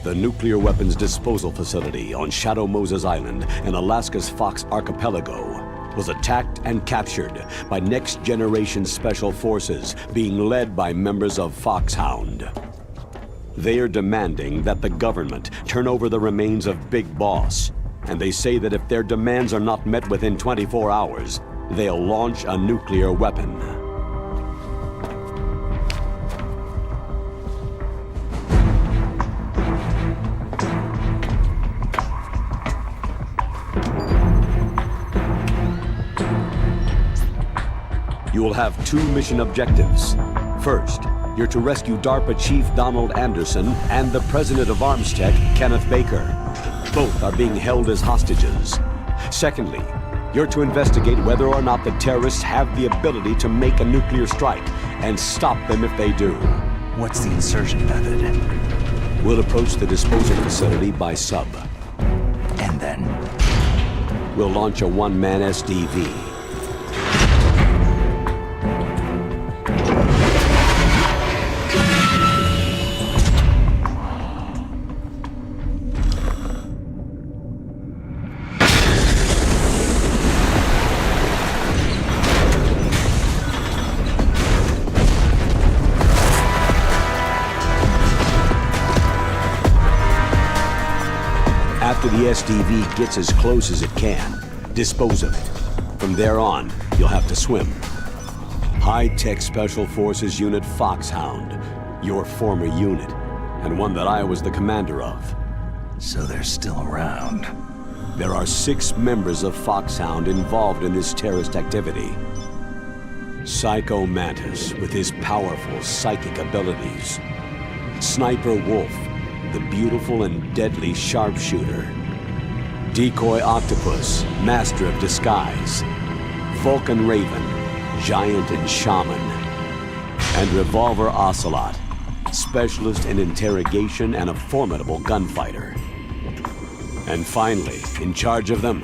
The nuclear weapons disposal facility on Shadow Moses Island in Alaska's Fox Archipelago was attacked and captured by next-generation special forces being led by members of Foxhound. They are demanding that the government turn over the remains of Big Boss, and they say that if their demands are not met within 24 hours, they'll launch a nuclear weapon. You will have two mission objectives. First, you're to rescue DARPA Chief Donald Anderson and the President of Armstech, Kenneth Baker. Both are being held as hostages. Secondly, you're to investigate whether or not the terrorists have the ability to make a nuclear strike and stop them if they do. What's the insertion method? We'll approach the disposal facility by sub. And then? We'll launch a one-man SDV. After the SDV gets as close as it can, dispose of it. From there on, you'll have to swim. High-Tech Special Forces Unit Foxhound, your former unit, and one that I was the commander of. So they're still around. There are 6 members of Foxhound involved in this terrorist activity. Psycho Mantis, with his powerful psychic abilities. Sniper Wolf, the beautiful and deadly sharpshooter. Decoy Octopus, master of disguise. Vulcan Raven, giant and shaman. And Revolver Ocelot, specialist in interrogation and a formidable gunfighter. And finally, in charge of them,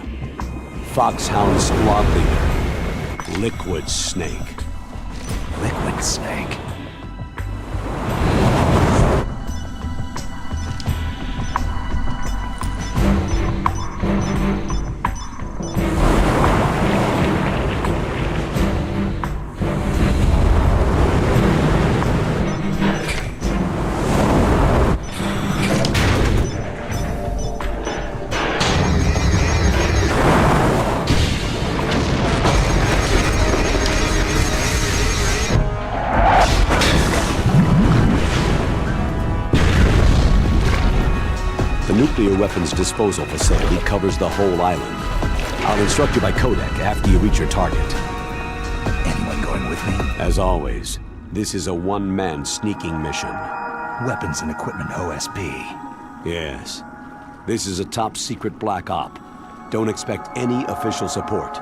Foxhound squad leader, Liquid Snake. Liquid Snake? The nuclear weapons disposal facility covers the whole island. I'll instruct you by codec after you reach your target. Anyone going with me? As always, this is a one-man sneaking mission. Weapons and equipment OSP. Yes. This is a top-secret black op. Don't expect any official support.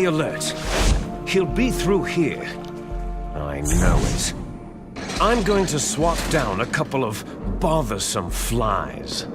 alert. He'll be through here. I know it. I'm going to swat down a couple of bothersome flies.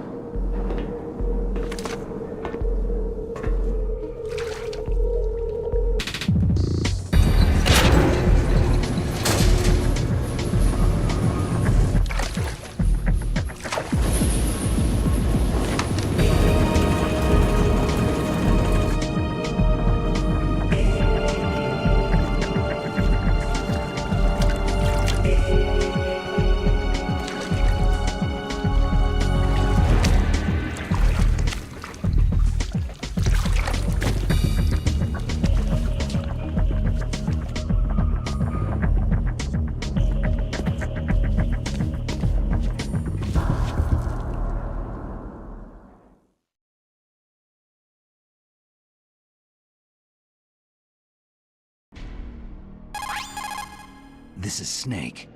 This is Snake.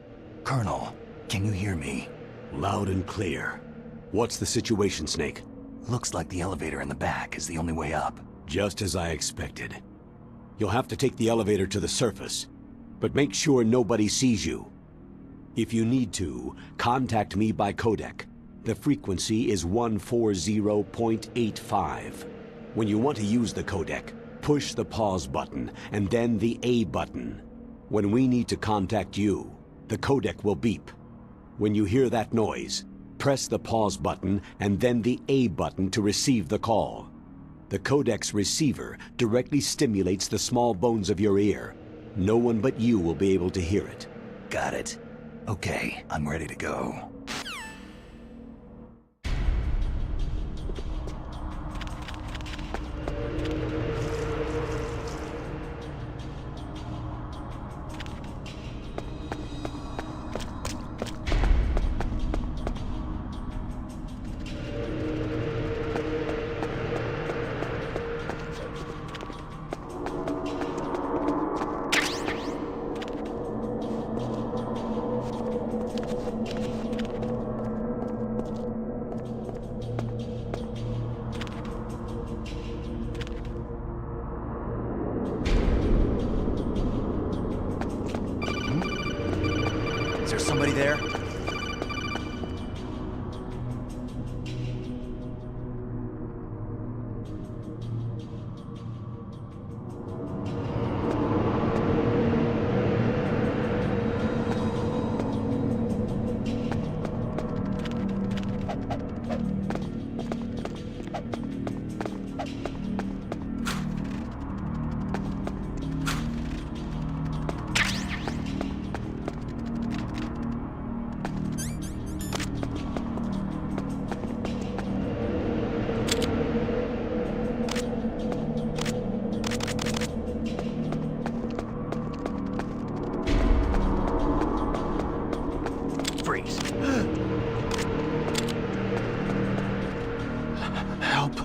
Colonel, can you hear me? Loud and clear. What's the situation, Snake? Looks like the elevator in the back is the only way up. Just as I expected. You'll have to take the elevator to the surface, but make sure nobody sees you. If you need to, contact me by codec. The frequency is 140.85. When you want to use the codec, push the pause button and then the A button. When we need to contact you, the codec will beep. When you hear that noise, press the pause button and then the A button to receive the call. The codec's receiver directly stimulates the small bones of your ear. No one but you will be able to hear it. Got it. Okay, I'm ready to go. Is there somebody there? Freeze. Help.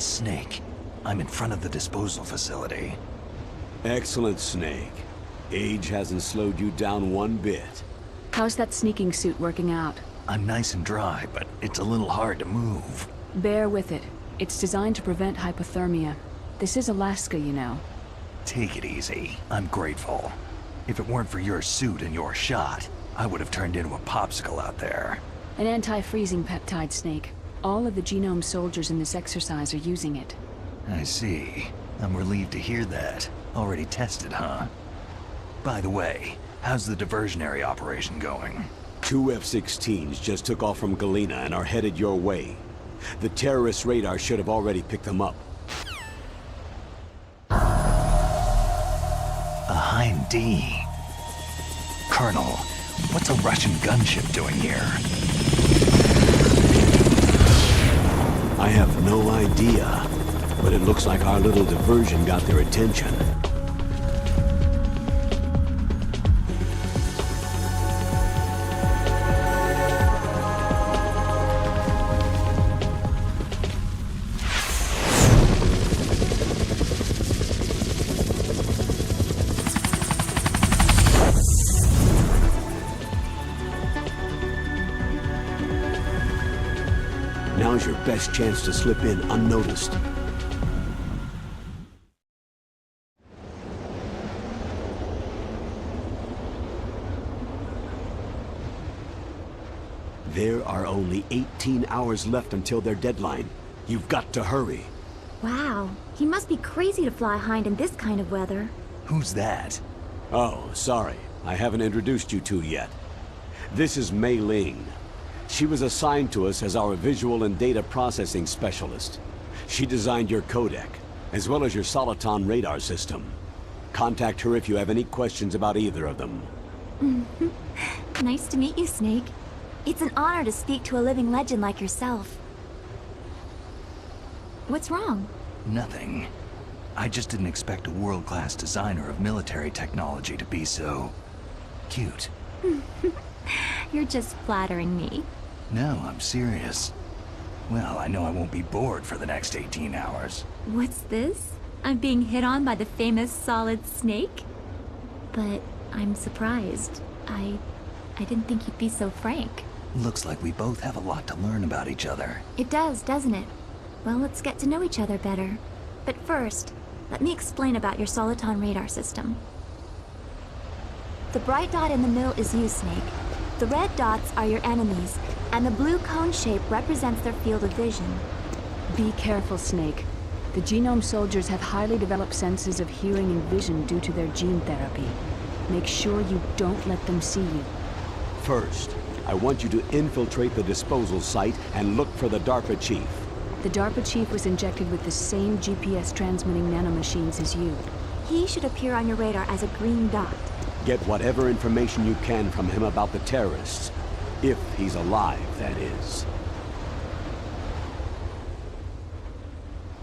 Snake, I'm in front of the disposal facility. Excellent, Snake. Age hasn't slowed you down one bit. How's that sneaking suit working out? I'm nice and dry, but it's a little hard to move. Bear with it. It's designed to prevent hypothermia. This is Alaska, you know. Take it easy. I'm grateful. If it weren't for your suit and your shot, I would have turned into a popsicle out there. An anti-freezing peptide, Snake. All of the genome soldiers in this exercise are using it. I see. I'm relieved to hear that. Already tested, huh? By the way, how's the diversionary operation going? 2 F-16s just took off from Galena and are headed your way. The terrorist radar should have already picked them up. A Hind D. Colonel, what's a Russian gunship doing here? I have no idea, but it looks like our little diversion got their attention. Now's your best chance to slip in unnoticed. There are only 18 hours left until their deadline. You've got to hurry. Wow, he must be crazy to fly Hind in this kind of weather. Who's that? Oh, sorry. I haven't introduced you two yet. This is Mei Ling. She was assigned to us as our visual and data processing specialist. She designed your codec, as well as your Soliton radar system. Contact her if you have any questions about either of them. Nice to meet you, Snake. It's an honor to speak to a living legend like yourself. What's wrong? Nothing. I just didn't expect a world-class designer of military technology to be so... cute. You're just flattering me. No, I'm serious. Well, I know I won't be bored for the next 18 hours. What's this? I'm being hit on by the famous Solid Snake? But I'm surprised. I didn't think you'd be so frank. Looks like we both have a lot to learn about each other. It does, doesn't it? Well, let's get to know each other better. But first, let me explain about your Soliton radar system. The bright dot in the middle is you, Snake. The red dots are your enemies, and the blue cone shape represents their field of vision. Be careful, Snake. The genome soldiers have highly developed senses of hearing and vision due to their gene therapy. Make sure you don't let them see you. First, I want you to infiltrate the disposal site and look for the DARPA chief. The DARPA chief was injected with the same GPS transmitting nanomachines as you. He should appear on your radar as a green dot. Get whatever information you can from him about the terrorists. If he's alive, that is.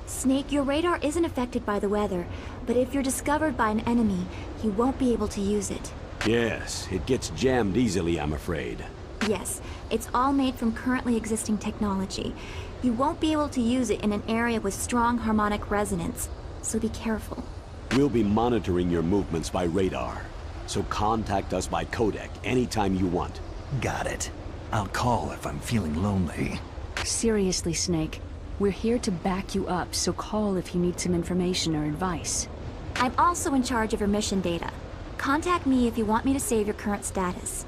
Snake, your radar isn't affected by the weather, but if you're discovered by an enemy, you won't be able to use it. Yes, it gets jammed easily, I'm afraid. Yes, it's all made from currently existing technology. You won't be able to use it in an area with strong harmonic resonance, so be careful. We'll be monitoring your movements by radar, so contact us by codec anytime you want. Got it. I'll call if I'm feeling lonely. Seriously, Snake. We're here to back you up, so call if you need some information or advice. I'm also in charge of your mission data. Contact me if you want me to save your current status.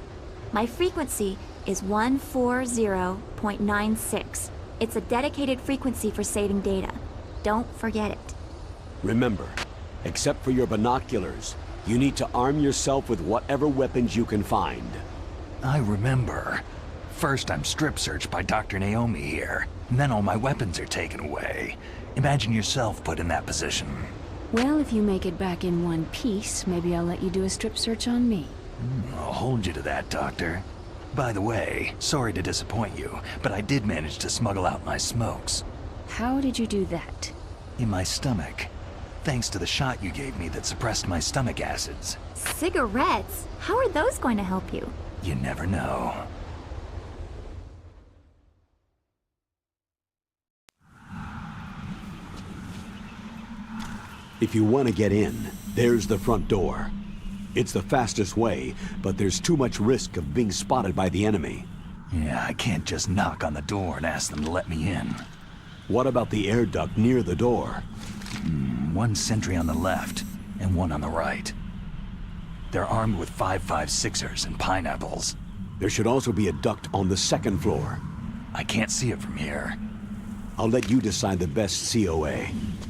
My frequency is 140.96. It's a dedicated frequency for saving data. Don't forget it. Remember, except for your binoculars, you need to arm yourself with whatever weapons you can find. I remember. First I'm strip searched by Dr. Naomi here, and then all my weapons are taken away. Imagine yourself put in that position. Well, if you make it back in one piece, maybe I'll let you do a strip search on me. I'll hold you to that, Doctor. By the way, sorry to disappoint you, but I did manage to smuggle out my smokes. How did you do that? In my stomach. Thanks to the shot you gave me that suppressed my stomach acids. Cigarettes? How are those going to help you? You never know. If you want to get in, there's the front door. It's the fastest way, but there's too much risk of being spotted by the enemy. Yeah, I can't just knock on the door and ask them to let me in. What about the air duct near the door? One sentry on the left, and one on the right. They're armed with 5.56ers and pineapples. There should also be a duct on the second floor. I can't see it from here. I'll let you decide the best COA.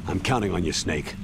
I'm counting on you, Snake.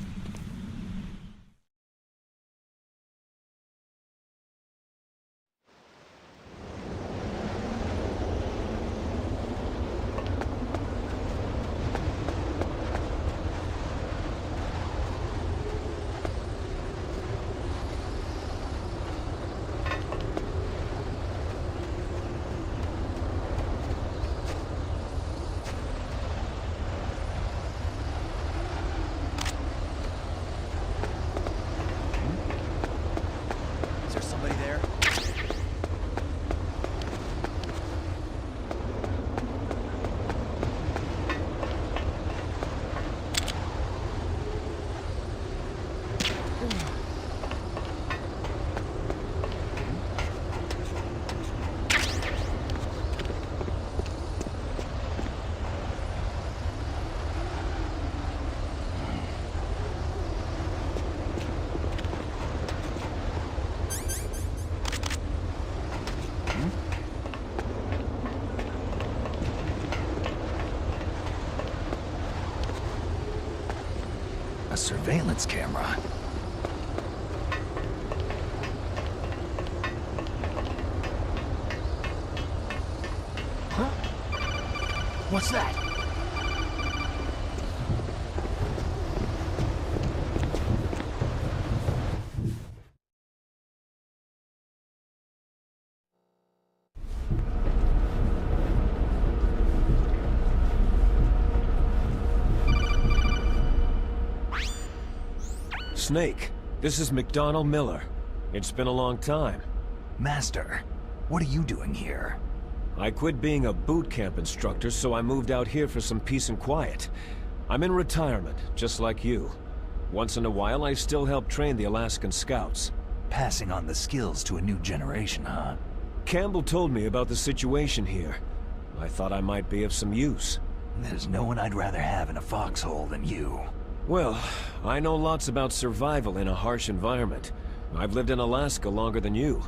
Is there somebody there? A surveillance camera. What's that? Snake, this is McDonald Miller. It's been a long time. Master, what are you doing here? I quit being a boot camp instructor, so I moved out here for some peace and quiet. I'm in retirement, just like you. Once in a while, I still help train the Alaskan Scouts. Passing on the skills to a new generation, huh? Campbell told me about the situation here. I thought I might be of some use. There's no one I'd rather have in a foxhole than you. Well, I know lots about survival in a harsh environment. I've lived in Alaska longer than you.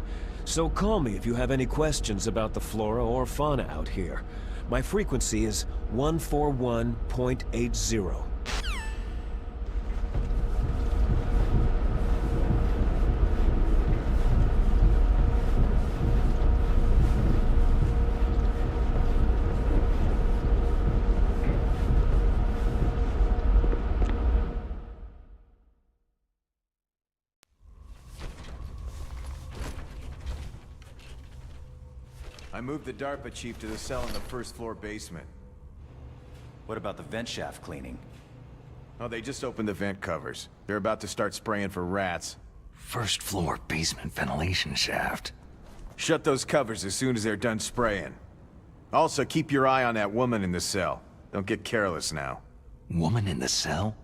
So call me if you have any questions about the flora or fauna out here. My frequency is 141.80. I moved the DARPA chief to the cell in the first floor basement. What about the vent shaft cleaning? Oh, they just opened the vent covers. They're about to start spraying for rats. First floor basement ventilation shaft. Shut those covers as soon as they're done spraying. Also, keep your eye on that woman in the cell. Don't get careless now. Woman in the cell?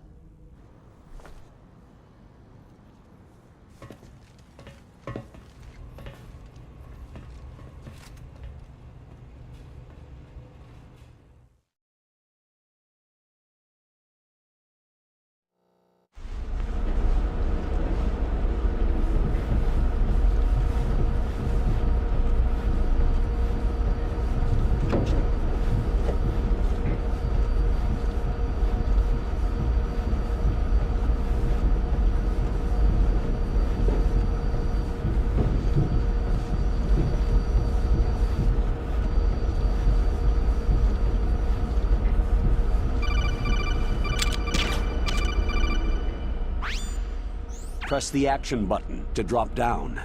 Press the action button to drop down.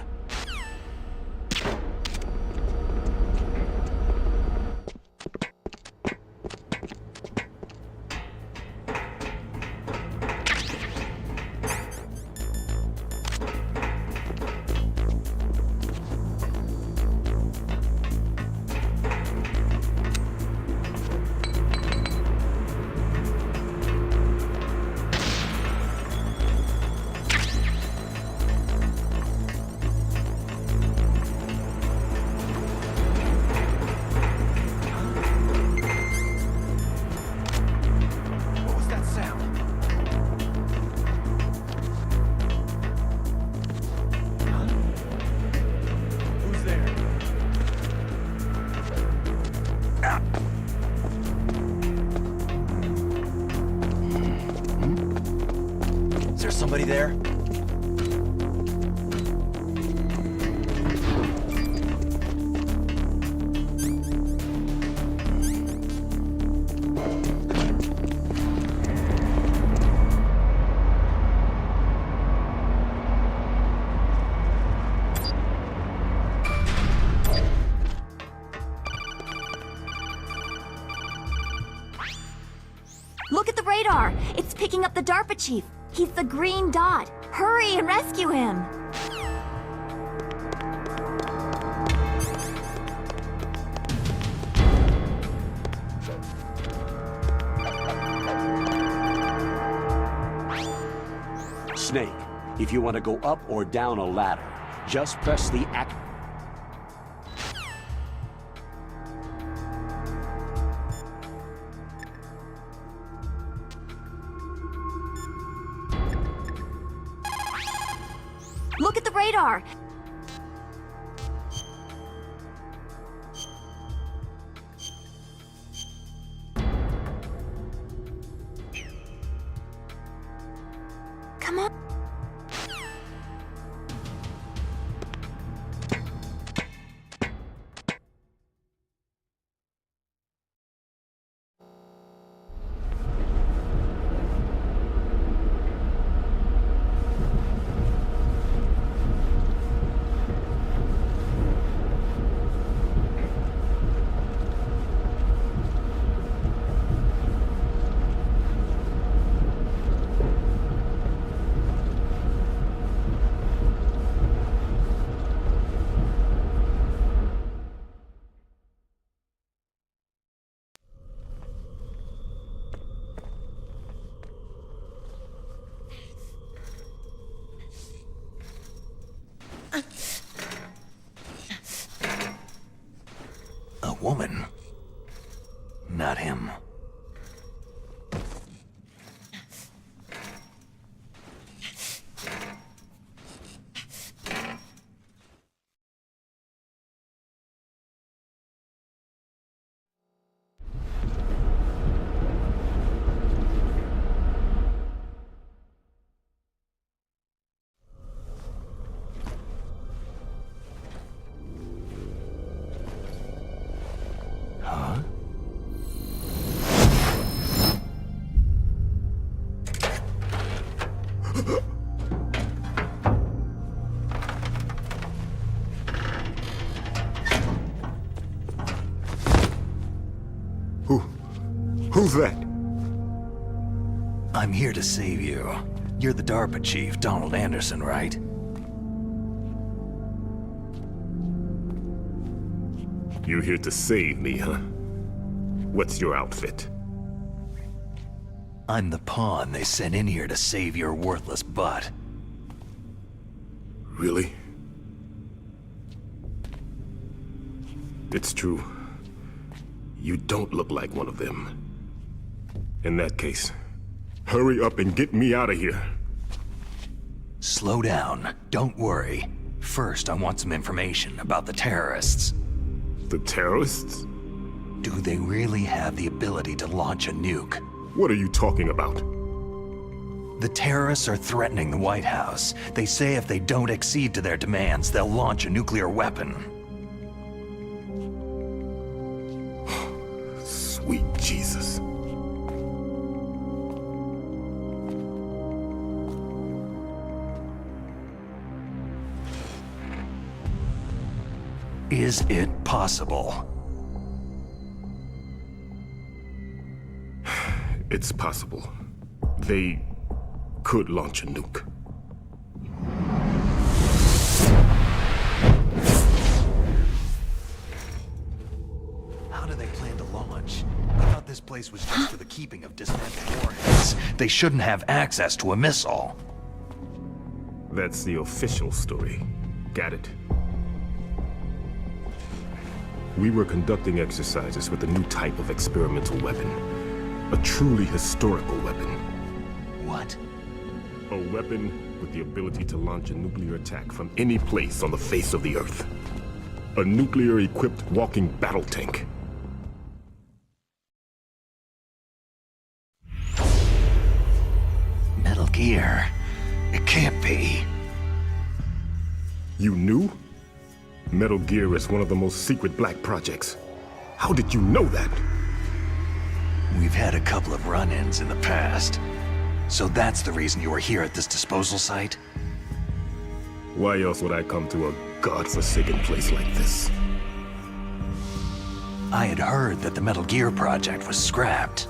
there somebody there? Look at the radar! It's picking up the DARPA chief! He's the green dot! Hurry and rescue him! Snake, if you want to go up or down a ladder, just press the Look at the radar! Come on. A woman. Not him. Huh? Who's that? I'm here to save you. You're the DARPA chief, Donald Anderson, right? You here to save me, huh? What's your outfit? I'm the pawn they sent in here to save your worthless butt. Really? It's true. You don't look like one of them. In that case, hurry up and get me out of here. Slow down. Don't worry. First, I want some information about the terrorists. The terrorists? Do they really have the ability to launch a nuke? What are you talking about? The terrorists are threatening the White House. They say if they don't accede to their demands, they'll launch a nuclear weapon. Sweet Jesus. Is it possible? It's possible. They could launch a nuke. How do they plan to launch? I thought this place was just for the keeping of dismantled warheads. They shouldn't have access to a missile. That's the official story. Got it? We were conducting exercises with a new type of experimental weapon. A truly historical weapon. What? A weapon with the ability to launch a nuclear attack from any place on the face of the Earth. A nuclear-equipped walking battle tank. Metal Gear. It can't be. You knew? Metal Gear is one of the most secret black projects. How did you know that? We've had a couple of run-ins in the past. So that's the reason you were here at this disposal site? Why else would I come to a godforsaken place like this? I had heard that the Metal Gear project was scrapped.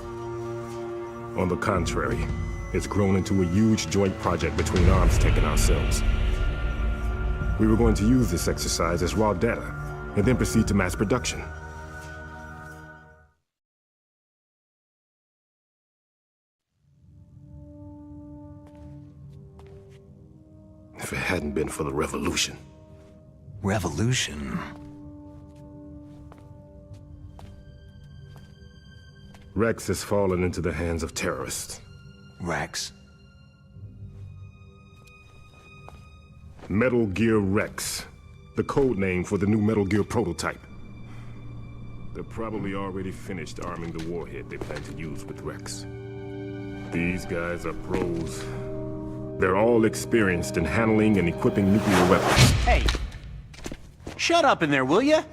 On the contrary, it's grown into a huge joint project between ArmsTech and ourselves. We were going to use this exercise as raw data, and then proceed to mass production. If it hadn't been for the revolution. Revolution? Rex has fallen into the hands of terrorists. Rex? Metal Gear Rex, the code name for the new Metal Gear prototype. They're probably already finished arming the warhead they plan to use with Rex. These guys are pros. They're all experienced in handling and equipping nuclear weapons. Hey! Shut up in there, will ya?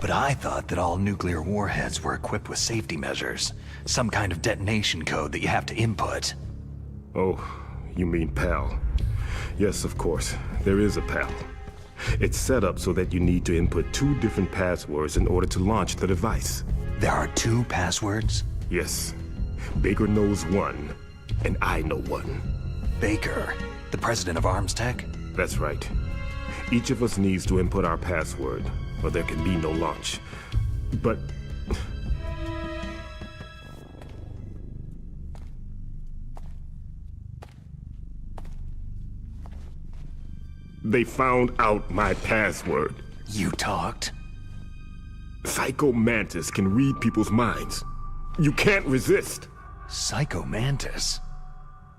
But I thought that all nuclear warheads were equipped with safety measures. Some kind of detonation code that you have to input. Oh, you mean PAL. Yes, of course. There is a PAL. It's set up so that you need to input 2 different passwords in order to launch the device. There are 2 passwords? Yes. Baker knows one, and I know one. Baker, the president of ArmsTech? That's right. Each of us needs to input our password, or there can be no launch. But... they found out my password. You talked? Psycho Mantis can read people's minds. You can't resist. Psycho Mantis?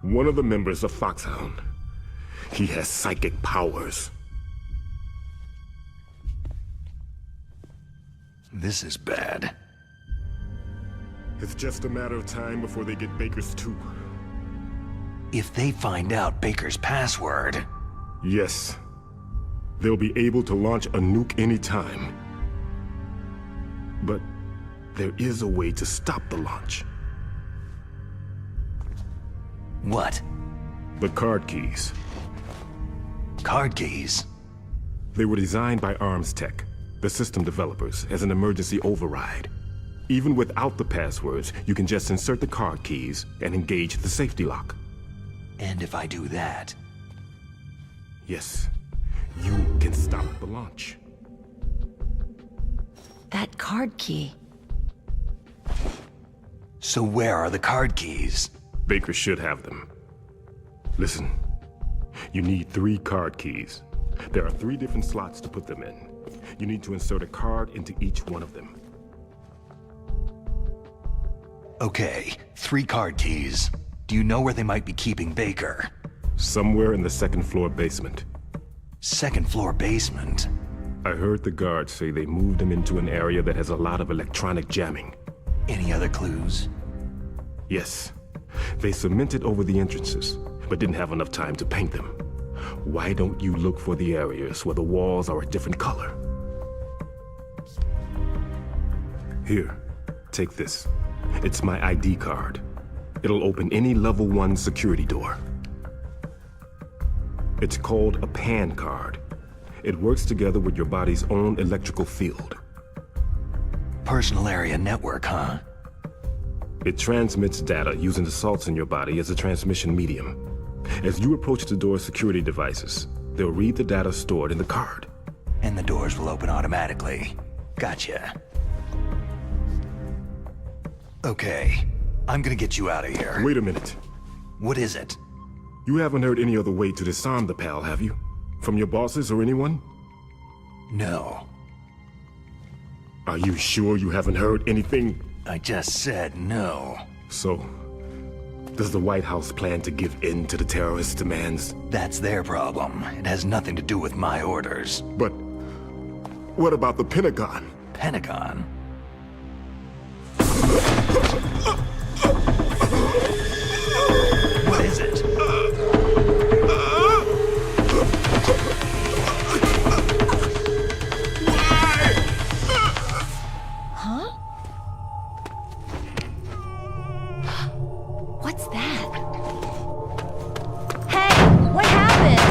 One of the members of Foxhound. He has psychic powers. This is bad. It's just a matter of time before they get Baker's too. If they find out Baker's password... Yes. They'll be able to launch a nuke anytime. But there is a way to stop the launch. What? The card keys. Card keys? They were designed by ArmsTech, the system developers, as an emergency override. Even without the passwords, you can just insert the card keys and engage the safety lock. And if I do that... Yes, you can stop the launch. That card key. So where are the card keys? Baker should have them. Listen, you need 3 card keys. There are 3 different slots to put them in. You need to insert a card into each one of them. Okay, 3 card keys. Do you know where they might be keeping Baker? Somewhere in the 2nd floor basement. 2nd floor basement? I heard the guards say they moved him into an area that has a lot of electronic jamming. Any other clues? Yes. They cemented over the entrances, but didn't have enough time to paint them. Why don't you look for the areas where the walls are a different color? Here, take this. It's my ID card. It'll open any level 1 security door. It's called a PAN card. It works together with your body's own electrical field. Personal area network, huh? It transmits data using the salts in your body as a transmission medium. As you approach the door's security devices, they'll read the data stored in the card. And the doors will open automatically. Gotcha. Okay, I'm gonna get you out of here. Wait a minute. What is it? You haven't heard any other way to disarm the PAL, have you? From your bosses or anyone? No. Are you sure you haven't heard anything? I just said no. So, does the White House plan to give in to the terrorists' demands? That's their problem. It has nothing to do with my orders. But what about the Pentagon? Pentagon? What is it? Huh? What's that? Hey! What happened?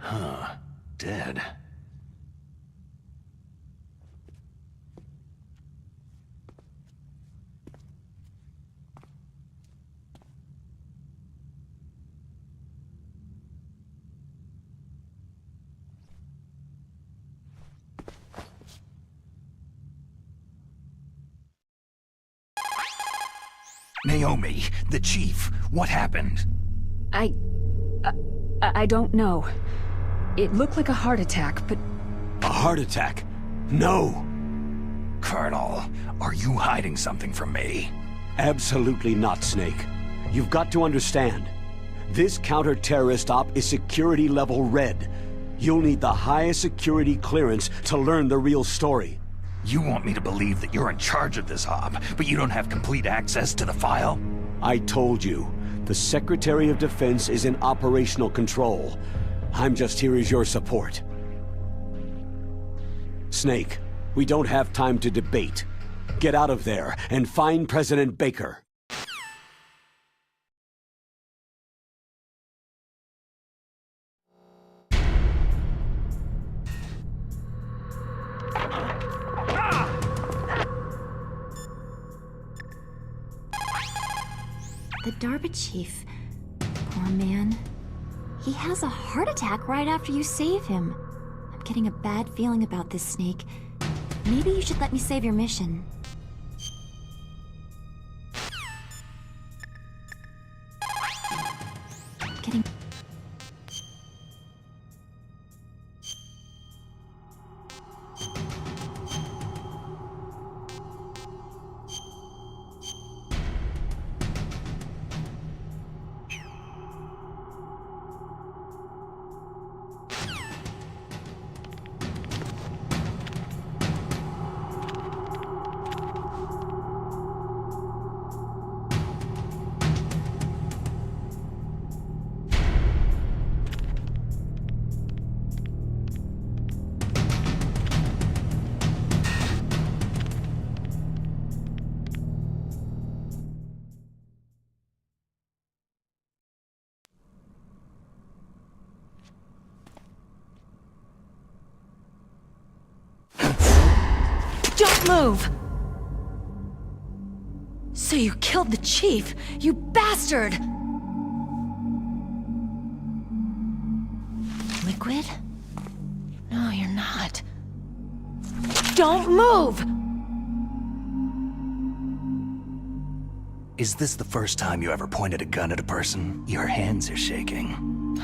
Huh. Dead. Naomi, the chief, what happened? I don't know. It looked like a heart attack, but... A heart attack? No! Colonel, are you hiding something from me? Absolutely not, Snake. You've got to understand. This counter-terrorist op is security level red. You'll need the highest security clearance to learn the real story. You want me to believe that you're in charge of this op, but you don't have complete access to the file? I told you, the Secretary of Defense is in operational control. I'm just here as your support. Snake, we don't have time to debate. Get out of there and find President Baker. The Darba chief. Poor man. He has a heart attack right after you save him. I'm getting a bad feeling about this, Snake. Maybe you should let me save your mission. Getting... Don't move! So you killed the chief, you bastard! Liquid? No, you're not. Don't move! Is this the first time you ever pointed a gun at a person? Your hands are shaking.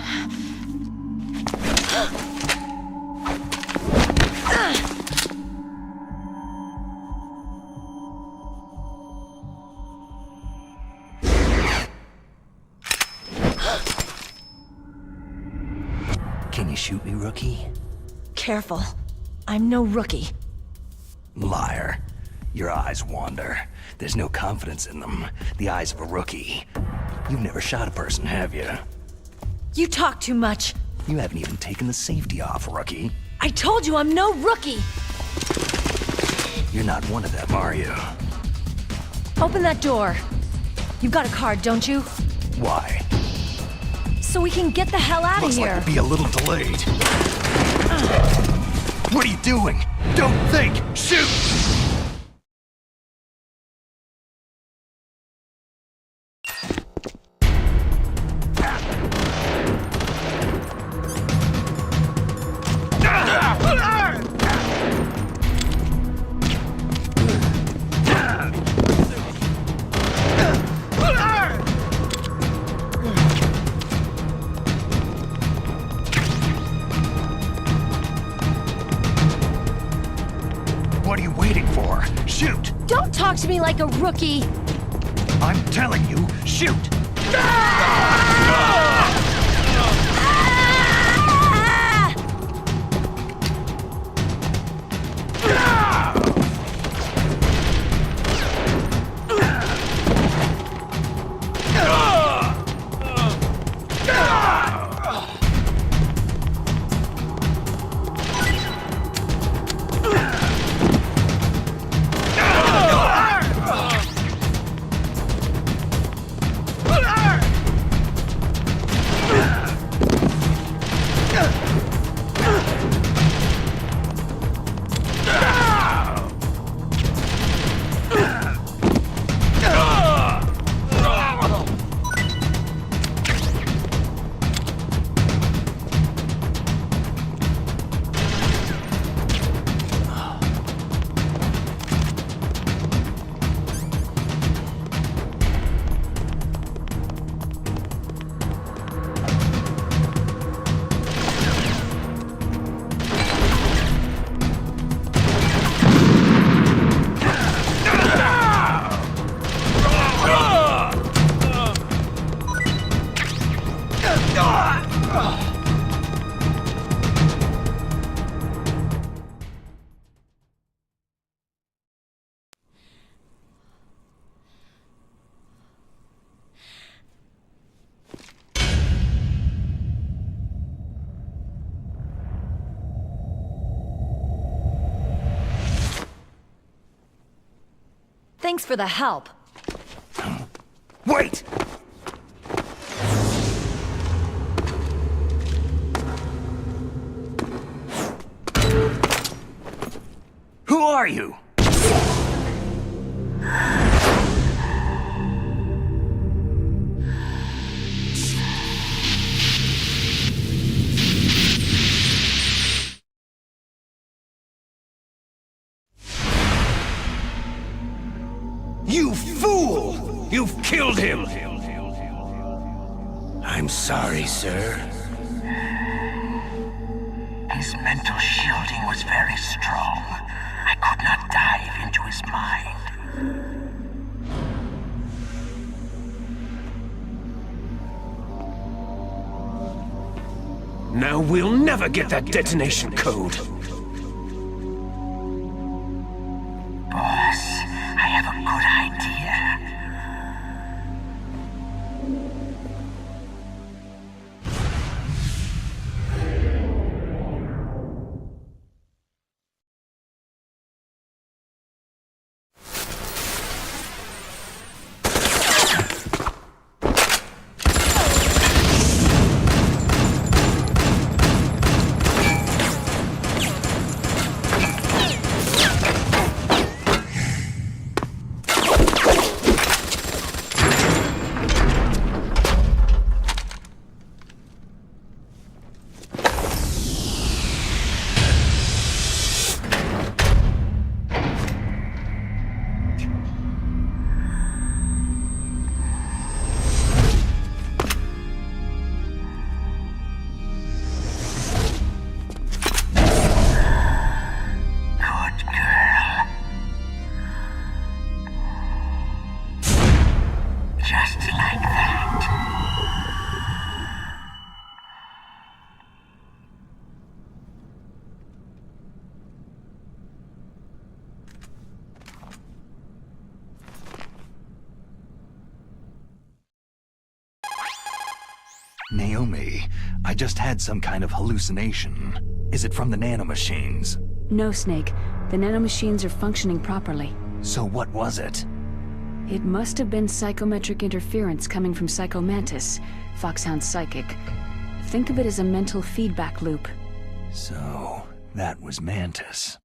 Can you shoot me, rookie? Careful. I'm no rookie. Liar. Your eyes wander. There's no confidence in them. The eyes of a rookie. You've never shot a person, have you? You talk too much. You haven't even taken the safety off, rookie. I told you I'm no rookie! You're not one of them, are you? Open that door. You've got a card, don't you? Why? So we can get the hell out of Looks here. like we'll be a little delayed. What are you doing? Don't think! Shoot! What are you waiting for? Shoot! Don't talk to me like a rookie! I'm telling you, shoot! Thanks for the help. Wait! Who are you? You fool! You've killed him! I'm sorry, sir. His mental shielding was very strong. I could not dive into his mind. Now we'll never get that detonation code. Boss, I have a good idea. Naomi, I just had some kind of hallucination. Is it from the nanomachines? No, Snake. The nanomachines are functioning properly. So what was it? It must have been psychometric interference coming from Psycho Mantis, Foxhound's psychic. Think of it as a mental feedback loop. So, that was Mantis.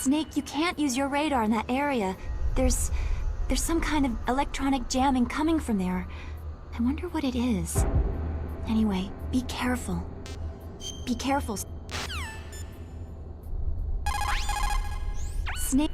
Snake, you can't use your radar in that area. There's some kind of electronic jamming coming from there. I wonder what it is. Anyway, be careful. Be careful. Snake...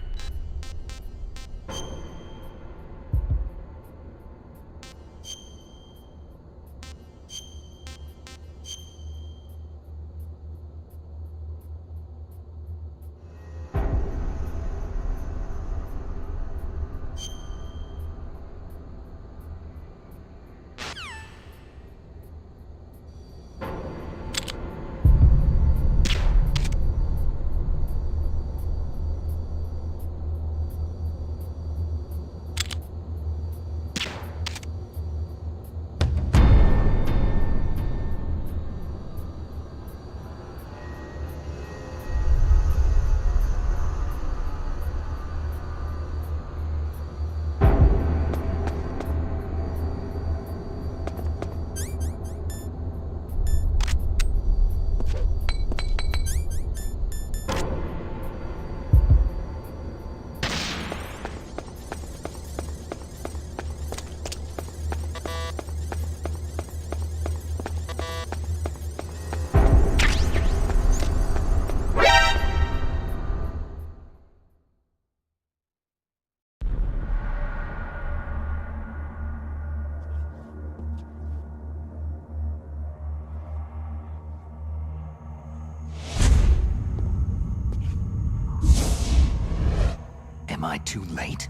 Am I too late?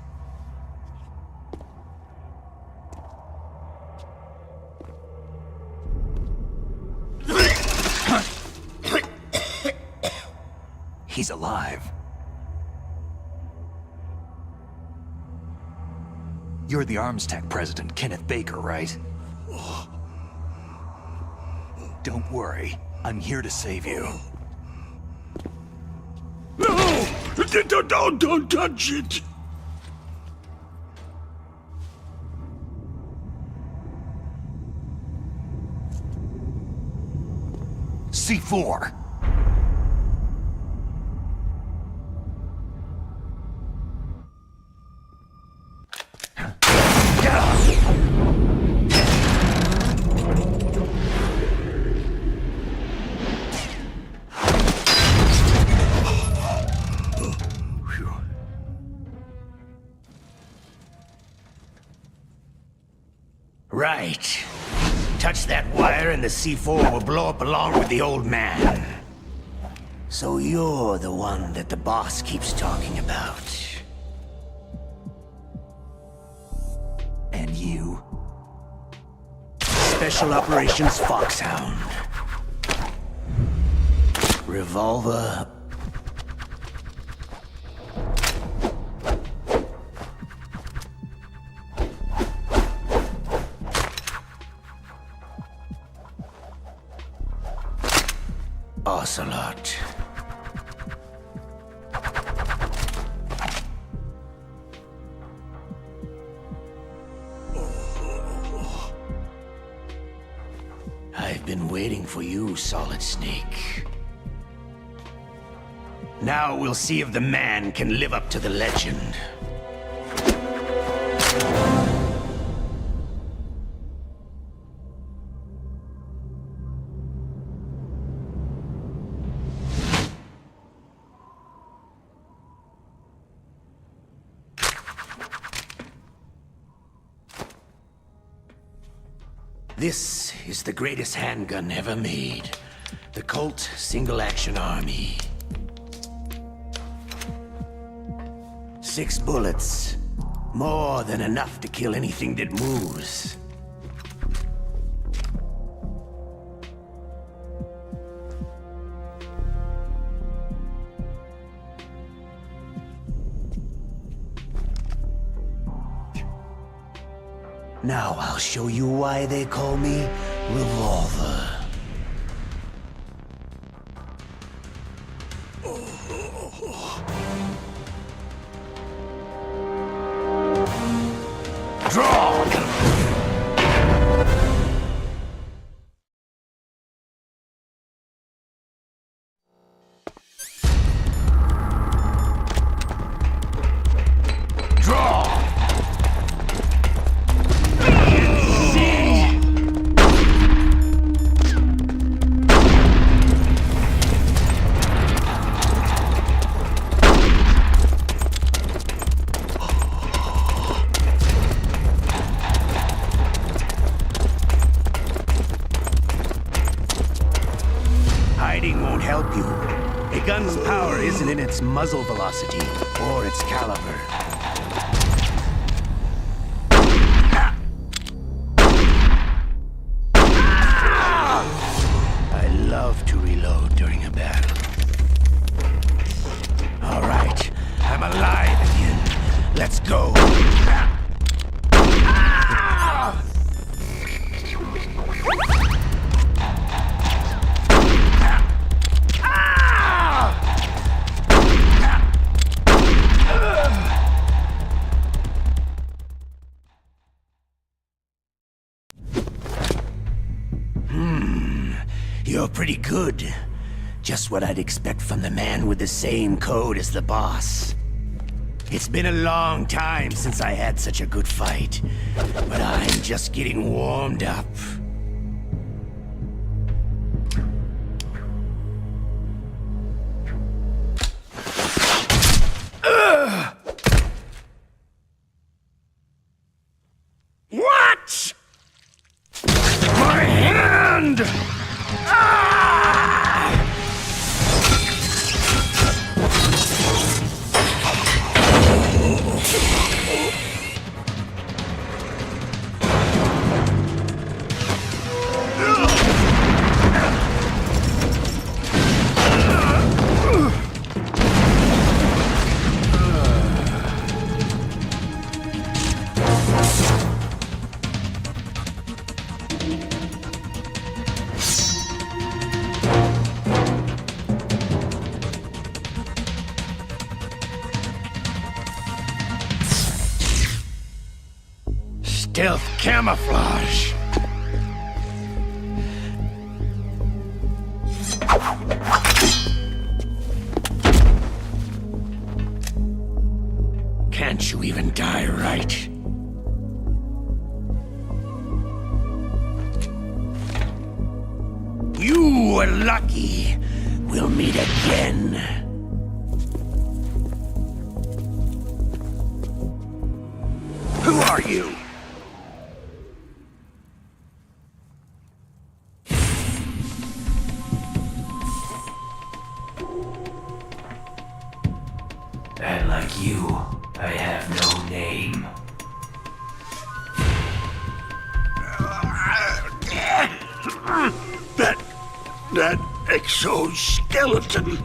He's alive. You're the Arms Tech president, Kenneth Baker, right? Don't worry. I'm here to save you. No! Don't touch it! C4! Right. Touch that wire and the C4 will blow up along with the old man. So you're the one that the boss keeps talking about. And you? Special Operations Foxhound. Revolver. Ocelot. I've been waiting for you, Solid Snake. Now we'll see if the man can live up to the legend. This is the greatest handgun ever made. The Colt Single Action Army. 6 bullets. More than enough to kill anything that moves. Now I'll show you why they call me Revolver. Draw! Hiding won't help you. A gun's power isn't in its muzzle velocity or its caliber. I love to reload during a battle. All right, I'm alive again. Let's go. You're pretty good. Just what I'd expect from the man with the same code as the boss. It's been a long time since I had such a good fight, but I'm just getting warmed up. What? My hand! stealth camouflage. Can't you even die right? You were lucky. We'll meet again. Who are you? And like you, I have no name. That exoskeleton.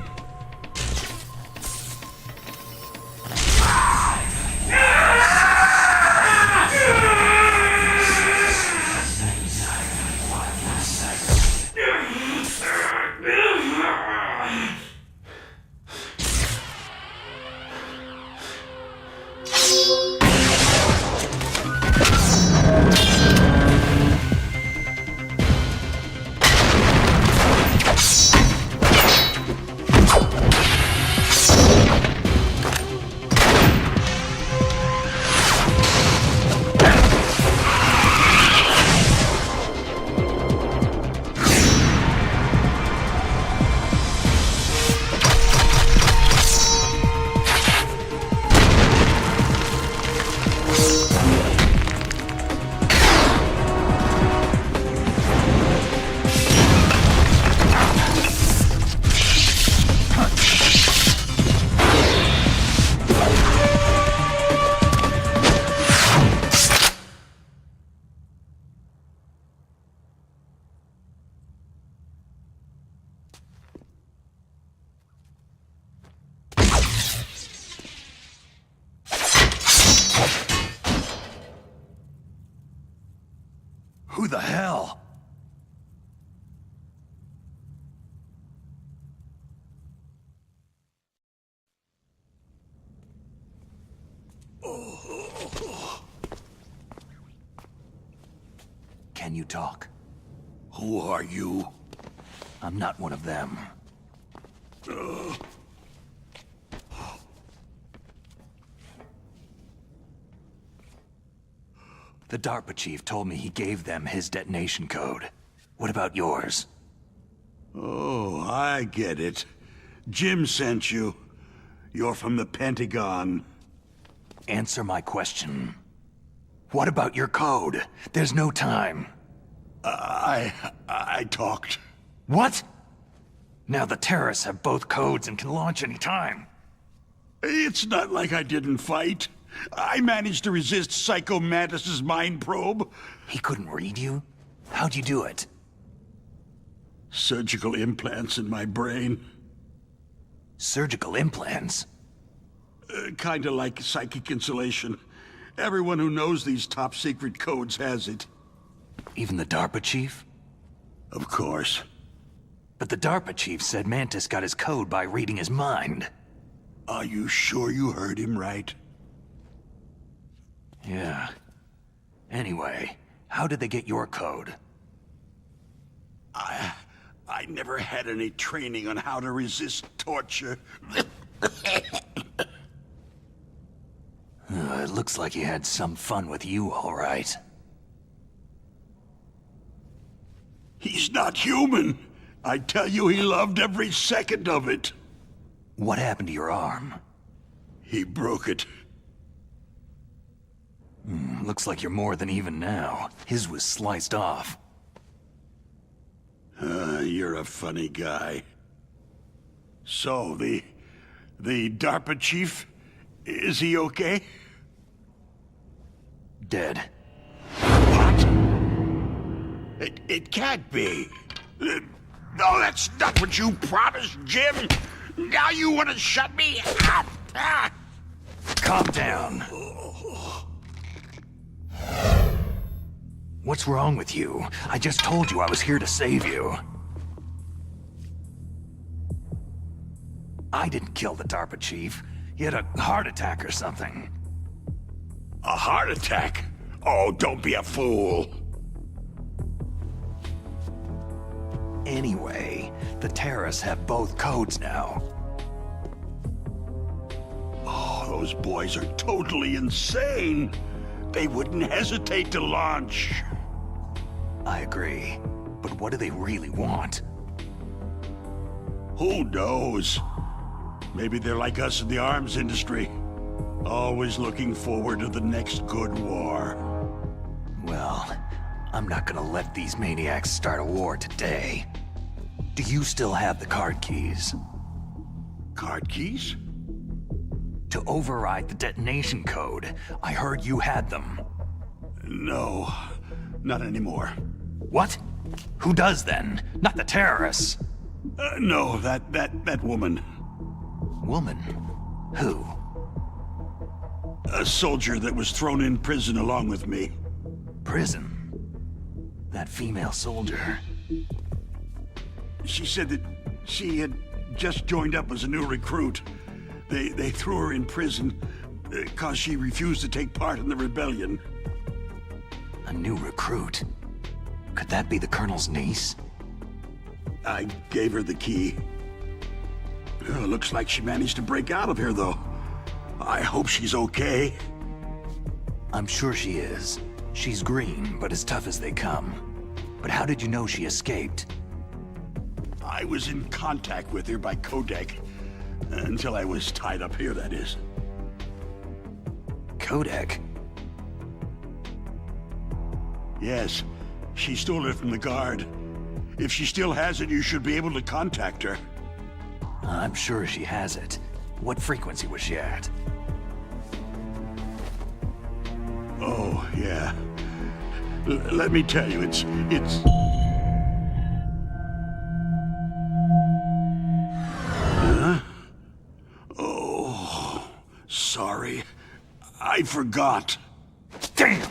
Who the hell? Can you talk? Who are you? I'm not one of them. The DARPA chief told me he gave them his detonation code. What about yours? Oh, I get it. Jim sent you. You're from the Pentagon. Answer my question. What about your code? There's no time. I talked. What? Now the terrorists have both codes and can launch any time. It's not like I didn't fight. I managed to resist Psycho Mantis's mind probe. He couldn't read you? How'd you do it? Surgical implants in my brain. Surgical implants? Kinda like psychic insulation. Everyone who knows these top-secret codes has it. Even the DARPA chief? Of course. But the DARPA chief said Mantis got his code by reading his mind. Are you sure you heard him right? Yeah. Anyway, how did they get your code? I never had any training on how to resist torture. It looks like he had some fun with you, all right. He's not human. I tell you, he loved every second of it. What happened to your arm? He broke it. Looks like you're more than even now. His was sliced off. You're a funny guy. So, the DARPA chief, is he okay? Dead. What? It can't be. No, that's not what you promised, Jim. Now you want to shut me up? Calm down. What's wrong with you? I just told you I was here to save you. I didn't kill the DARPA chief. He had a heart attack or something. A heart attack? Oh, don't be a fool. Anyway, the terrorists have both codes now. Oh, those boys are totally insane. They wouldn't hesitate to launch. I agree. But what do they really want? Who knows? Maybe they're like us in the arms industry. Always looking forward to the next good war. Well, I'm not gonna let these maniacs start a war today. Do you still have the card keys? Card keys? To override the detonation code. I heard you had them. No, not anymore. What? Who does then? Not the terrorists. No, that woman. Woman? Who? A soldier that was thrown in prison along with me. Prison? That female soldier. She said that she had just joined up as a new recruit. They threw her in prison because she refused to take part in the rebellion. A new recruit? Could that be the Colonel's niece? I gave her the key. Looks like she managed to break out of here, though. I hope she's okay. I'm sure she is. She's green, but as tough as they come. But how did you know she escaped? I was in contact with her by codec. Until I was tied up here, that is. Codec? Yes. She stole it from the guard. If she still has it, you should be able to contact her. I'm sure she has it. What frequency was she at? Oh, yeah. Let me tell you, it's... Huh? Oh, sorry. I forgot. Damn!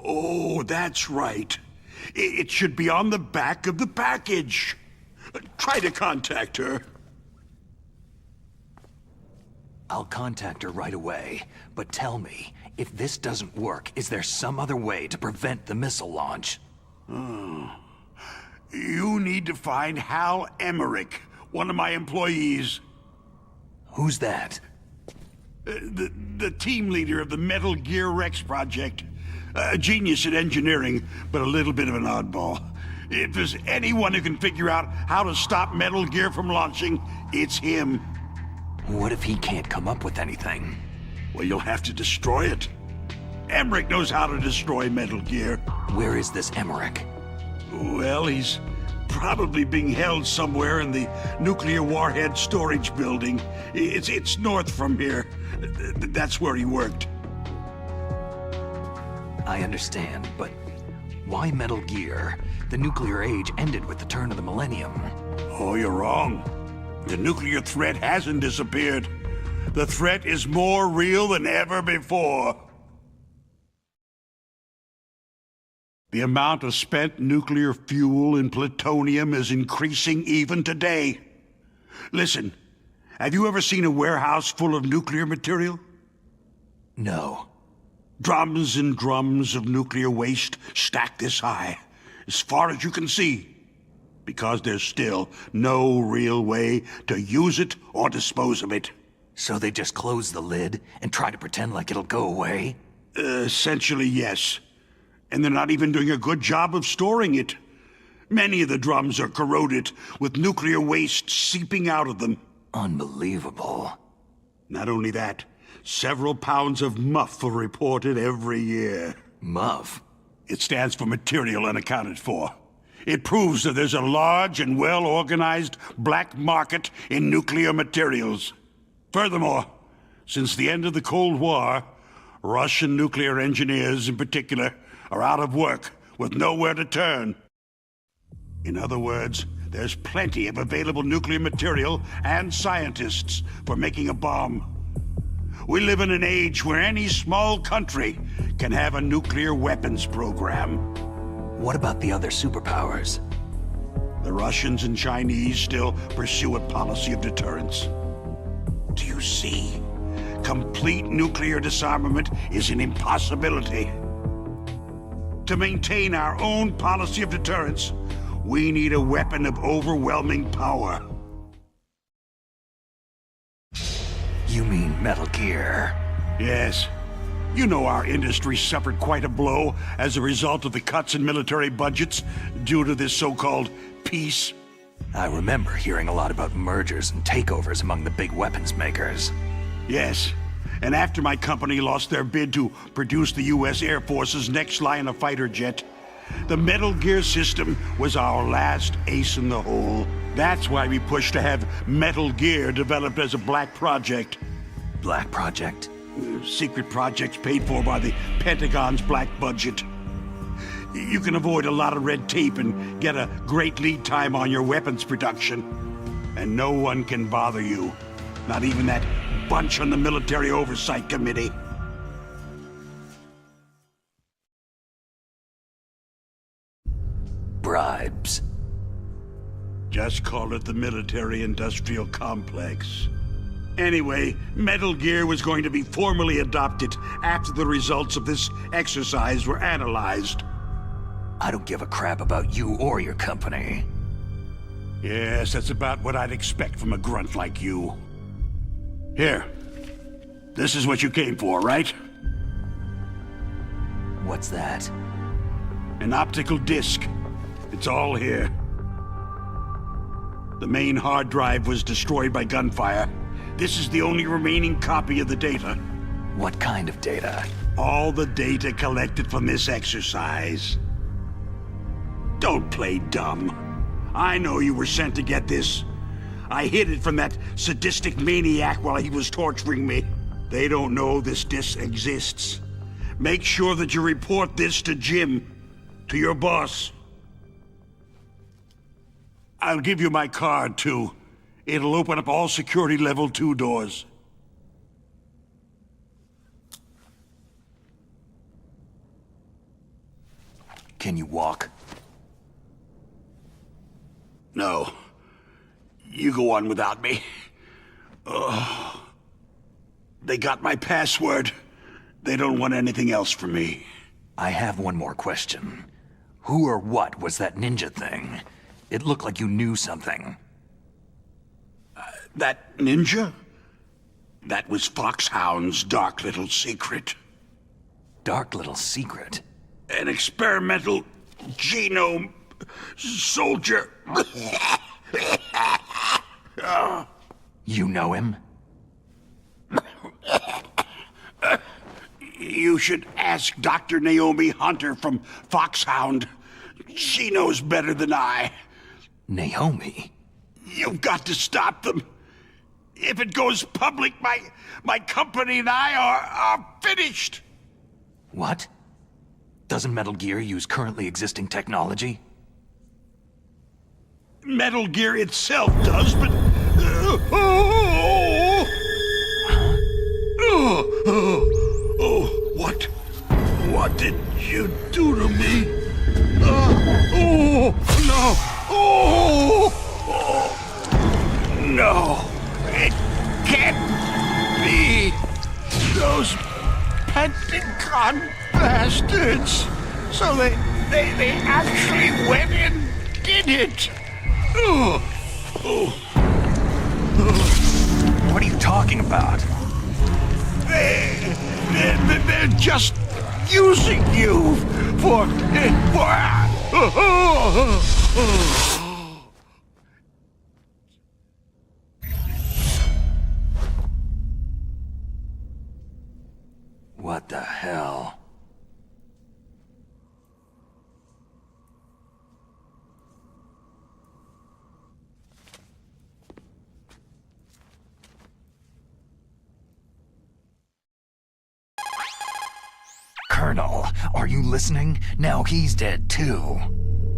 Oh, that's right. It should be on the back of the package. Try to contact her. I'll contact her right away, but tell me, if this doesn't work, is there some other way to prevent the missile launch? Oh. You need to find Hal Emmerich, one of my employees. Who's that? The team leader of the Metal Gear Rex project. A genius at engineering, but a little bit of an oddball. If there's anyone who can figure out how to stop Metal Gear from launching, it's him. What if he can't come up with anything? Well, you'll have to destroy it. Emmerich knows how to destroy Metal Gear. Where is this Emmerich? Well, he's probably being held somewhere in the nuclear warhead storage building. It's north from here. That's where he worked. I understand, but why Metal Gear? The nuclear age ended with the turn of the millennium. Oh, you're wrong. The nuclear threat hasn't disappeared. The threat is more real than ever before. The amount of spent nuclear fuel and plutonium is increasing even today. Listen, have you ever seen a warehouse full of nuclear material? No. Drums and drums of nuclear waste stacked this high, as far as you can see, because there's still no real way to use it or dispose of it. So they just close the lid and try to pretend like it'll go away? Essentially, yes. And they're not even doing a good job of storing it. Many of the drums are corroded, with nuclear waste seeping out of them. Unbelievable. Not only that, several pounds of MUF are reported every year. MUF? It stands for Material Unaccounted For. It proves that there's a large and well-organized black market in nuclear materials. Furthermore, since the end of the Cold War, Russian nuclear engineers in particular are out of work with nowhere to turn. In other words, there's plenty of available nuclear material and scientists for making a bomb. We live in an age where any small country can have a nuclear weapons program. What about the other superpowers? The Russians and Chinese still pursue a policy of deterrence. Do you see? complete nuclear disarmament is an impossibility. To maintain our own policy of deterrence, we need a weapon of overwhelming power. You mean Metal Gear? Yes. You know our industry suffered quite a blow as a result of the cuts in military budgets due to this so-called peace. I remember hearing a lot about mergers and takeovers among the big weapons makers. Yes. And after my company lost their bid to produce the U.S. Air Force's next line of fighter jet, the Metal Gear system was our last ace in the hole. That's why we pushed to have Metal Gear developed as a black project. Black project? Secret projects paid for by the Pentagon's black budget. You can avoid a lot of red tape and get a great lead time on your weapons production. And no one can bother you. Not even that bunch on the Military Oversight Committee. Bribes. Just call it the military-industrial complex. Anyway, Metal Gear was going to be formally adopted after the results of this exercise were analyzed. I don't give a crap about you or your company. Yes, that's about what I'd expect from a grunt like you. Here. This is what you came for, right? What's that? An optical disc. It's all here. The main hard drive was destroyed by gunfire. This is the only remaining copy of the data. What kind of data? All the data collected from this exercise. Don't play dumb. I know you were sent to get this. I hid it from that sadistic maniac while he was torturing me. They don't know this disc exists. Make sure that you report this to Jim, to your boss. I'll give you my card, too. It'll open up all security level 2 doors. Can you walk? No. You go on without me. They got my password. They don't want anything else from me. I have one more question. Who or what was that ninja thing? It looked like you knew something. That ninja? That was Foxhound's dark little secret. Dark little secret? An experimental genome soldier. You know him? You should ask Dr. Naomi Hunter from Foxhound. She knows better than I. Naomi? You've got to stop them. If it goes public, my company and I are finished. What? Doesn't Metal Gear use currently existing technology? Metal Gear itself does, but... What did you do to me? No! No! It can't be! Those Pentagon bastards! So they actually went and did it! What are you talking about? They're just using you for... What the hell? Colonel, are you listening? Now he's dead too.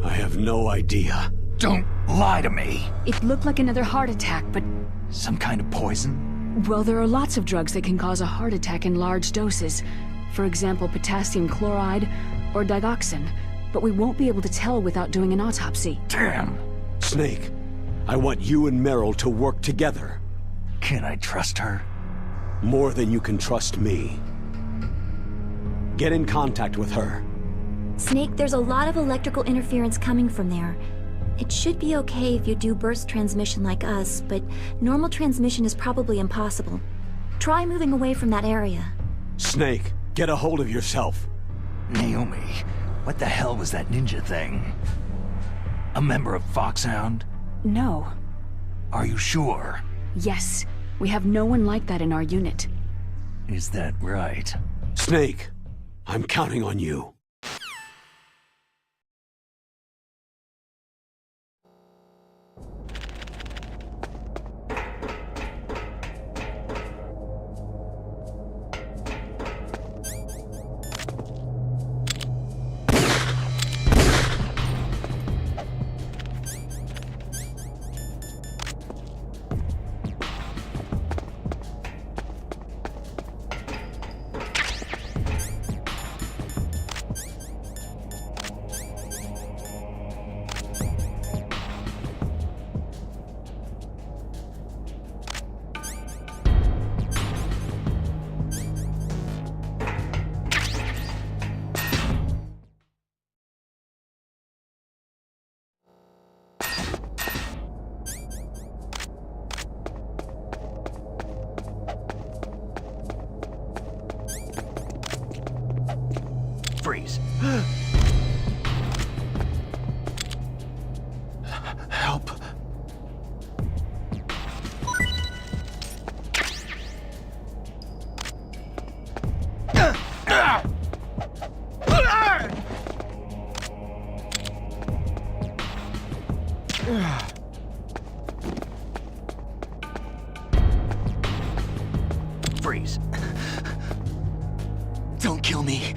I have no idea. Don't lie to me. It looked like another heart attack, but... Some kind of poison? Well, there are lots of drugs that can cause a heart attack in large doses. For example, potassium chloride or digoxin. But we won't be able to tell without doing an autopsy. Damn. Snake, I want you and Meryl to work together. Can I trust her? More than you can trust me. Get in contact with her. Snake, there's a lot of electrical interference coming from there. It should be okay if you do burst transmission like us, but normal transmission is probably impossible. Try moving away from that area. Snake, get a hold of yourself. Naomi, what the hell was that ninja thing? A member of Foxhound? No. Are you sure? Yes. We have no one like that in our unit. Is that right? Snake, I'm counting on you. Freeze. Help. Freeze. Don't kill me.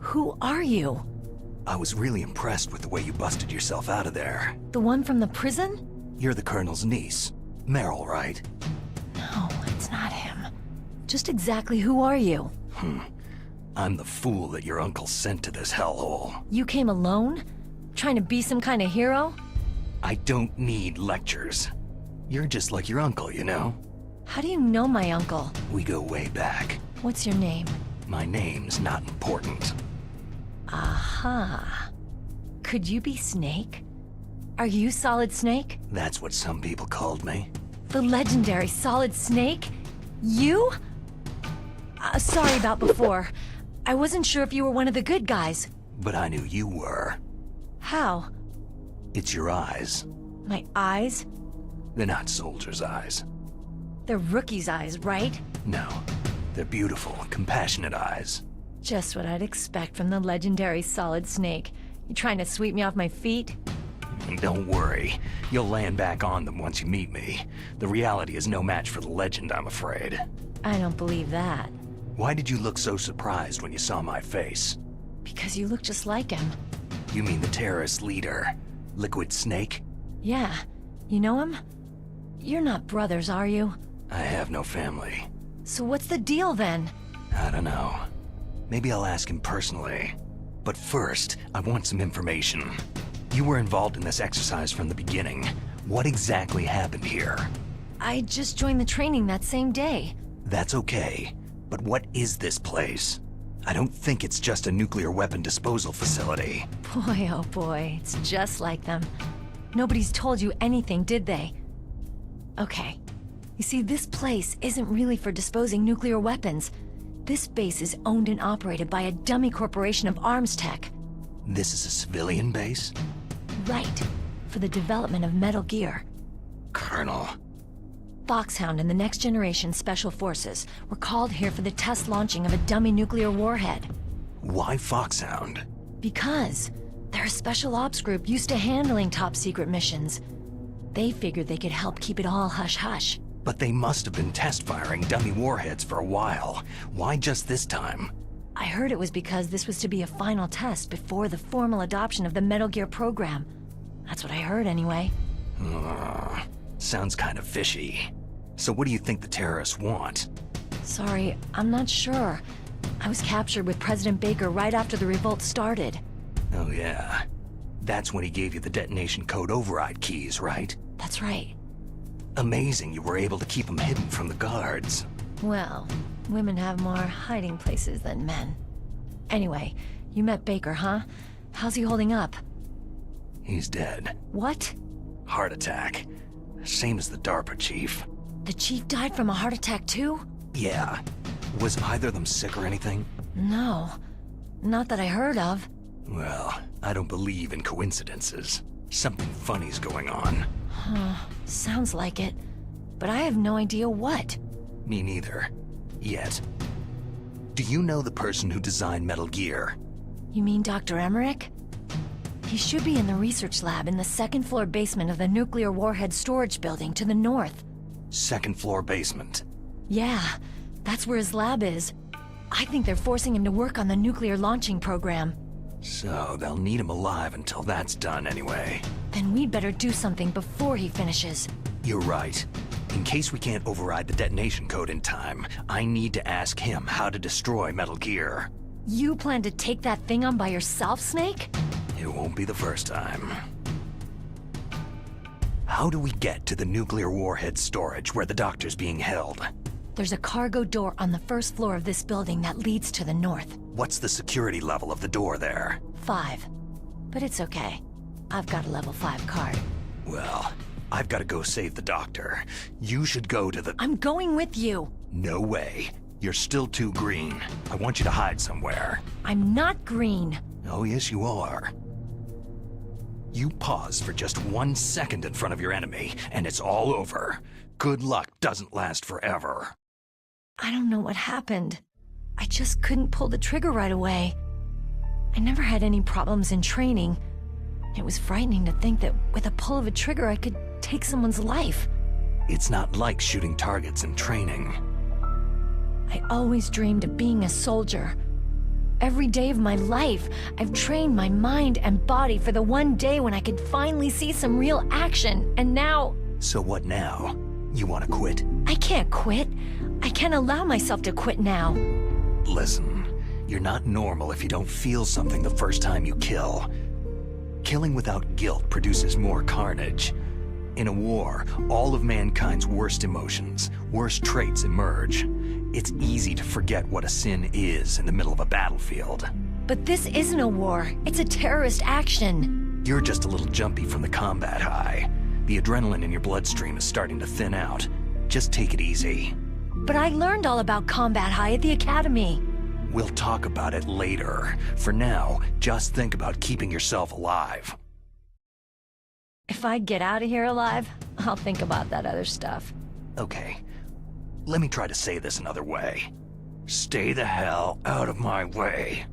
Who are you? I was really impressed with the way you busted yourself out of there. The one from the prison? You're the Colonel's niece. Meryl, right? No, it's not him. Just exactly who are you? I'm the fool that your uncle sent to this hellhole. You came alone? Trying to be some kind of hero? I don't need lectures. You're just like your uncle, you know? How do you know my uncle? We go way back. What's your name? My name's not important. Aha. Could you be Snake? Are you Solid Snake? That's what some people called me. The legendary Solid Snake? You? Sorry about before. I wasn't sure if you were one of the good guys. But I knew you were. How? It's your eyes. My eyes? They're not soldiers' eyes. They're rookies' eyes, right? No. They're beautiful, compassionate eyes. Just what I'd expect from the legendary Solid Snake. You trying to sweep me off my feet? Don't worry. You'll land back on them once you meet me. The reality is no match for the legend, I'm afraid. I don't believe that. Why did you look so surprised when you saw my face? Because you look just like him. You mean the terrorist leader, Liquid Snake? Yeah. You know him? You're not brothers, are you? I have no family. So what's the deal then? I don't know. Maybe I'll ask him personally. But first, I want some information. You were involved in this exercise from the beginning. What exactly happened here? I just joined the training that same day. That's okay. But what is this place? I don't think it's just a nuclear weapon disposal facility. Boy, oh boy, it's just like them. Nobody's told you anything, did they? Okay. You see, this place isn't really for disposing nuclear weapons. This base is owned and operated by a dummy corporation of arms tech. This is a civilian base? Right. For the development of Metal Gear. Colonel. Foxhound and the Next Generation Special Forces were called here for the test launching of a dummy nuclear warhead. Why Foxhound? Because they're a special ops group used to handling top-secret missions. They figured they could help keep it all hush-hush. But they must have been test-firing dummy warheads for a while. Why just this time? I heard it was because this was to be a final test before the formal adoption of the Metal Gear program. That's what I heard anyway. Sounds kind of fishy. So what do you think the terrorists want? Sorry, I'm not sure. I was captured with President Baker right after the revolt started. Oh yeah. That's when he gave you the detonation code override keys, right? That's right. Amazing you were able to keep them hidden from the guards. Well, women have more hiding places than men. Anyway, you met Baker, huh? How's he holding up? He's dead. What? Heart attack. Same as the DARPA chief. The chief died from a heart attack too? Yeah. Was either of them sick or anything? No. Not that I heard of. Well, I don't believe in coincidences. Something funny's going on. Huh. Sounds like it. But I have no idea what. Me neither. Yet. Do you know the person who designed Metal Gear? You mean Dr. Emmerich? He should be in the research lab in the second-floor basement of the nuclear warhead storage building to the north. Second-floor basement? Yeah, that's where his lab is. I think they're forcing him to work on the nuclear launching program. So they'll need him alive until that's done anyway. Then we'd better do something before he finishes. You're right. In case we can't override the detonation code in time, I need to ask him how to destroy Metal Gear. You plan to take that thing on by yourself, Snake? It won't be the first time. How do we get to the nuclear warhead storage where the doctor's being held? There's a cargo door on the first floor of this building that leads to the north. What's the security level of the door there? 5. But it's okay. I've got a level 5 card. Well, I've got to go save the doctor. You should go to the... I'm going with you! No way. You're still too green. I want you to hide somewhere. I'm not green. Oh, yes, you are. You pause for just 1 second in front of your enemy, and it's all over. Good luck doesn't last forever. I don't know what happened. I just couldn't pull the trigger right away. I never had any problems in training. It was frightening to think that with a pull of a trigger I could take someone's life. It's not like shooting targets in training. I always dreamed of being a soldier. Every day of my life, I've trained my mind and body for the one day when I could finally see some real action, and now... So what now? You want to quit? I can't quit. I can't allow myself to quit now. Listen, you're not normal if you don't feel something the first time you kill. Killing without guilt produces more carnage. In a war, all of mankind's worst emotions, worst traits emerge. It's easy to forget what a sin is in the middle of a battlefield. But this isn't a war. It's a terrorist action. You're just a little jumpy from the combat high. The adrenaline in your bloodstream is starting to thin out. Just take it easy. But I learned all about combat high at the academy. We'll talk about it later. For now, just think about keeping yourself alive. If I get out of here alive, I'll think about that other stuff. Okay. Let me try to say this another way. Stay the hell out of my way.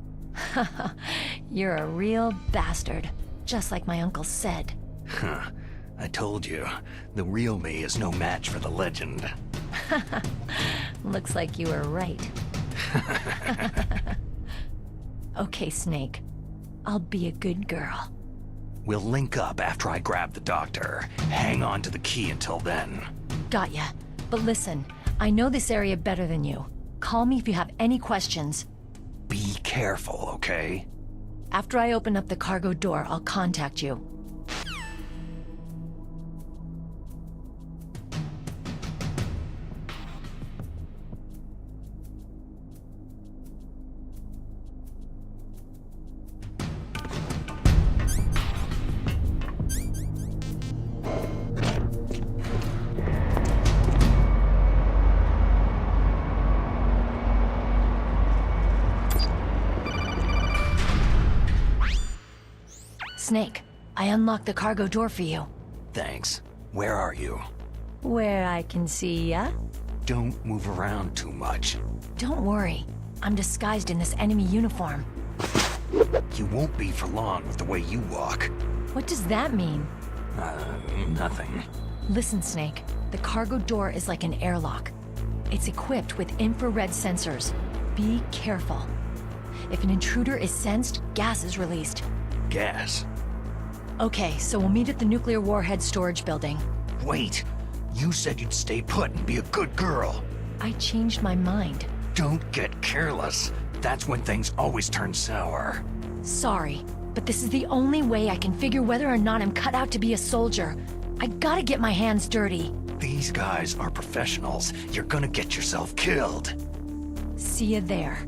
You're a real bastard, just like my uncle said. Huh. I told you, the real me is no match for the legend. Looks like you were right. Okay, Snake. I'll be a good girl. We'll link up after I grab the doctor. Hang on to the key until then. Got ya. But listen, I know this area better than you. Call me if you have any questions. Be careful, okay? After I open up the cargo door, I'll contact you. Snake, I unlocked the cargo door for you. Thanks. Where are you? Where I can see ya? Don't move around too much. Don't worry. I'm disguised in this enemy uniform. You won't be for long with the way you walk. What does that mean? Nothing. Listen, Snake. The cargo door is like an airlock. It's equipped with infrared sensors. Be careful. If an intruder is sensed, gas is released. Gas? Okay, so we'll meet at the nuclear warhead storage building. Wait! You said you'd stay put and be a good girl. I changed my mind. Don't get careless. That's when things always turn sour. Sorry, but this is the only way I can figure whether or not I'm cut out to be a soldier. I gotta get my hands dirty. These guys are professionals. You're gonna get yourself killed. See you there.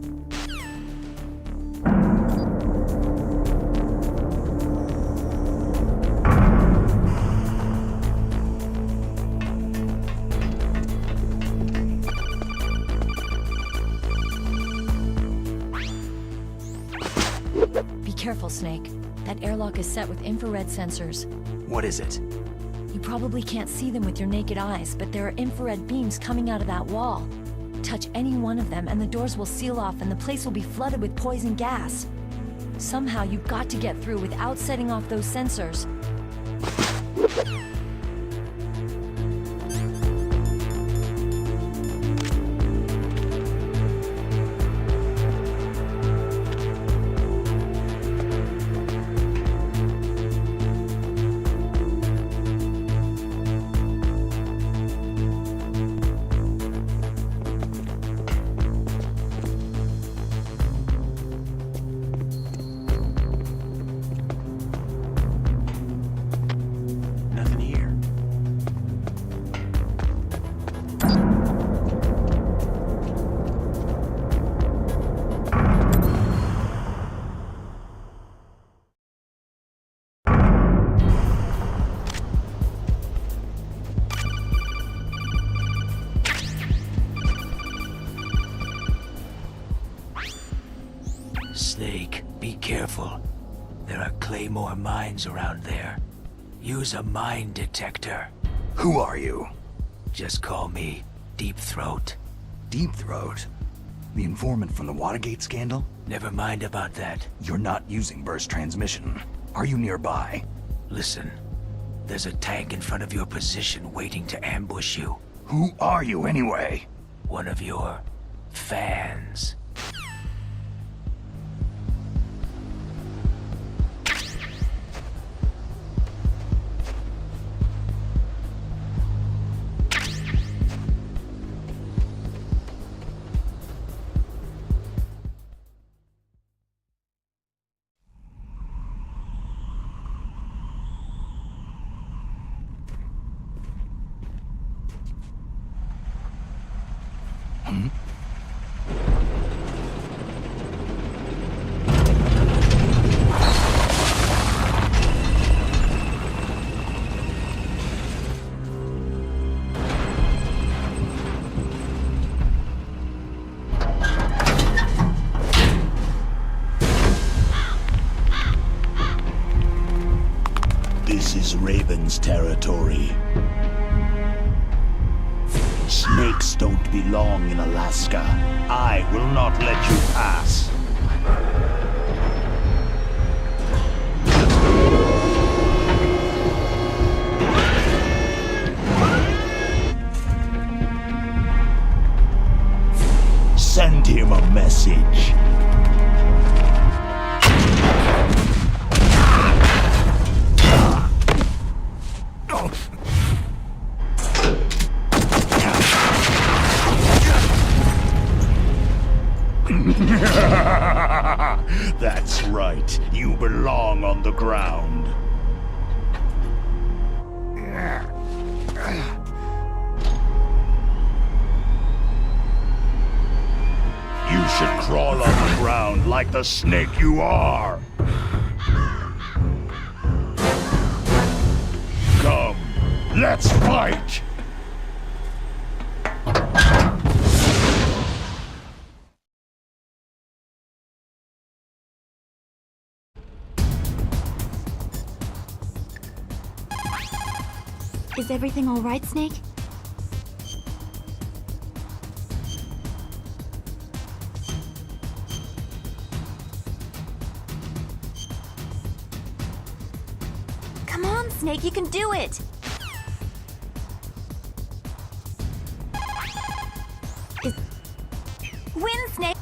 Be careful, Snake. That airlock is set with infrared sensors. What is it? You probably can't see them with your naked eyes, but there are infrared beams coming out of that wall. Touch any one of them and the doors will seal off and the place will be flooded with poison gas. Somehow you've got to get through without setting off those sensors. Nothing here. Snake, be careful. There are Claymore mines around there. Use a mine detector. Who are you? Just call me Deep Throat. Deep Throat? The informant from the Watergate scandal? Never mind about that. You're not using burst transmission. Are you nearby? Listen, there's a tank in front of your position waiting to ambush you. Who are you anyway? One of your fans. Raven's territory. Snakes don't belong in Alaska. I will not let you pass. Send him a message. That's right. You belong on the ground. You should crawl on the ground like the snake you are. Come, let's fight! Is everything all right, Snake? Come on, Snake, you can do it! Win, Snake!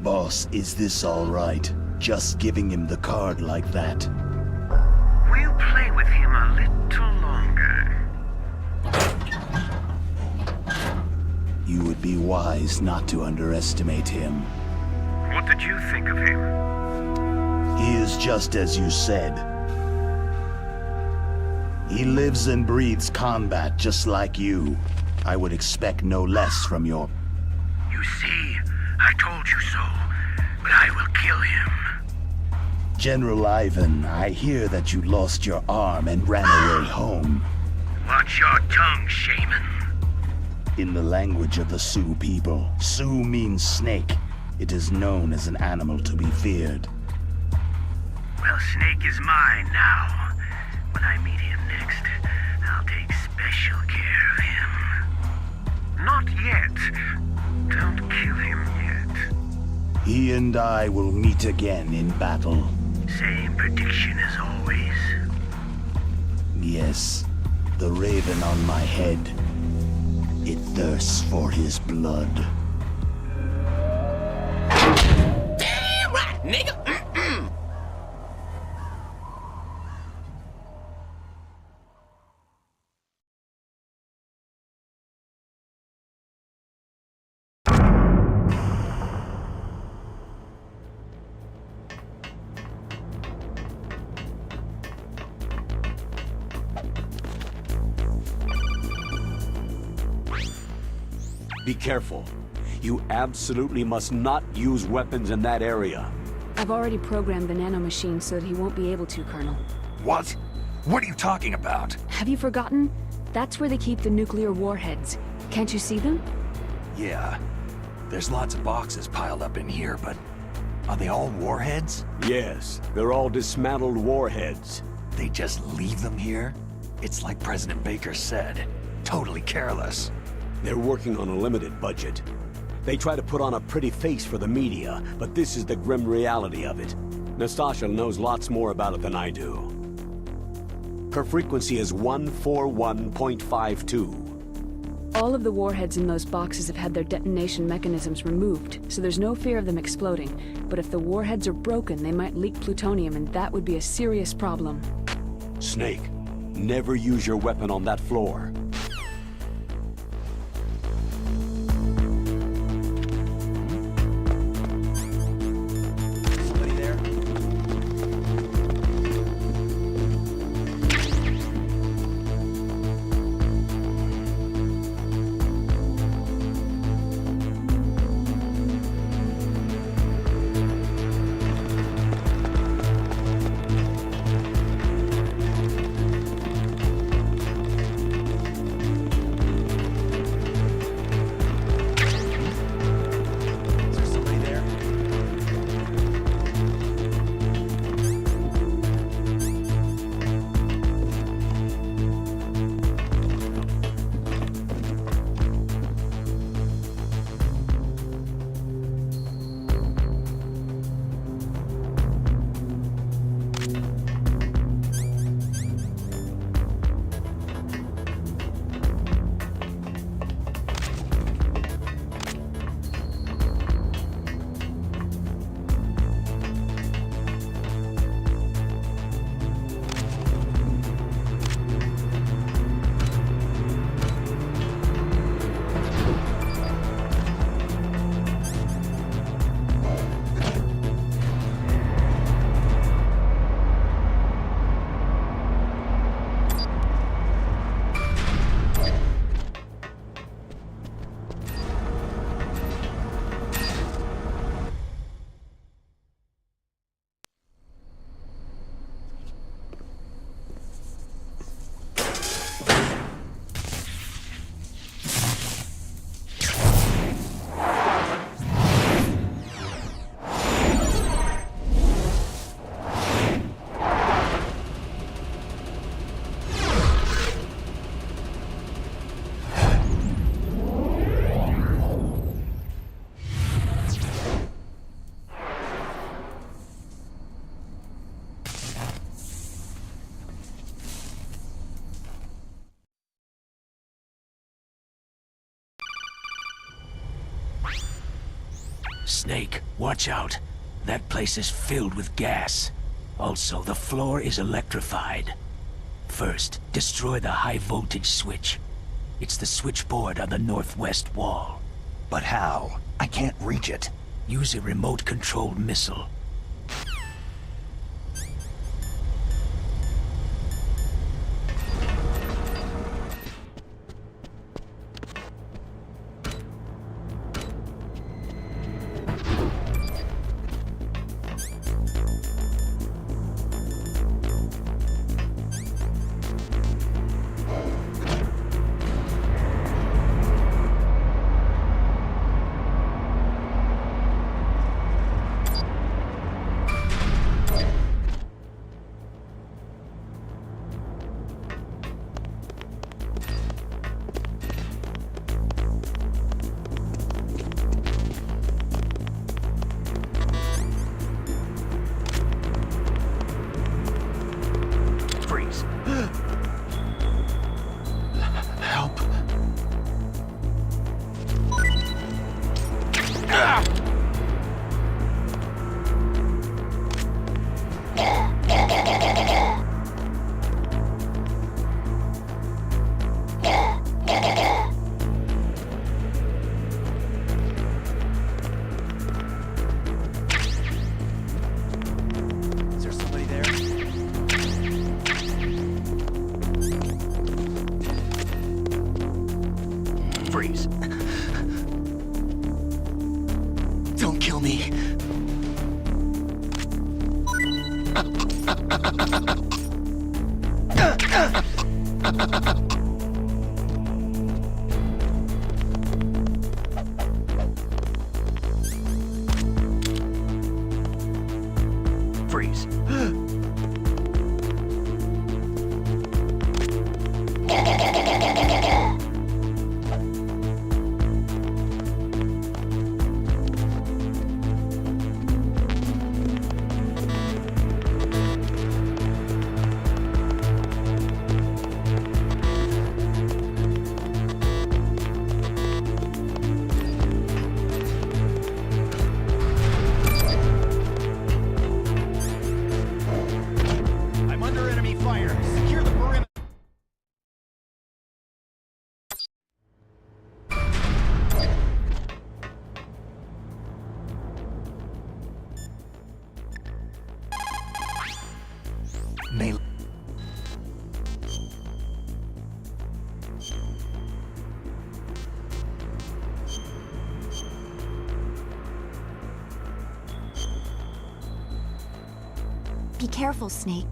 Boss, is this all right? Just giving him the card like that? We'll play with him a little longer. You would be wise not to underestimate him. What did you think of him? He is just as you said. He lives and breathes combat just like you. I would expect no less from your... You see, I told you so, but I will kill him. General Ivan, I hear that you lost your arm and ran away home. Watch your tongue, shaman. In the language of the Sioux people, Sioux means snake. It is known as an animal to be feared. Well, Snake is mine now. When I meet him next, I'll take special care of him. Not yet. Don't kill him yet. He and I will meet again in battle. Same prediction as always. Yes, the raven on my head. It thirsts for his blood. Damn right, nigga! Be careful. You absolutely must not use weapons in that area. I've already programmed the nanomachine so that he won't be able to, Colonel. What? What are you talking about? Have you forgotten? That's where they keep the nuclear warheads. Can't you see them? Yeah. There's lots of boxes piled up in here, but are they all warheads? Yes, they're all dismantled warheads. They just leave them here? It's like President Baker said. Totally careless. They're working on a limited budget. They try to put on a pretty face for the media, but this is the grim reality of it. Nastasha knows lots more about it than I do. Her frequency is 141.52. All of the warheads in those boxes have had their detonation mechanisms removed, so there's no fear of them exploding. But if the warheads are broken, they might leak plutonium, and that would be a serious problem. Snake, never use your weapon on that floor. Snake, watch out. That place is filled with gas. Also, the floor is electrified. First, destroy the high-voltage switch. It's the switchboard on the northwest wall. But how? I can't reach it. Use a remote-controlled missile. Don't kill me. Freeze. I'm under enemy fire. Secure the perimeter. Melee. Be careful, Snake.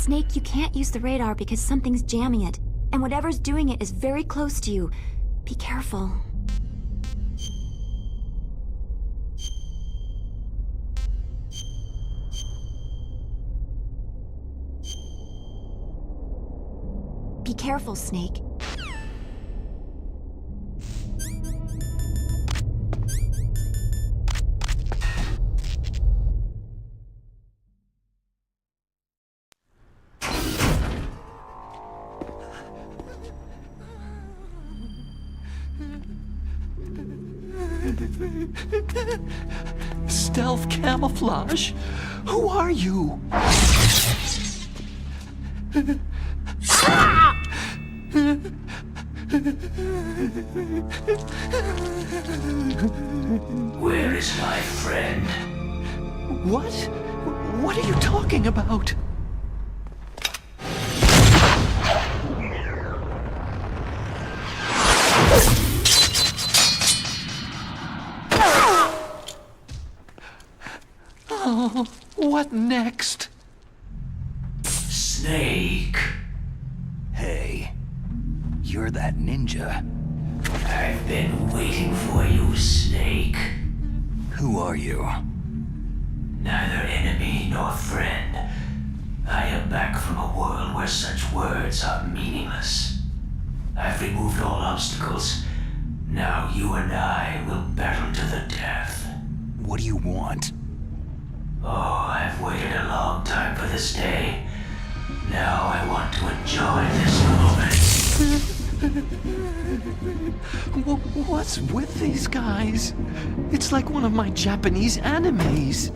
Snake, you can't use the radar because something's jamming it. And whatever's doing it is very close to you. Be careful. Be careful, Snake. Stealth camouflage? Who are you? Where is my friend? What? What are you talking about? Oh, what next? Snake. Hey, you're that ninja. I've been waiting for you, Snake. Who are you? Neither enemy nor friend. I am back from a world where such words are meaningless. I've removed all obstacles. Now you and I will battle to the death. What do you want? Oh, I've waited a long time for this day. Now I want to enjoy this moment. What's with these guys? It's like one of my Japanese animes.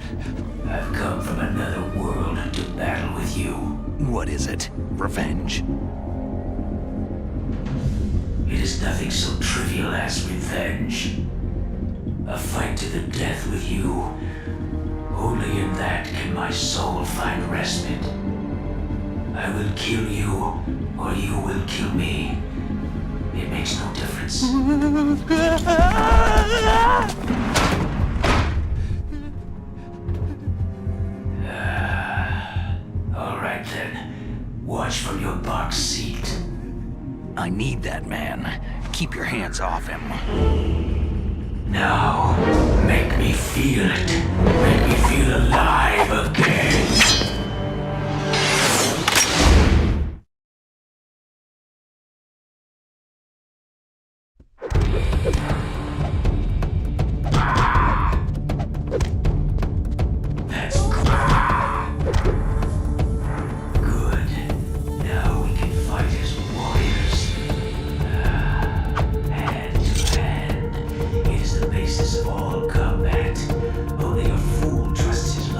I've come from another world to battle with you. What is it? Revenge? It is nothing so trivial as revenge. A fight to the death with you. Only in that can my soul find respite. I will kill you, or you will kill me. It makes no difference. All right then. Watch from your box seat. I need that man. Keep your hands off him. Now, make me feel it. Make me feel alive again. That's good. Good. Now we can fight as warriors. Hand to hand. It is the basis of all combat. Only a fool trusts his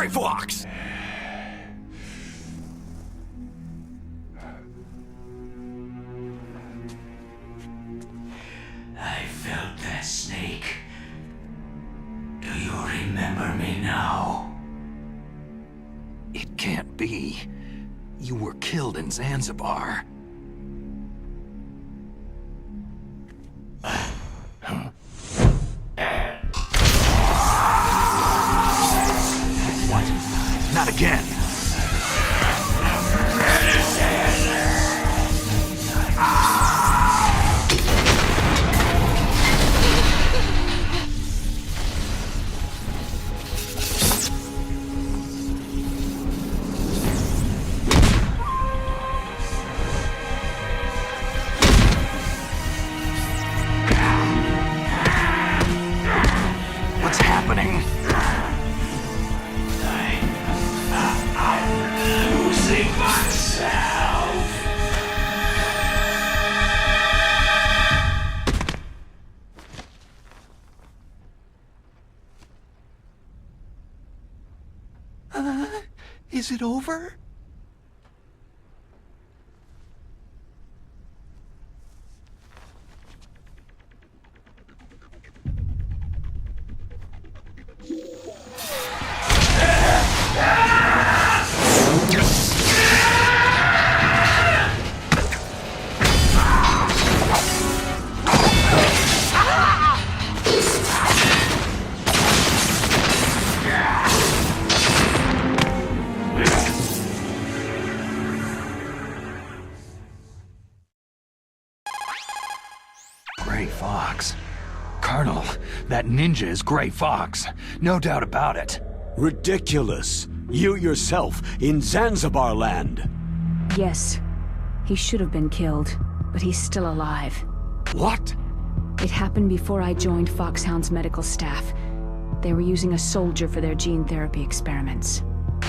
Gray Fox! I felt that snake. Do you remember me now? It can't be. You were killed in Zanzibar. What? Not again! What's happening? I'm losing myself. Is it over? Gray Fox. Colonel, that ninja is Gray Fox. No doubt about it. Ridiculous. You yourself in Zanzibar land. Yes. He should have been killed, but he's still alive. What? It happened before I joined Foxhound's medical staff. They were using a soldier for their gene therapy experiments.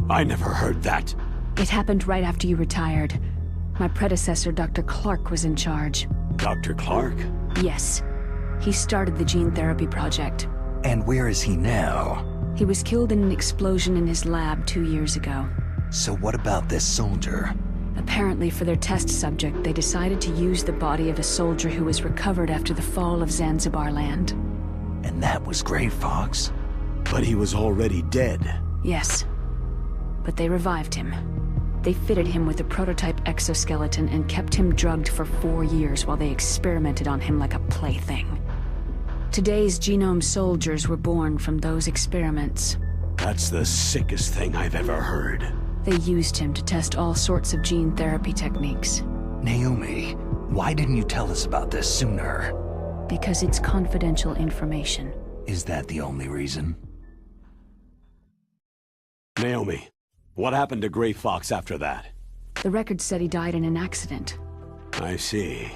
I never heard that. It happened right after you retired. My predecessor, Dr. Clark, was in charge. Dr. Clark? Yes. He started the gene therapy project. And where is he now? He was killed in an explosion in his lab 2 years ago. So what about this soldier? Apparently, for their test subject, they decided to use the body of a soldier who was recovered after the fall of Zanzibar land. And that was Gray Fox? But he was already dead. Yes. But they revived him. They fitted him with a prototype exoskeleton and kept him drugged for 4 years while they experimented on him like a plaything. Today's genome soldiers were born from those experiments. That's the sickest thing I've ever heard. They used him to test all sorts of gene therapy techniques. Naomi, why didn't you tell us about this sooner? Because it's confidential information. Is that the only reason? Naomi, what happened to Gray Fox after that? The record said he died in an accident. I see.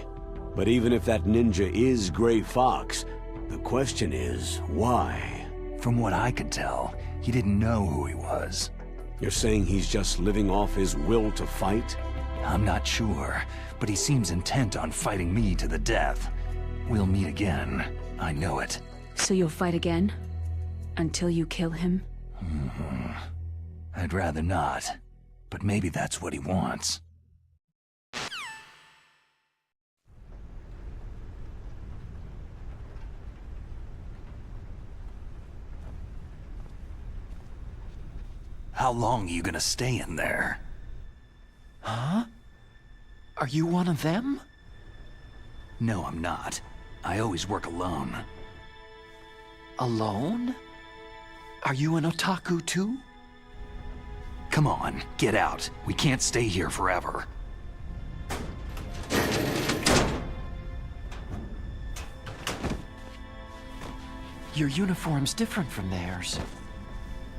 But even if that ninja is Gray Fox, the question is, why? From what I could tell, he didn't know who he was. You're saying he's just living off his will to fight? I'm not sure, but he seems intent on fighting me to the death. We'll meet again. I know it. So you'll fight again? Until you kill him? I'd rather not, but maybe that's what he wants. How long are you gonna stay in there? Huh? Are you one of them? No, I'm not. I always work alone. Alone? Are you an otaku too? Come on, get out. We can't stay here forever. Your uniform's different from theirs.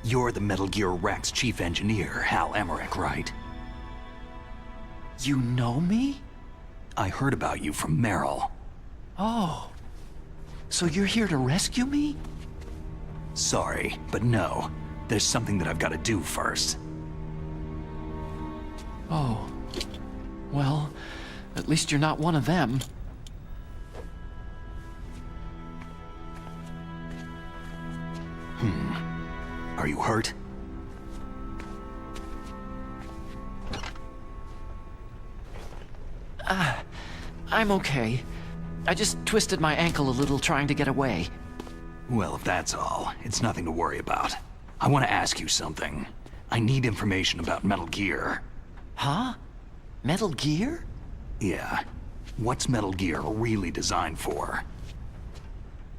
You're the Metal Gear Rex chief engineer, Hal Emmerich, right? You know me? I heard about you from Meryl. Oh. So you're here to rescue me? Sorry, but no. There's something that I've got to do first. Oh. Well, at least you're not one of them. Are you hurt? I'm okay. I just twisted my ankle a little trying to get away. Well, if that's all, it's nothing to worry about. I want to ask you something. I need information about Metal Gear. Huh? Metal Gear? Yeah. What's Metal Gear really designed for?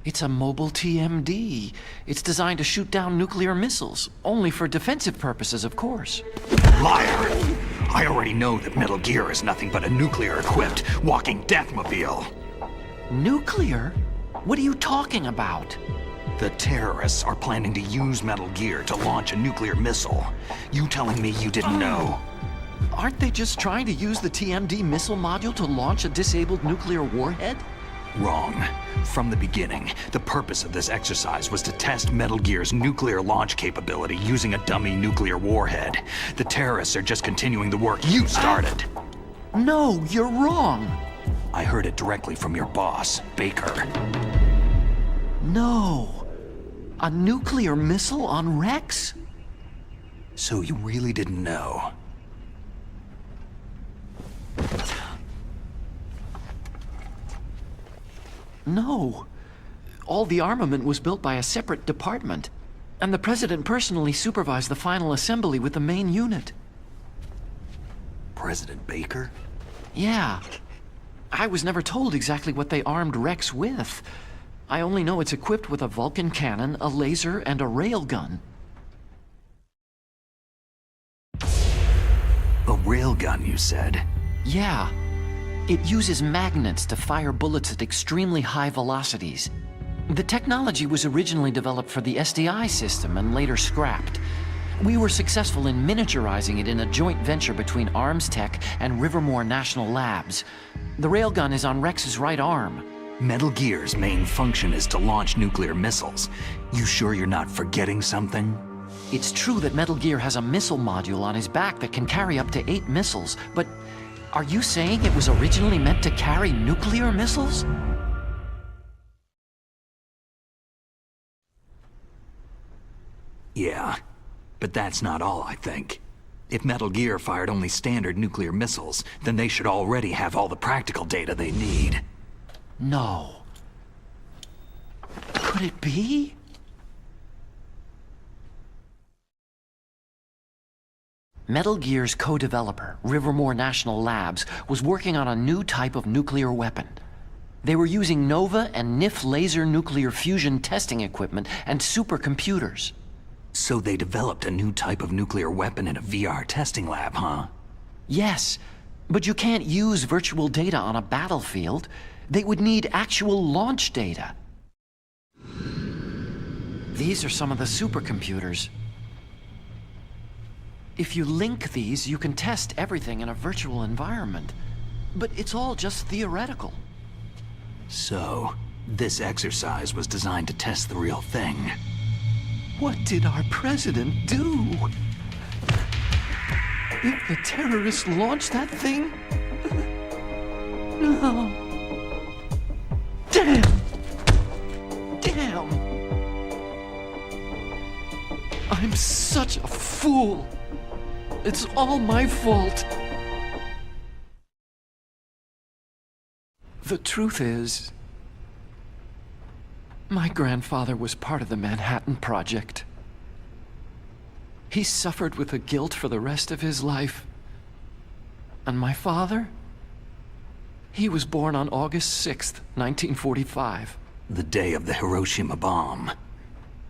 It's a mobile TMD. It's designed to shoot down nuclear missiles. Only for defensive purposes, of course. Liar! I already know that Metal Gear is nothing but a nuclear-equipped walking deathmobile. Nuclear? What are you talking about? The terrorists are planning to use Metal Gear to launch a nuclear missile. You telling me you didn't know? Aren't they just trying to use the TMD missile module to launch a disabled nuclear warhead? Wrong. From the beginning, the purpose of this exercise was to test Metal Gear's nuclear launch capability using a dummy nuclear warhead. The terrorists are just continuing the work you started. No, you're wrong. I heard it directly from your boss, Baker. No. A nuclear missile on Rex? So you really didn't know? No. All the armament was built by a separate department, and the President personally supervised the final assembly with the main unit. President Baker? Yeah. I was never told exactly what they armed Rex with. I only know it's equipped with a Vulcan cannon, a laser, and a railgun. A railgun, you said? Yeah. It uses magnets to fire bullets at extremely high velocities. The technology was originally developed for the SDI system and later scrapped. We were successful in miniaturizing it in a joint venture between Arms Tech and Rivermore National Labs. The railgun is on Rex's right arm. Metal Gear's main function is to launch nuclear missiles. You sure you're not forgetting something? It's true that Metal Gear has a missile module on his back that can carry up to 8 missiles, but are you saying it was originally meant to carry nuclear missiles? Yeah, but that's not all, I think. If Metal Gear fired only standard nuclear missiles, then they should already have all the practical data they need. No. Could it be? Metal Gear's co-developer, Rivermore National Labs, was working on a new type of nuclear weapon. They were using NOVA and NIF laser nuclear fusion testing equipment and supercomputers. So they developed a new type of nuclear weapon in a VR testing lab, huh? Yes, but you can't use virtual data on a battlefield. They would need actual launch data. These are some of the supercomputers. If you link these, you can test everything in a virtual environment. But it's all just theoretical. So, this exercise was designed to test the real thing. What did our president do? If the terrorists launched that thing? No. Damn! Damn! I'm such a fool! It's all my fault! The truth is, my grandfather was part of the Manhattan Project. He suffered with the guilt for the rest of his life. And my father? He was born on August 6th, 1945. The day of the Hiroshima bomb.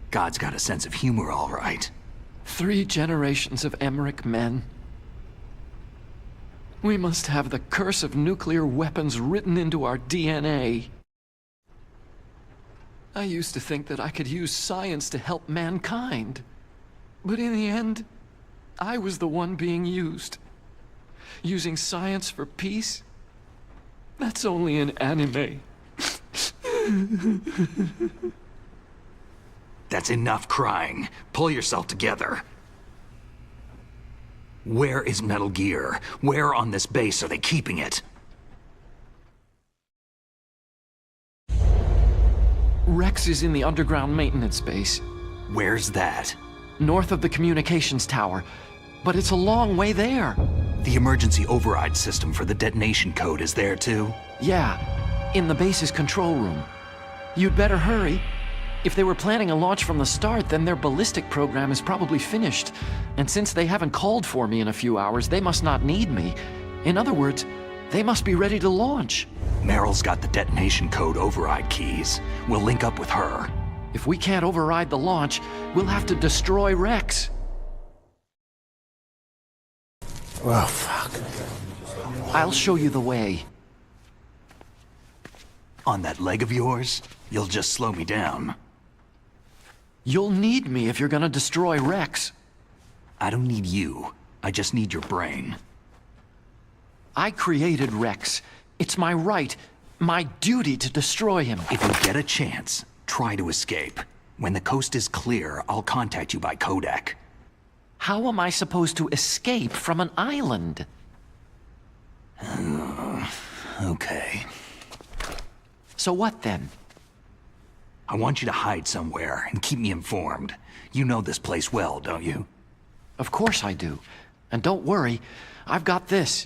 God's got a sense of humor, all right. 3 generations of Emmerich men. We must have the curse of nuclear weapons written into our DNA. I used to think that I could use science to help mankind. But in the end, I was the one being used. Using science for peace? That's only in anime. That's enough crying. Pull yourself together. Where is Metal Gear? Where on this base are they keeping it? Rex is in the underground maintenance base. Where's that? North of the communications tower. But it's a long way there. The emergency override system for the detonation code is there too? Yeah, in the base's control room. You'd better hurry. If they were planning a launch from the start, then their ballistic program is probably finished. And since they haven't called for me in a few hours, they must not need me. In other words, they must be ready to launch. Meryl's got the detonation code override keys. We'll link up with her. If we can't override the launch, we'll have to destroy Rex. Oh, fuck. I'll show you the way. On that leg of yours, you'll just slow me down. You'll need me if you're gonna destroy Rex. I don't need you. I just need your brain. I created Rex. It's my right, my duty to destroy him. If you get a chance, try to escape. When the coast is clear, I'll contact you by codec. How am I supposed to escape from an island? Okay. So what then? I want you to hide somewhere and keep me informed. You know this place well, don't you? Of course I do. And don't worry, I've got this.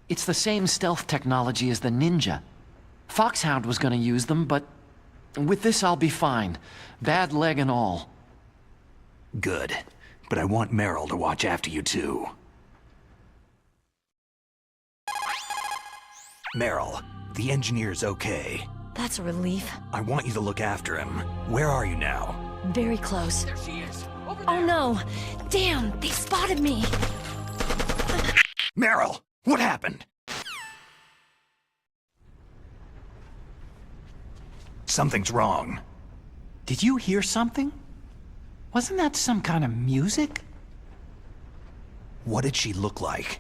It's the same stealth technology as the Ninja. Foxhound was gonna use them, but with this I'll be fine. Bad leg and all. Good. But I want Meryl to watch after you too. Meryl, the engineer's okay. That's a relief. I want you to look after him. Where are you now? Very close. There she is. Oh no! Damn, they spotted me! Meryl, what happened? Something's wrong. Did you hear something? Wasn't that some kind of music? What did she look like?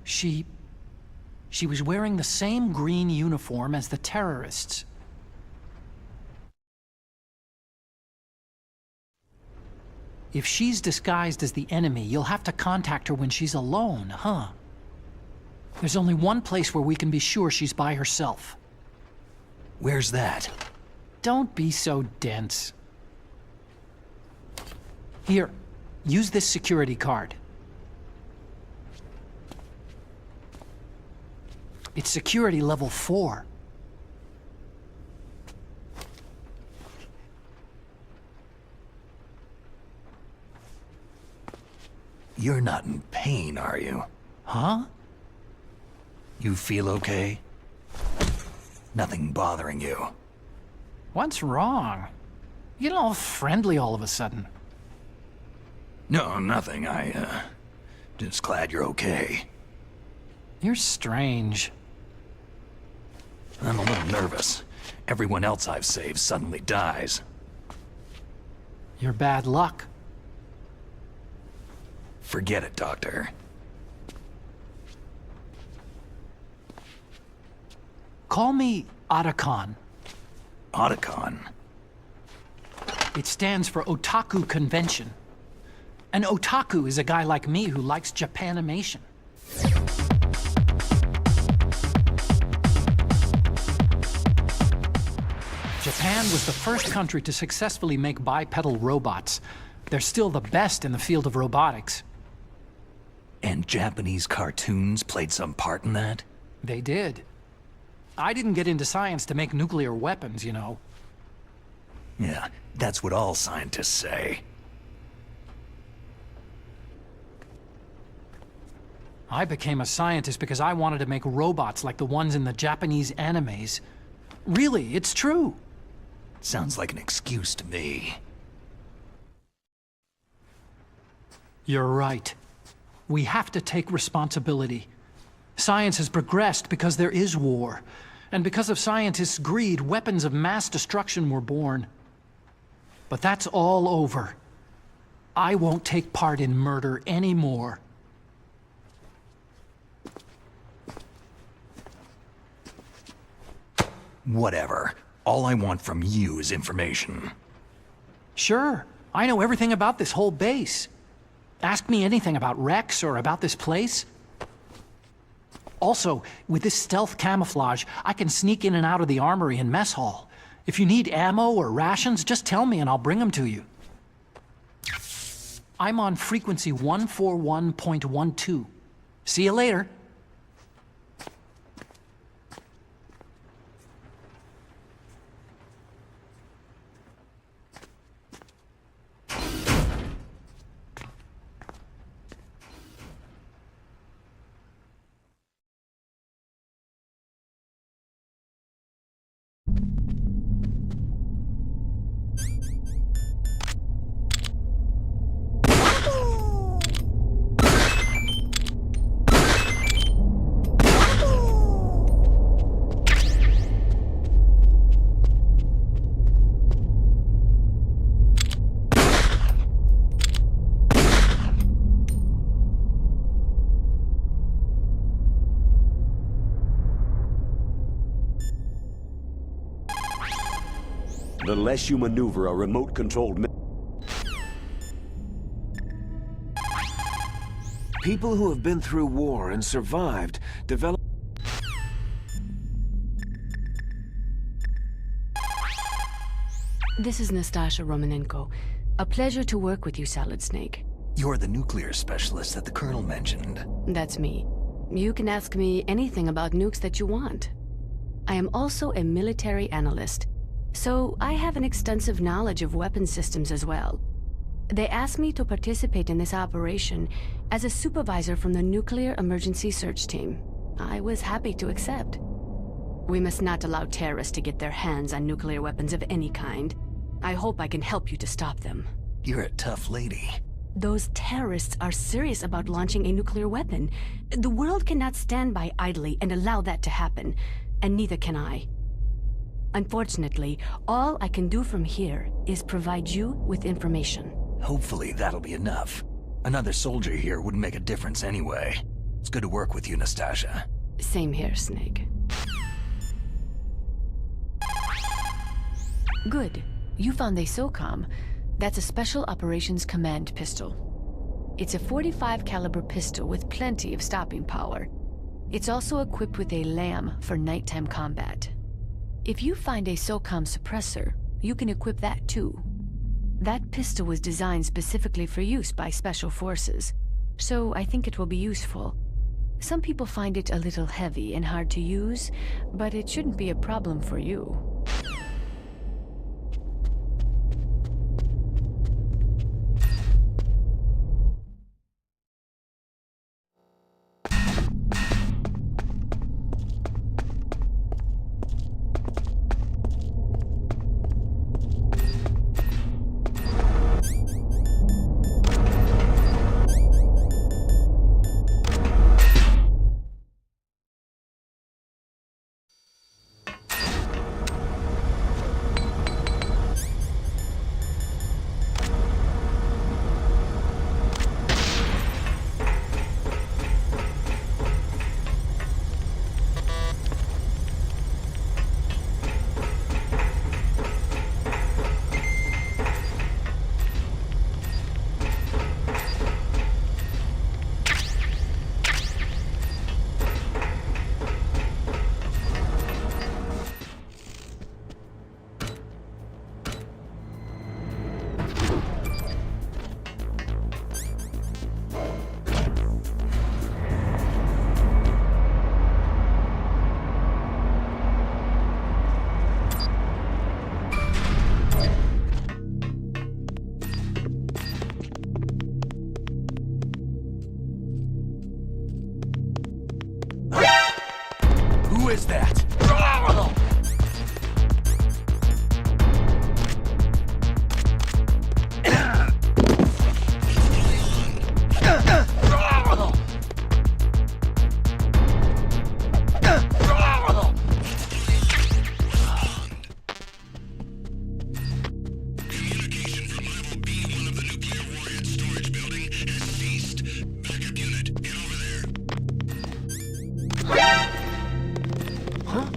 She was wearing the same green uniform as the terrorists. If she's disguised as the enemy, you'll have to contact her when she's alone, huh? There's only one place where we can be sure she's by herself. Where's that? Don't be so dense. Here, use this security card. It's security level 4. You're not in pain, are you? Huh? You feel okay? Nothing bothering you? What's wrong? You get all friendly all of a sudden. No, nothing. Just glad you're okay. You're strange. I'm a little nervous. Everyone else I've saved suddenly dies. You're bad luck. Forget it, Doctor. Call me Otacon. Otacon? It stands for Otaku Convention. An otaku is a guy like me who likes Japanimation. Japan was the first country to successfully make bipedal robots. They're still the best in the field of robotics. And Japanese cartoons played some part in that? They did. I didn't get into science to make nuclear weapons, you know. Yeah, that's what all scientists say. I became a scientist because I wanted to make robots like the ones in the Japanese animes. Really, it's true. Sounds like an excuse to me. You're right. We have to take responsibility. Science has progressed because there is war. And because of scientists' greed, weapons of mass destruction were born. But that's all over. I won't take part in murder anymore. Whatever. All I want from you is information. Sure. I know everything about this whole base. Ask me anything about Rex or about this place. Also, with this stealth camouflage, I can sneak in and out of the armory and mess hall. If you need ammo or rations, just tell me and I'll bring them to you. I'm on frequency 141.12. See you later. The less you maneuver a remote-controlled... People who have been through war and survived develop... This is Nastasha Romanenko. A pleasure to work with you, Solid Snake. You're the nuclear specialist that the Colonel mentioned. That's me. You can ask me anything about nukes that you want. I am also a military analyst, so I have an extensive knowledge of weapon systems as well. They asked me to participate in this operation as a supervisor from the Nuclear Emergency Search Team. I was happy to accept. We must not allow terrorists to get their hands on nuclear weapons of any kind. I hope I can help you to stop them. You're a tough lady. Those terrorists are serious about launching a nuclear weapon. The world cannot stand by idly and allow that to happen, and neither can I. Unfortunately, all I can do from here is provide you with information. Hopefully that'll be enough. Another soldier here wouldn't make a difference anyway. It's good to work with you, Nastasha. Same here, Snake. Good. You found a SOCOM. That's a Special Operations Command pistol. It's a .45 caliber pistol with plenty of stopping power. It's also equipped with a LAM for nighttime combat. If you find a SOCOM suppressor, you can equip that too. That pistol was designed specifically for use by Special Forces, so I think it will be useful. Some people find it a little heavy and hard to use, but it shouldn't be a problem for you. Who is that? Communication from level B1 of the nuclear warhead storage building has ceased. Backup unit, get over there. Huh?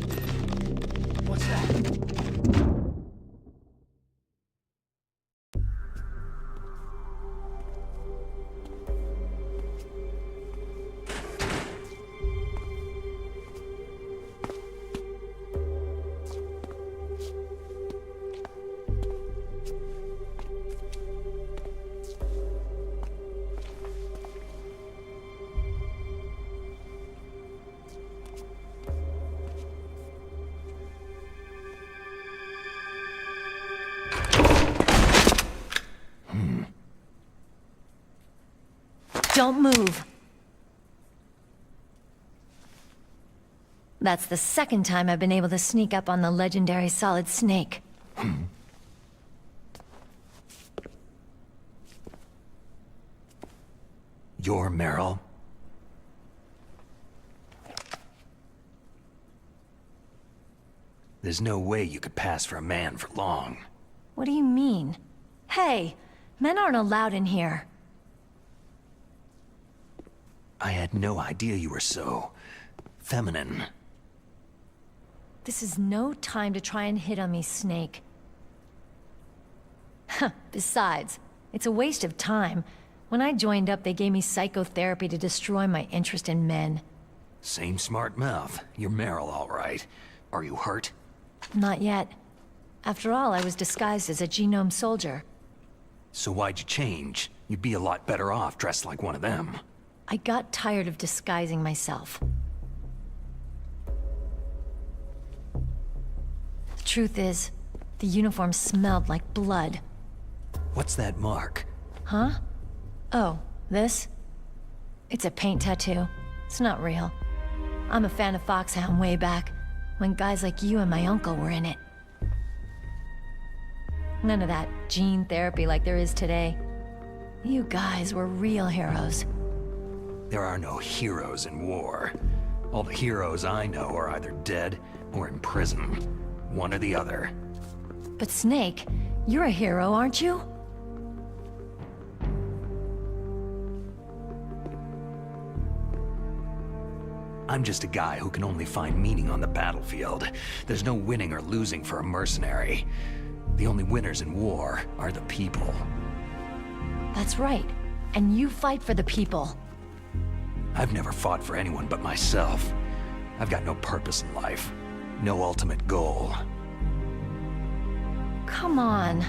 Don't move. That's the second time I've been able to sneak up on the legendary Solid Snake. You're Meryl? There's no way you could pass for a man for long. What do you mean? Hey, men aren't allowed in here. I had no idea you were so... feminine. This is no time to try and hit on me, Snake. Besides, it's a waste of time. When I joined up, they gave me psychotherapy to destroy my interest in men. Same smart mouth. You're Meryl, all right. Are you hurt? Not yet. After all, I was disguised as a genome soldier. So why'd you change? You'd be a lot better off dressed like one of them. I got tired of disguising myself. The truth is, the uniform smelled like blood. What's that mark? Huh? Oh, this? It's a paint tattoo. It's not real. I'm a fan of Foxhound way back, when guys like you and my uncle were in it. None of that gene therapy like there is today. You guys were real heroes. There are no heroes in war. All the heroes I know are either dead or in prison. One or the other. But Snake, you're a hero, aren't you? I'm just a guy who can only find meaning on the battlefield. There's no winning or losing for a mercenary. The only winners in war are the people. That's right. And you fight for the people. I've never fought for anyone but myself. I've got no purpose in life. No ultimate goal. Come on.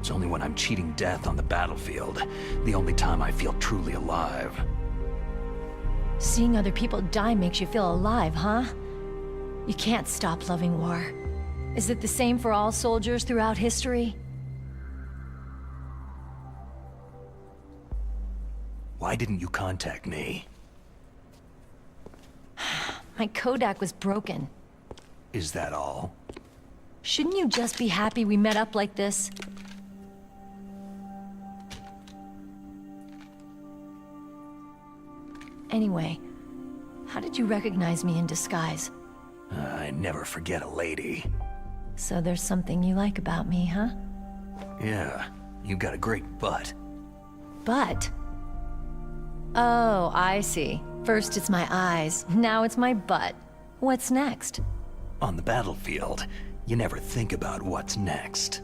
It's only when I'm cheating death on the battlefield, the only time I feel truly alive. Seeing other people die makes you feel alive, huh? You can't stop loving war. Is it the same for all soldiers throughout history? Why didn't you contact me? My Kodak was broken. Is that all? Shouldn't you just be happy we met up like this? Anyway, how did you recognize me in disguise? I never forget a lady. So there's something you like about me, huh? Yeah, you got a great butt. Butt? Oh, I see. First it's my eyes, now it's my butt. What's next? On the battlefield, you never think about what's next.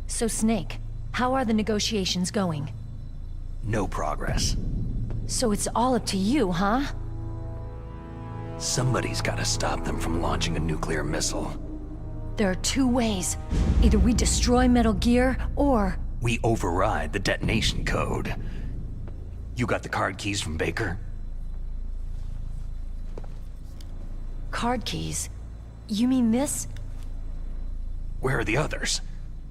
So Snake, how are the negotiations going? No progress. So it's all up to you, huh? Somebody's gotta stop them from launching a nuclear missile. There are two ways. Either we destroy Metal Gear, or... We override the detonation code. You got the card keys from Baker? Card keys? You mean this? Where are the others?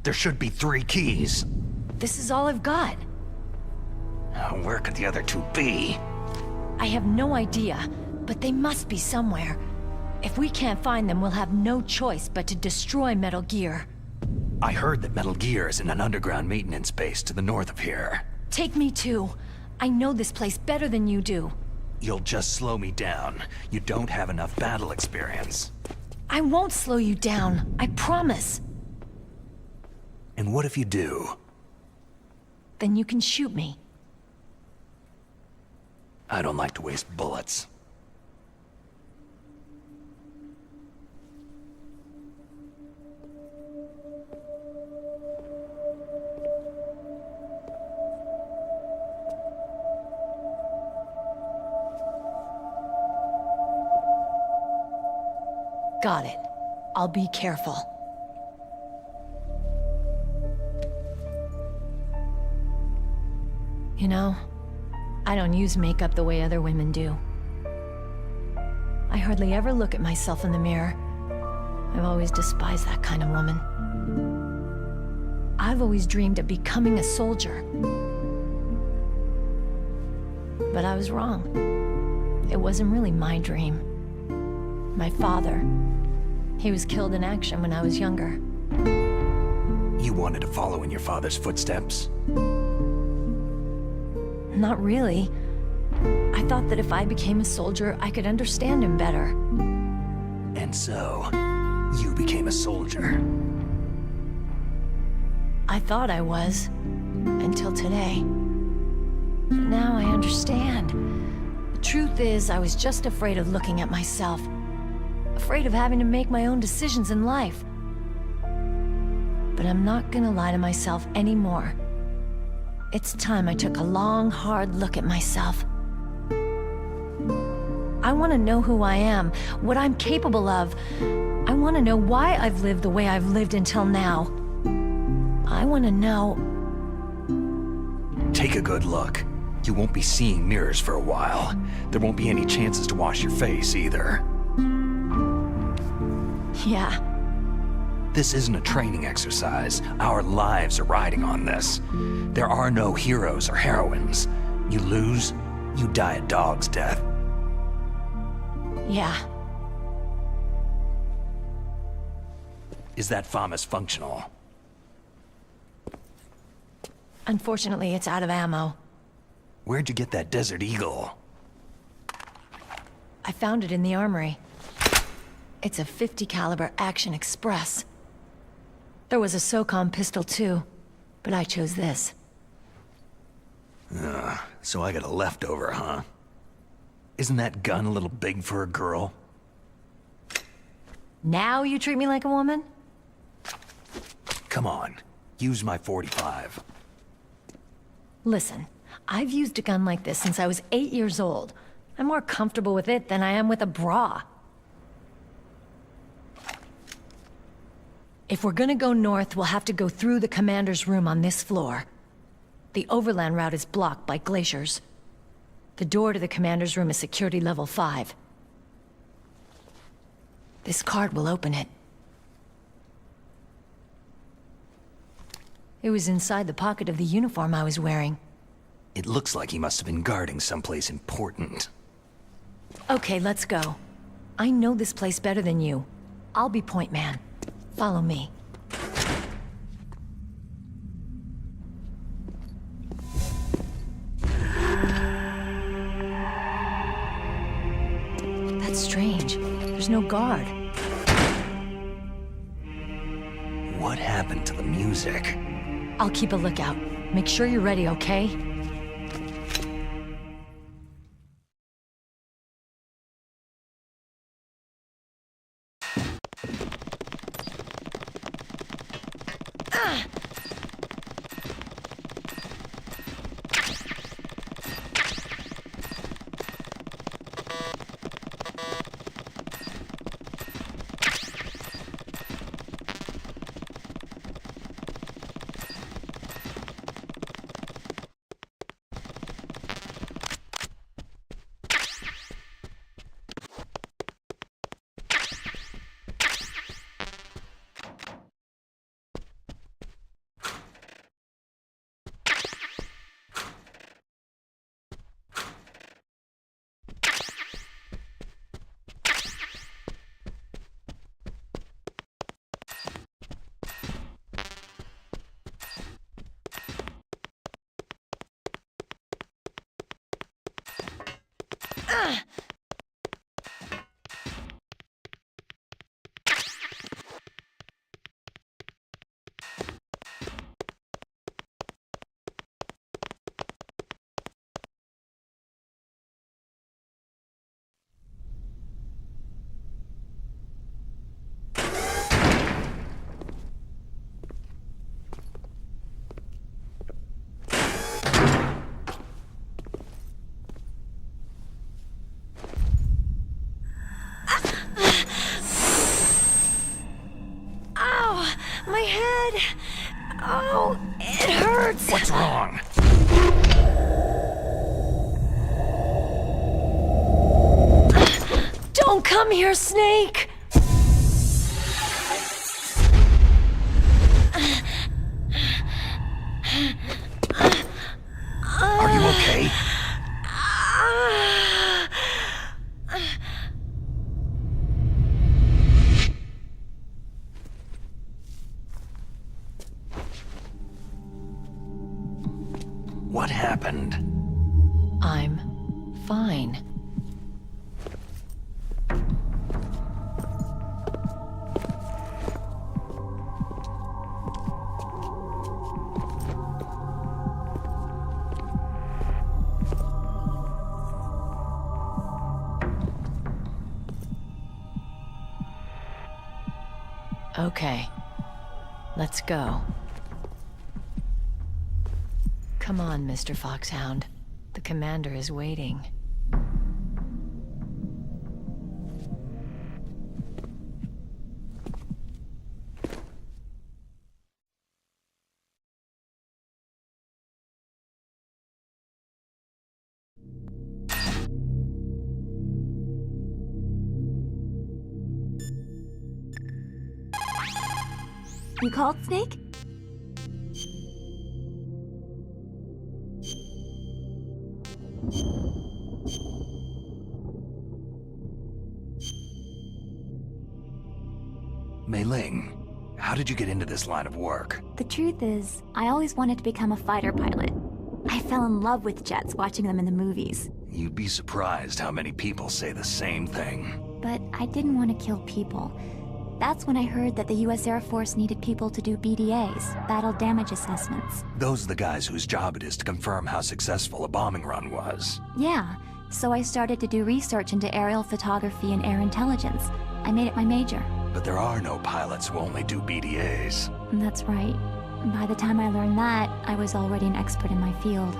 There should be 3 keys. This is all I've got. Where could the other 2 be? I have no idea, but they must be somewhere. If we can't find them, we'll have no choice but to destroy Metal Gear. I heard that Metal Gear is in an underground maintenance base to the north of here. Take me too. I know this place better than you do. You'll just slow me down. You don't have enough battle experience. I won't slow you down, I promise. And what if you do? Then you can shoot me. I don't like to waste bullets. Got it. I'll be careful. You know, I don't use makeup the way other women do. I hardly ever look at myself in the mirror. I've always despised that kind of woman. I've always dreamed of becoming a soldier. But I was wrong. It wasn't really my dream. My father, he was killed in action when I was younger. You wanted to follow in your father's footsteps? Not really. I thought that if I became a soldier, I could understand him better. And so, you became a soldier. I thought I was, until today. But now I understand. The truth is, I was just afraid of looking at myself. Afraid of having to make my own decisions in life. But I'm not gonna lie to myself anymore. It's time I took a long, hard look at myself. I want to know who I am, what I'm capable of. I want to know why I've lived the way I've lived until now. I want to know... Take a good look. You won't be seeing mirrors for a while. There won't be any chances to wash your face either. Yeah. This isn't a training exercise. Our lives are riding on this. There are no heroes or heroines. You lose, you die a dog's death. Yeah. Is that FAMAS functional? Unfortunately, it's out of ammo. Where'd you get that Desert Eagle? I found it in the armory. It's a .50 caliber Action Express. There was a SOCOM pistol too, but I chose this. So I got a leftover, huh? Isn't that gun a little big for a girl? Now you treat me like a woman? Come on, use my .45. Listen, I've used a gun like this since I was 8 years old. I'm more comfortable with it than I am with a bra. If we're gonna go north, we'll have to go through the commander's room on this floor. The overland route is blocked by glaciers. The door to the commander's room is security level 5. This card will open it. It was inside the pocket of the uniform I was wearing. It looks like he must have been guarding someplace important. Okay, let's go. I know this place better than you. I'll be point man. Follow me. That's strange. There's no guard. What happened to the music? I'll keep a lookout. Make sure you're ready, okay? My head! Oh, it hurts! What's wrong? Don't come here, Snake! What happened? I'm fine. Okay, let's go. Come on, Mr. Foxhound. The commander is waiting. You called, Snake? Mei Ling, how did you get into this line of work? The truth is, I always wanted to become a fighter pilot. I fell in love with jets watching them in the movies. You'd be surprised how many people say the same thing. But I didn't want to kill people. That's when I heard that the US Air Force needed people to do BDAs, battle damage assessments. Those are the guys whose job it is to confirm how successful a bombing run was. Yeah, so I started to do research into aerial photography and air intelligence. I made it my major. But there are no pilots who only do BDAs. That's right. By the time I learned that, I was already an expert in my field.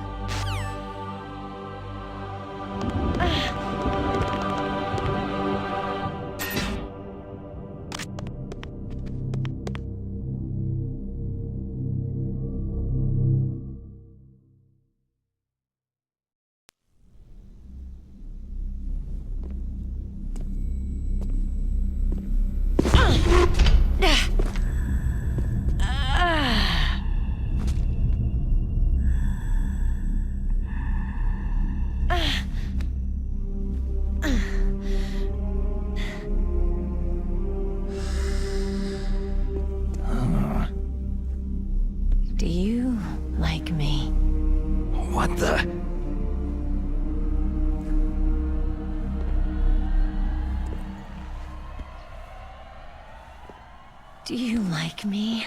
Do you like me? What the? Do you like me?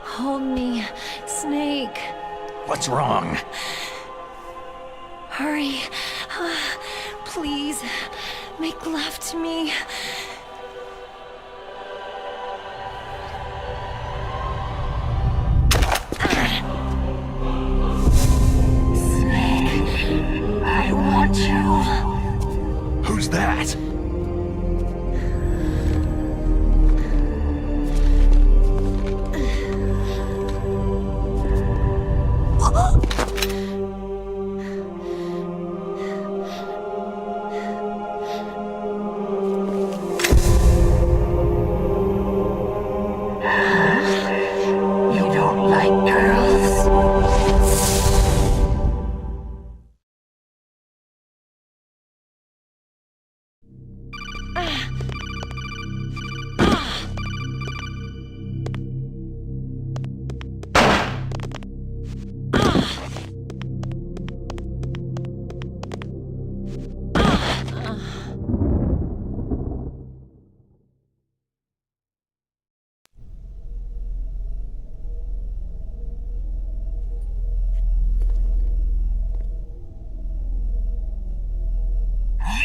Hold me, Snake. What's wrong? Hurry. Please, make love to me. Snake, I want you. Who's that?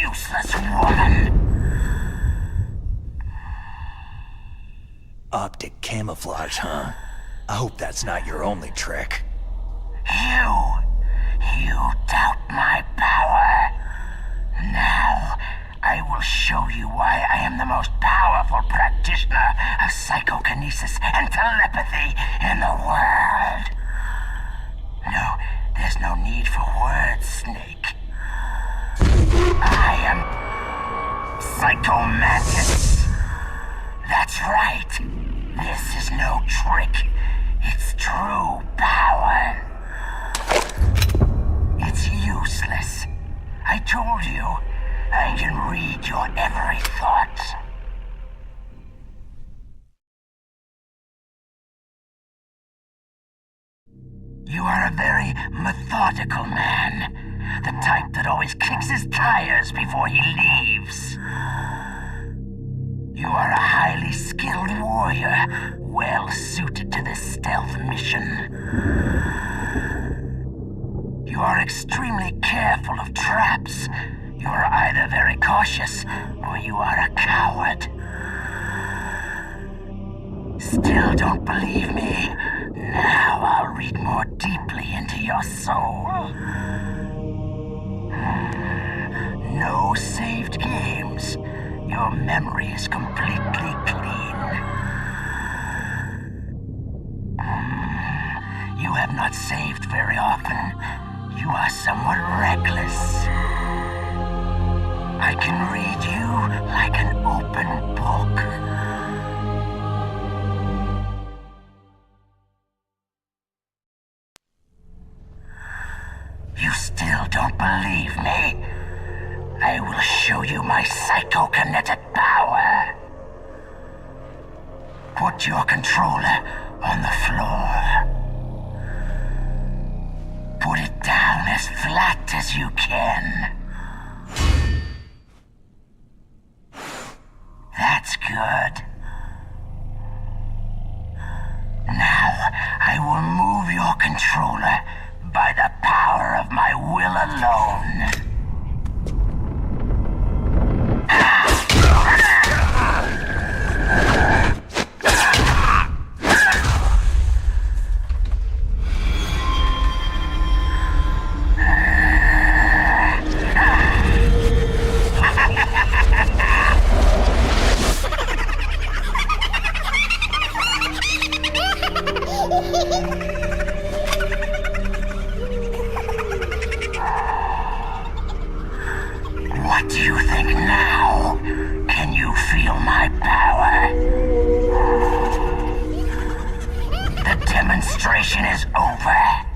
Useless woman! Optic camouflage, huh? I hope that's not your only trick. You doubt my power. Now, I will show you why I am the most powerful practitioner of psychokinesis and telepathy in the world. No, there's no need for words, Snake. I am Psychomantis. That's right. This is no trick. It's true power. It's useless. I told you, I can read your every thought. You are a very methodical man. The type that always kicks his tires before he leaves. You are a highly skilled warrior, well suited to this stealth mission. You are extremely careful of traps. You are either very cautious, or you are a coward. Still don't believe me? Now I'll read more deeply into your soul. No saved games. Your memory is completely clean. You have not saved very often. You are somewhat reckless. I can read you like an open book. You still don't believe me? I will show you my psychokinetic power. Put your controller on the floor. Put it down as flat as you can. That's good. Now, I will move your controller by the power of my will alone. What do you think now? Can you feel my power? The demonstration is over.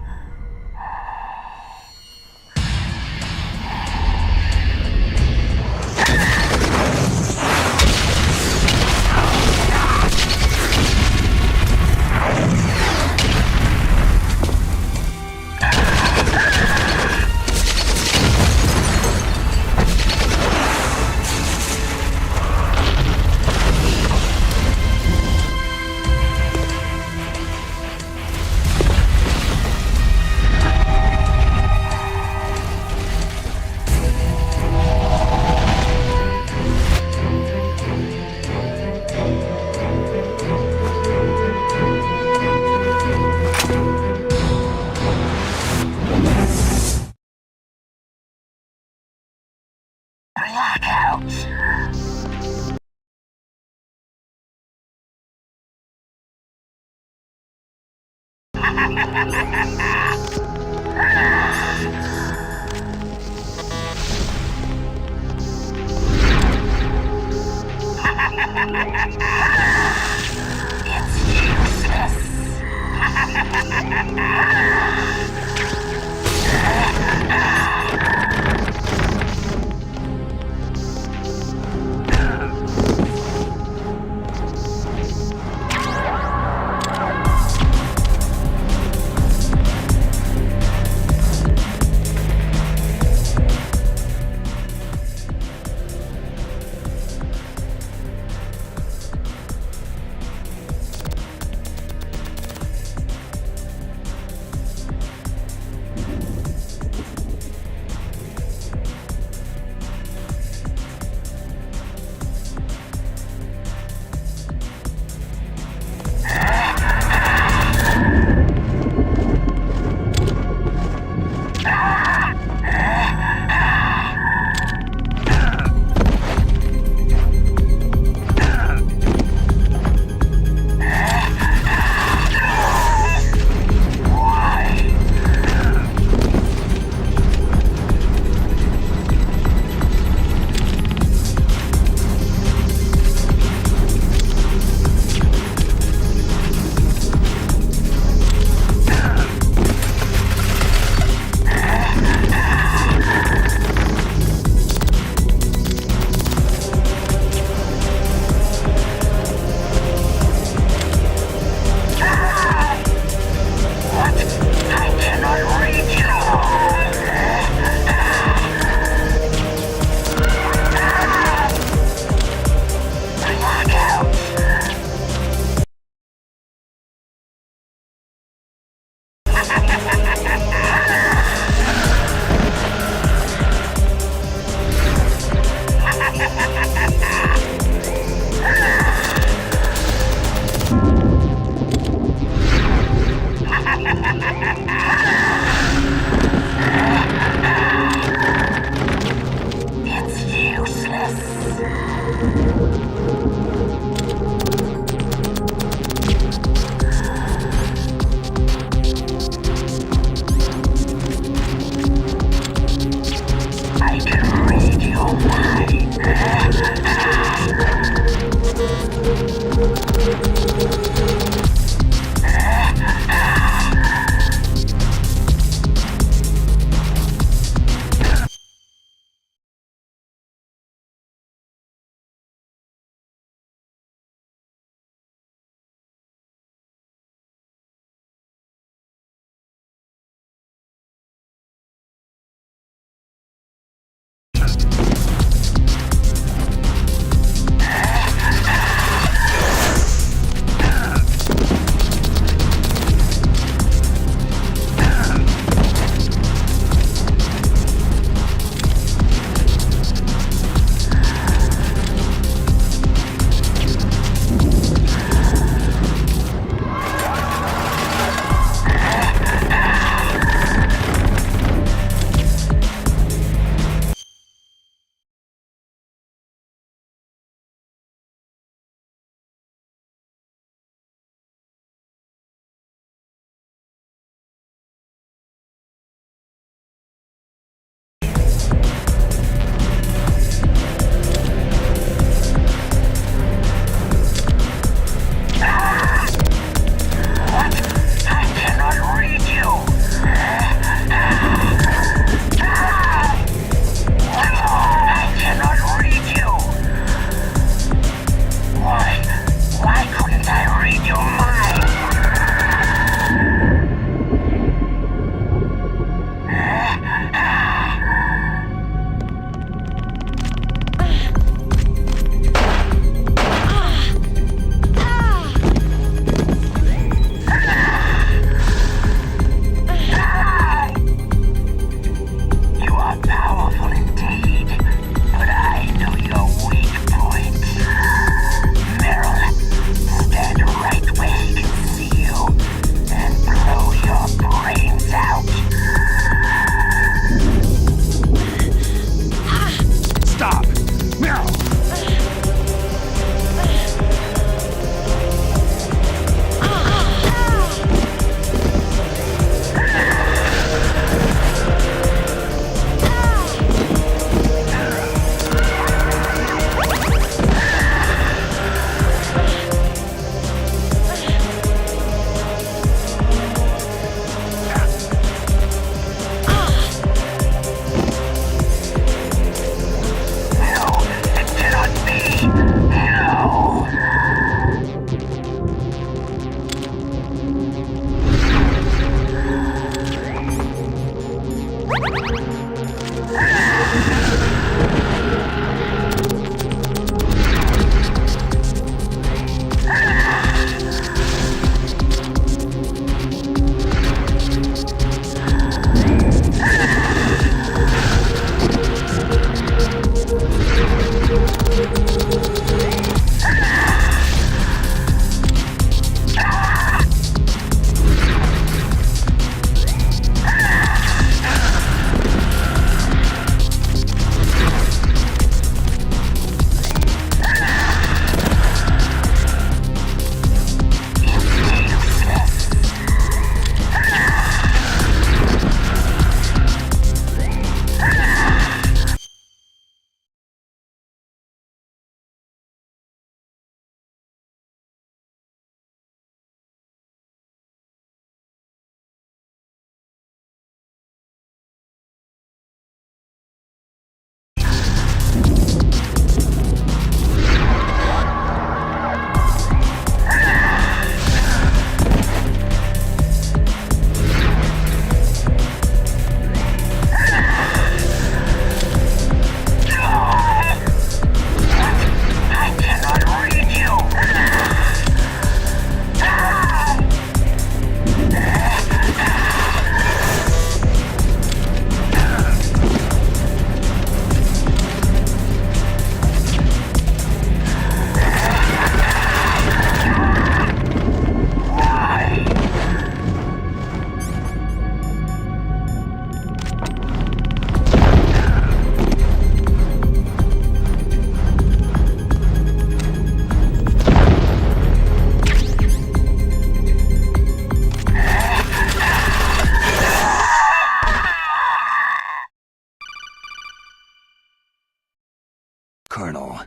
Colonel,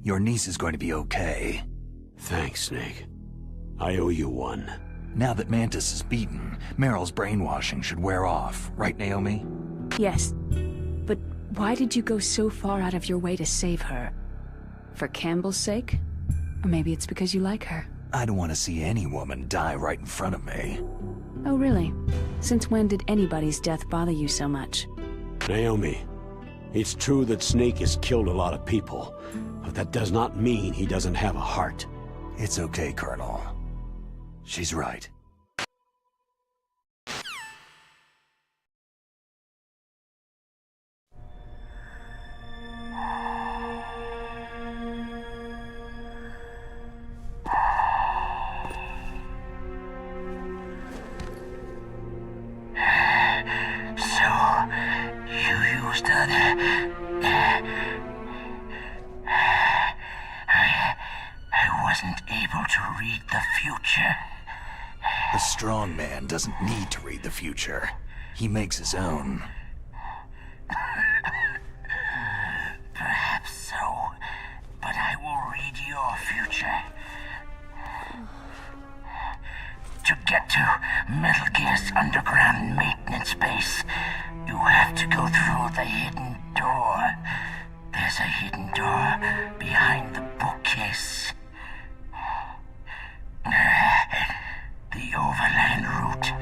your niece is going to be okay. Thanks, Snake. I owe you one. Now that Mantis is beaten, Meryl's brainwashing should wear off, right, Naomi? Yes. But why did you go so far out of your way to save her? For Campbell's sake? Or maybe it's because you like her. I don't want to see any woman die right in front of me. Oh, really? Since when did anybody's death bother you so much? Naomi, it's true that Snake has killed a lot of people, but that does not mean he doesn't have a heart. It's okay, Colonel. She's right. I wasn't able to read the future. A strong man doesn't need to read the future. He makes his own. Perhaps so, but I will read your future. To get to Metal Gear's underground maintenance base, you have to go through the hidden door. There's a hidden door behind the bookcase. The overland route.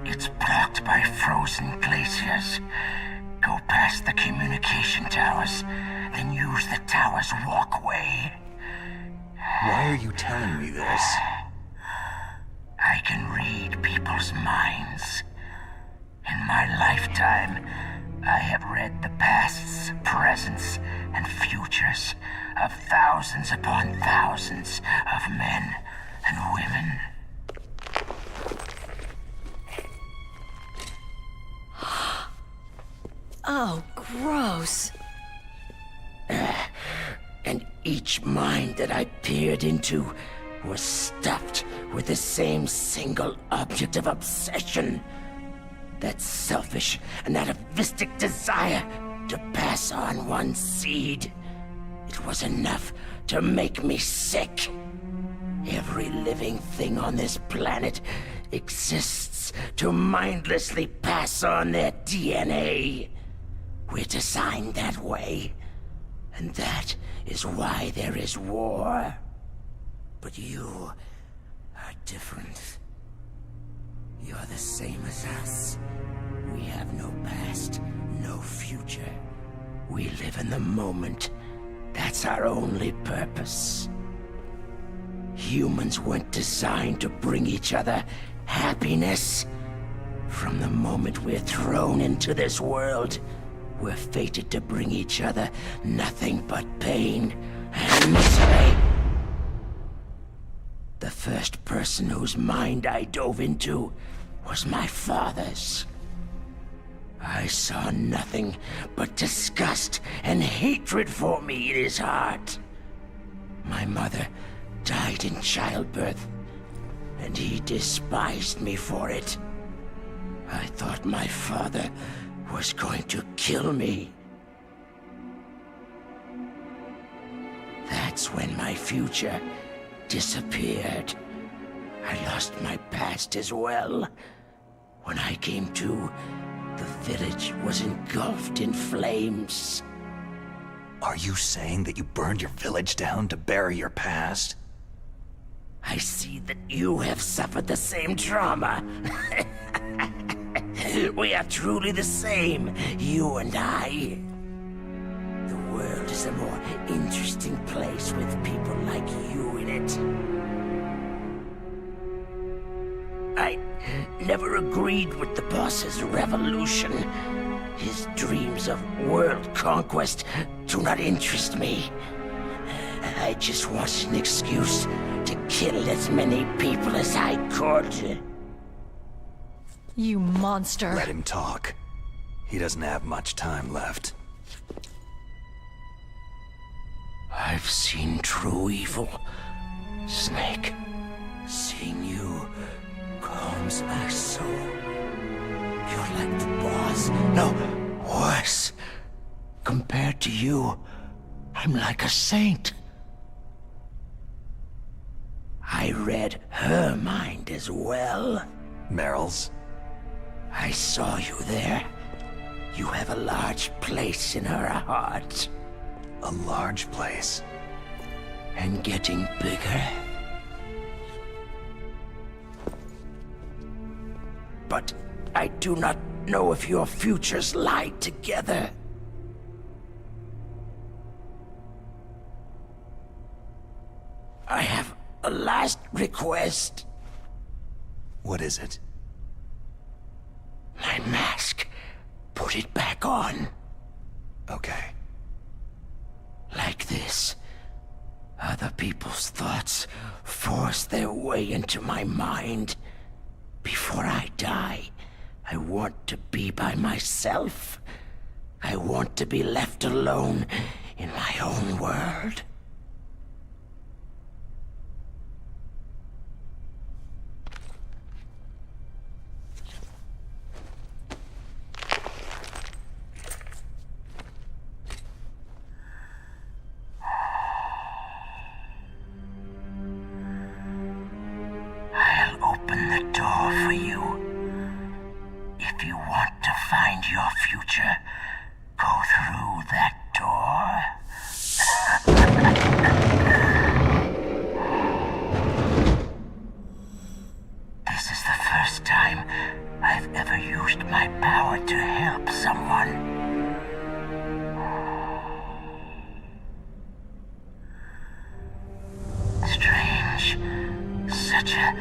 It's blocked by frozen glaciers. Go past the communication towers, then use the tower's walkway. Why are you telling me this? I can read people's minds. In my lifetime, I have read the pasts, presents, and futures of thousands upon thousands of men and women. Oh, gross. And each mind that I peered into was stuffed with the same single object of obsession. That selfish and atavistic desire to pass on one seed. It was enough to make me sick. Every living thing on this planet exists to mindlessly pass on their DNA. We're designed that way. And that is why there is war. But you are different. You're the same as us. We have no past, no future. We live in the moment. That's our only purpose. Humans weren't designed to bring each other happiness. From the moment we're thrown into this world, we're fated to bring each other nothing but pain and misery. The first person whose mind I dove into was my father's. I saw nothing but disgust and hatred for me in his heart. My mother died in childbirth, and he despised me for it. I thought my father was going to kill me. That's when my future disappeared. I lost my past as well. When I came to, the village was engulfed in flames. Are you saying that you burned your village down to bury your past? I see that you have suffered the same trauma. We are truly the same, you and I. The world is a more interesting place with people like you in it. I never agreed with the boss's revolution. His dreams of world conquest do not interest me. I just wanted an excuse to kill as many people as I could. You monster. Let him talk. He doesn't have much time left. I've seen true evil, Snake. Seeing you calms my soul. You're like the boss. No, worse. Compared to you, I'm like a saint. I read her mind as well. Meryl's? I saw you there. You have a large place in her heart. A large place? And getting bigger. But I do not know if your futures lie together. I have a last request. What is it? My mask. Put it back on. Okay. Like this. Other people's thoughts force their way into my mind. Before I die, I want to be by myself. I want to be left alone in my own world. I'll open the door for you. If you want to find your future, go through that door. This is the first time I've ever used my power to help someone. Strange. Such a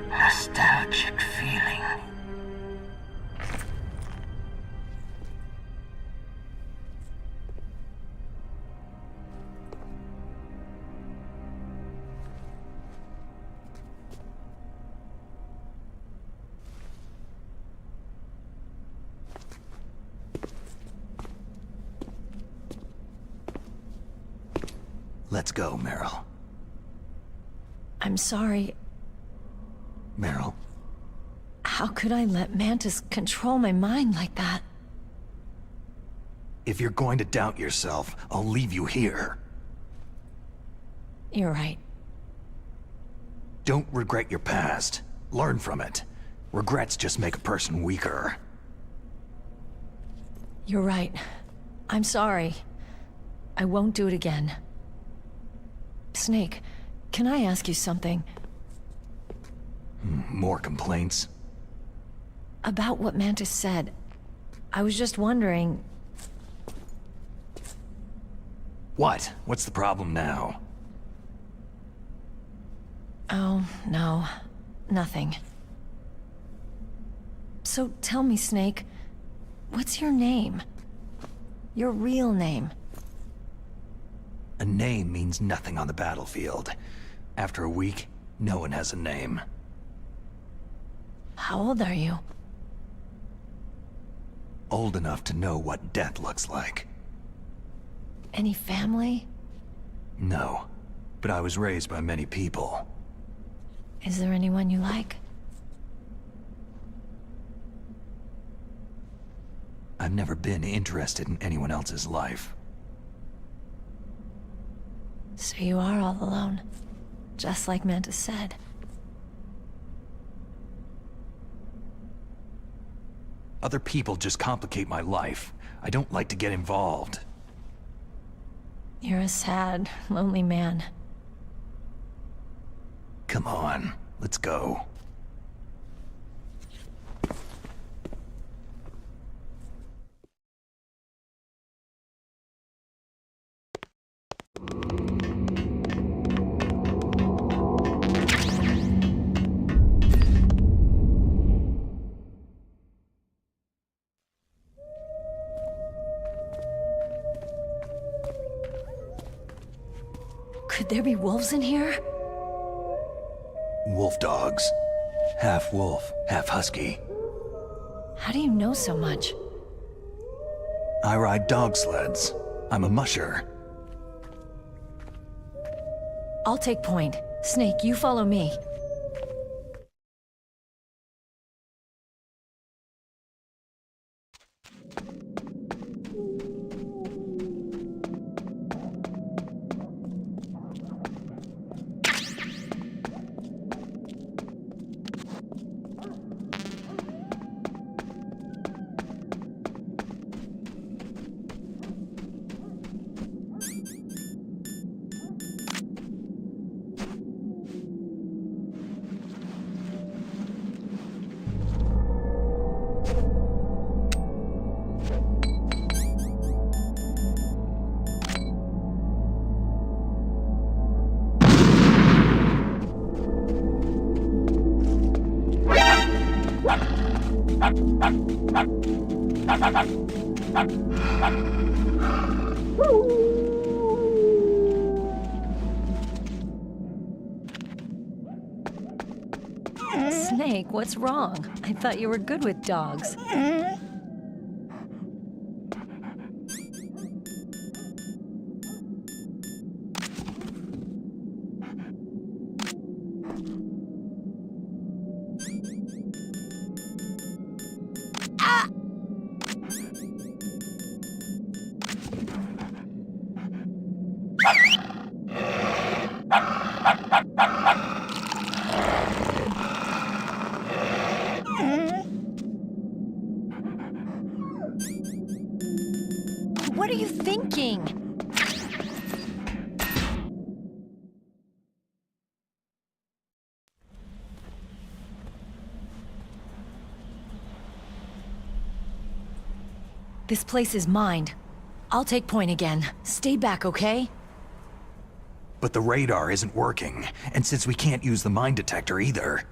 nostalgic feeling. Let's go, Meryl. I'm sorry. Meryl? How could I let Mantis control my mind like that? If you're going to doubt yourself, I'll leave you here. You're right. Don't regret your past. Learn from it. Regrets just make a person weaker. You're right. I'm sorry. I won't do it again. Snake, can I ask you something? More complaints? About what Mantis said. I was just wondering... What? What's the problem now? Oh, no. Nothing. So tell me, Snake, what's your name? Your real name? A name means nothing on the battlefield. After a week, no one has a name. How old are you? Old enough to know what death looks like. Any family? No, but I was raised by many people. Is there anyone you like? I've never been interested in anyone else's life. So you are all alone, just like Mantis said. Other people just complicate my life. I don't like to get involved. You're a sad, lonely man. Come on, let's go. Could there be wolves in here? Wolf dogs. Half wolf, half husky. How do you know so much? I ride dog sleds. I'm a musher. I'll take point. Snake, you follow me. Snake, what's wrong? I thought you were good with dogs. What are you thinking? This place is mine. I'll take point again. Stay back, okay? But the radar isn't working, and since we can't use the mine detector either...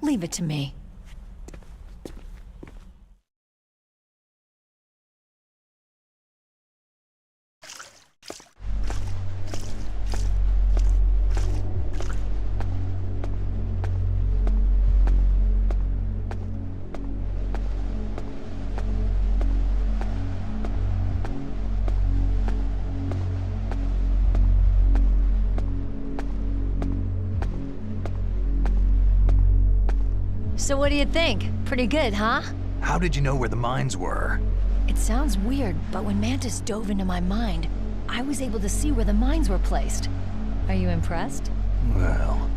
Leave it to me. So what do you think? Pretty good, huh? How did you know where the mines were? It sounds weird, but when Mantis dove into my mind, I was able to see where the mines were placed. Are you impressed? Well,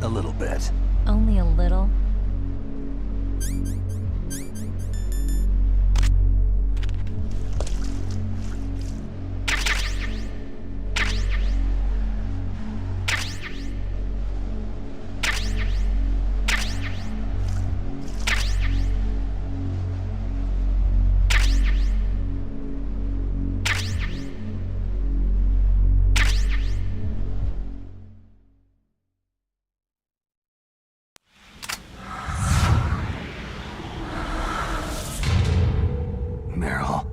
a little bit. Only a little? Meryl.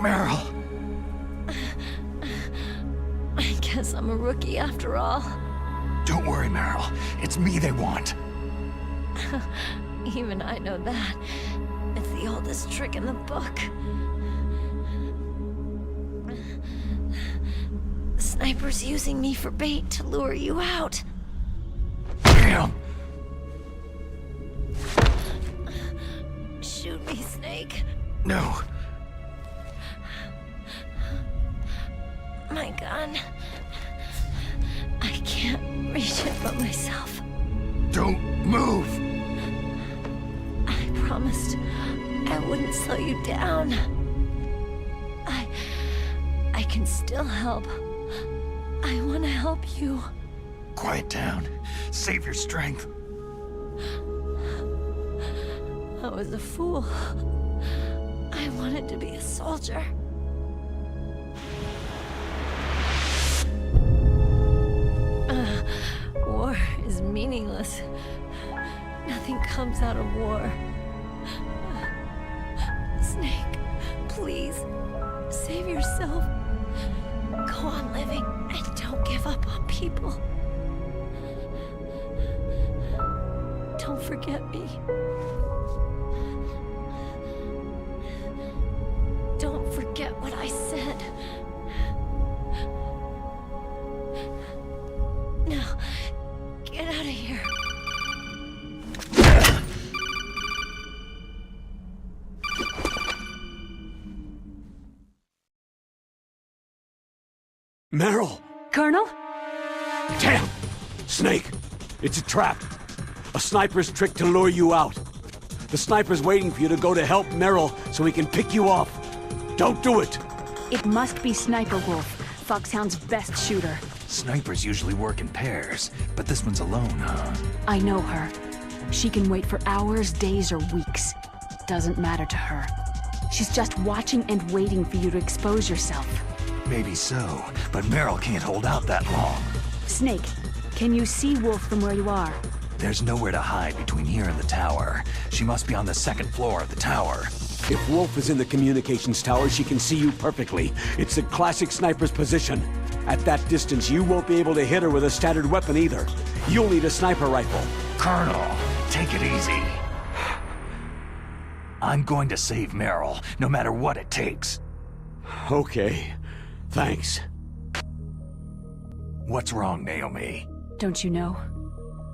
Meryl! I guess I'm a rookie after all. Don't worry, Meryl. It's me they want. Even I know that. It's the oldest trick in the book. The sniper's using me for bait to lure you out. Damn! Shoot me, Snake. No. My gun. I can't reach it by myself. Don't move! I promised I wouldn't slow you down. I can still help. I want to help you. Quiet down. Save your strength. I was a fool. I wanted to be a soldier. War is meaningless. Nothing comes out of war. yourself. Go on living and don't give up on people. Don't forget me. Don't forget what I said. Now, get out of here. Meryl! Colonel? Damn! Snake! It's a trap. A sniper's trick to lure you out. The sniper's waiting for you to go to help Meryl so he can pick you off. Don't do it! It must be Sniper Wolf, Foxhound's best shooter. Snipers usually work in pairs, but this one's alone, huh? I know her. She can wait for hours, days, or weeks. Doesn't matter to her. She's just watching and waiting for you to expose yourself. Maybe so, but Meryl can't hold out that long. Snake, can you see Wolf from where you are? There's nowhere to hide between here and the tower. She must be on the second floor of the tower. If Wolf is in the communications tower, she can see you perfectly. It's the classic sniper's position. At that distance, you won't be able to hit her with a standard weapon either. You'll need a sniper rifle. Colonel, take it easy. I'm going to save Meryl, no matter what it takes. Okay. Thanks. What's wrong, Naomi? Don't you know?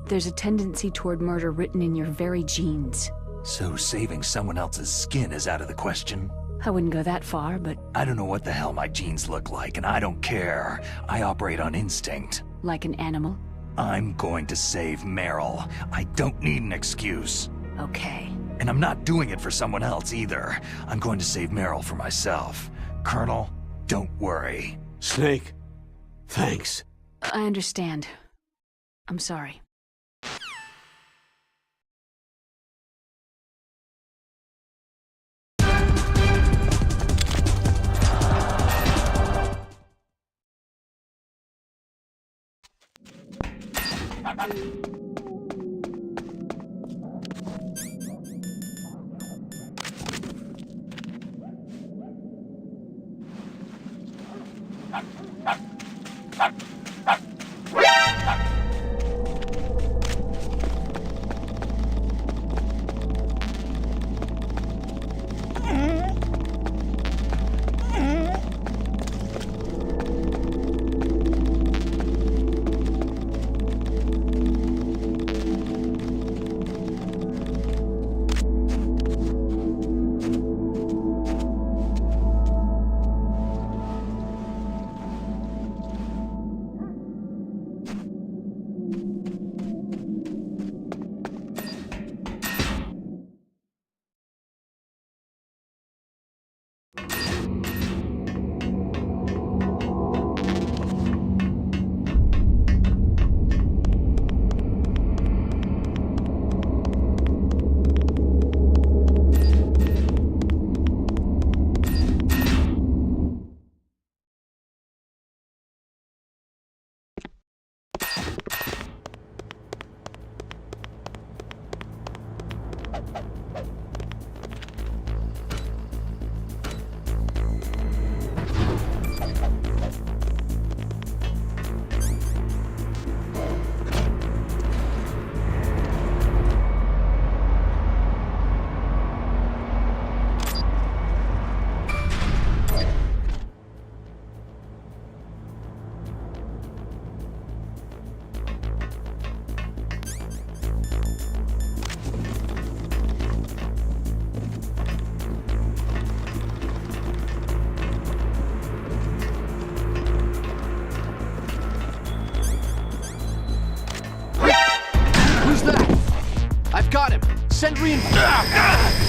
There's a tendency toward murder written in your very genes. So saving someone else's skin is out of the question? I wouldn't go that far, but... I don't know what the hell my genes look like, and I don't care. I operate on instinct. Like an animal? I'm going to save Meryl. I don't need an excuse. Okay. And I'm not doing it for someone else either. I'm going to save Meryl for myself. Colonel, don't worry. Snake, thanks. I understand. I'm sorry. Got him! Send reinforcements!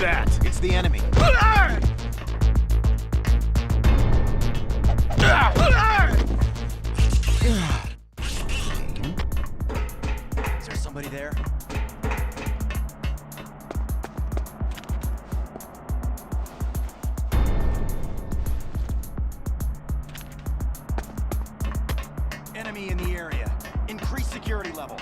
that? It's the enemy. Is there somebody there? Enemy in the area. Increase security level.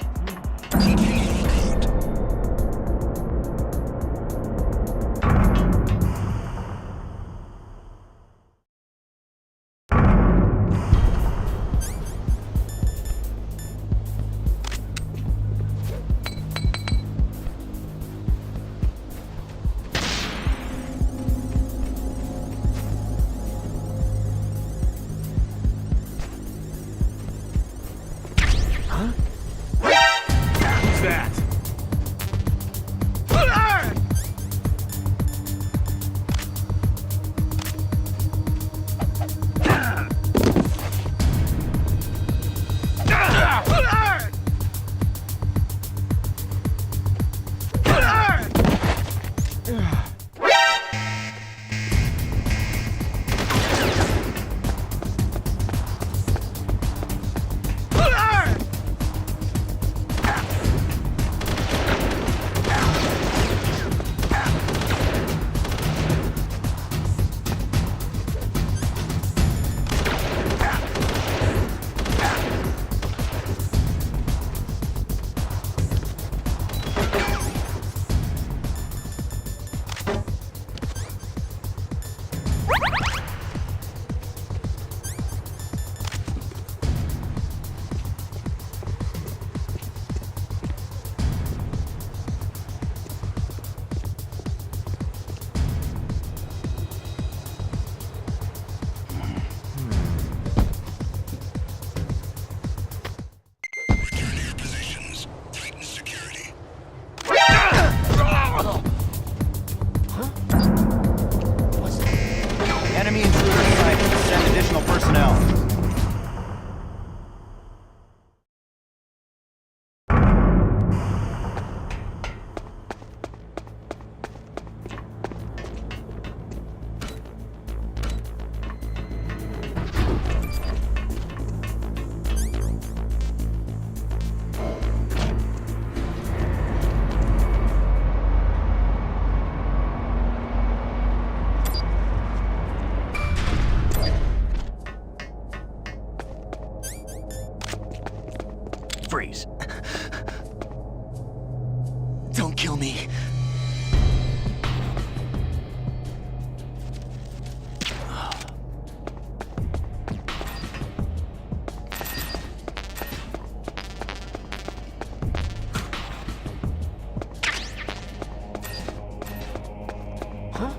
Enemy intruder sighted. Send additional personnel. Freeze. Don't kill me. Huh?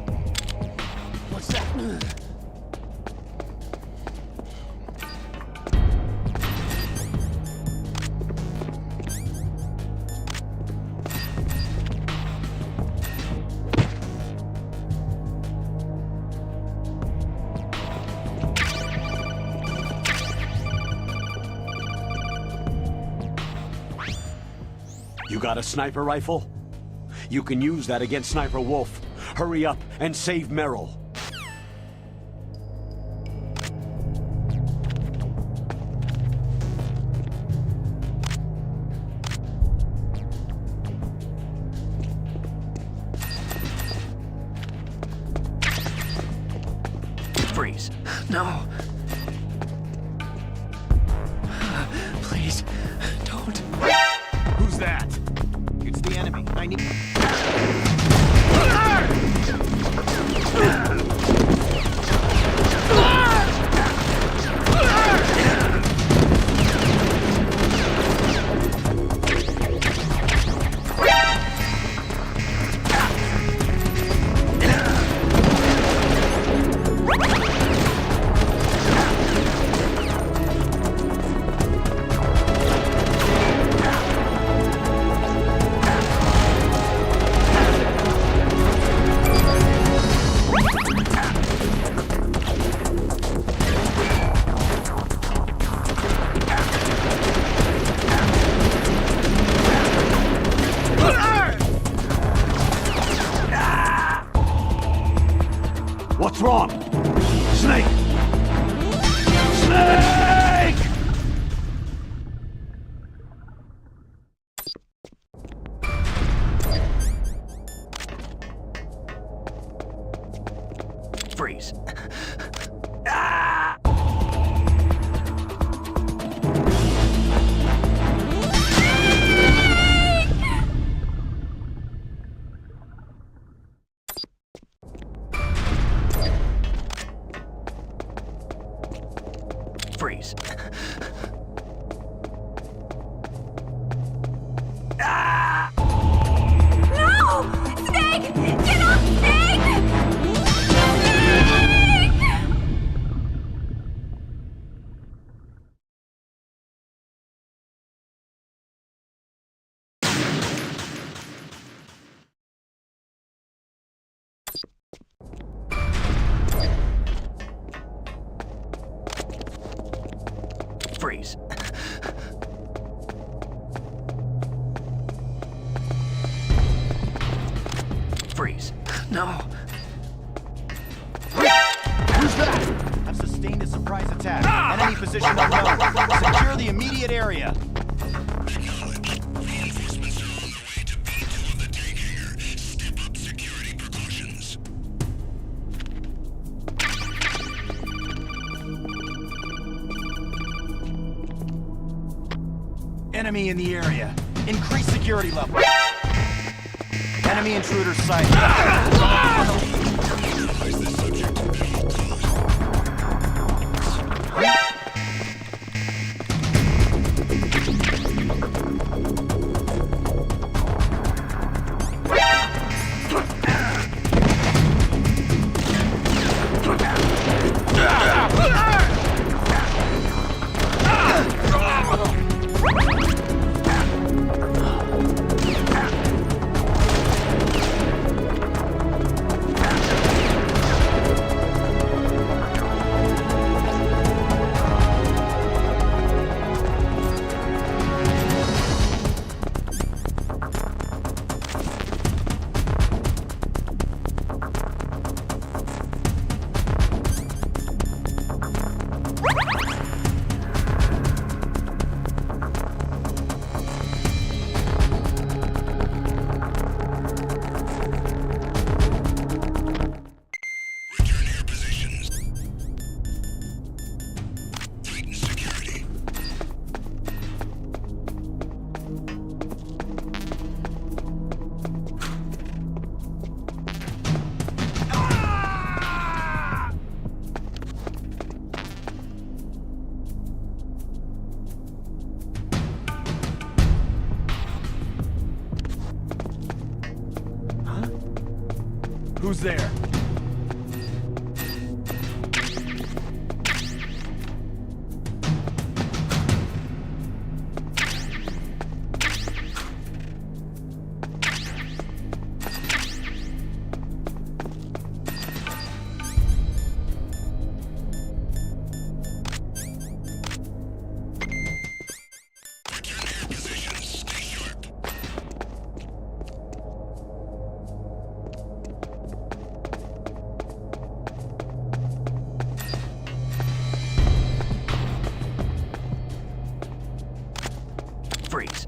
What's that? You got a sniper rifle? You can use that against Sniper Wolf. Hurry up and save Merrill. Freeze. No. Please, don't. Who's that? It's the enemy. I need... Freeze. Freeze. No! Snake! Get off, Snake! Freeze. Freeze. No. Who's that? I've sustained a surprise attack. Enemy position unknown. Secure the immediate area. Reinforcements are on their way to B2 of the tank hangar. Step up security precautions. Enemy in the area. Increase security level. Enemy intruder sighted. Neutralize the subject at all times. Return to your positions. Tighten security. Who's there? Return to your positions. Stay sharp. Freeze.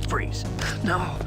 Freeze. No.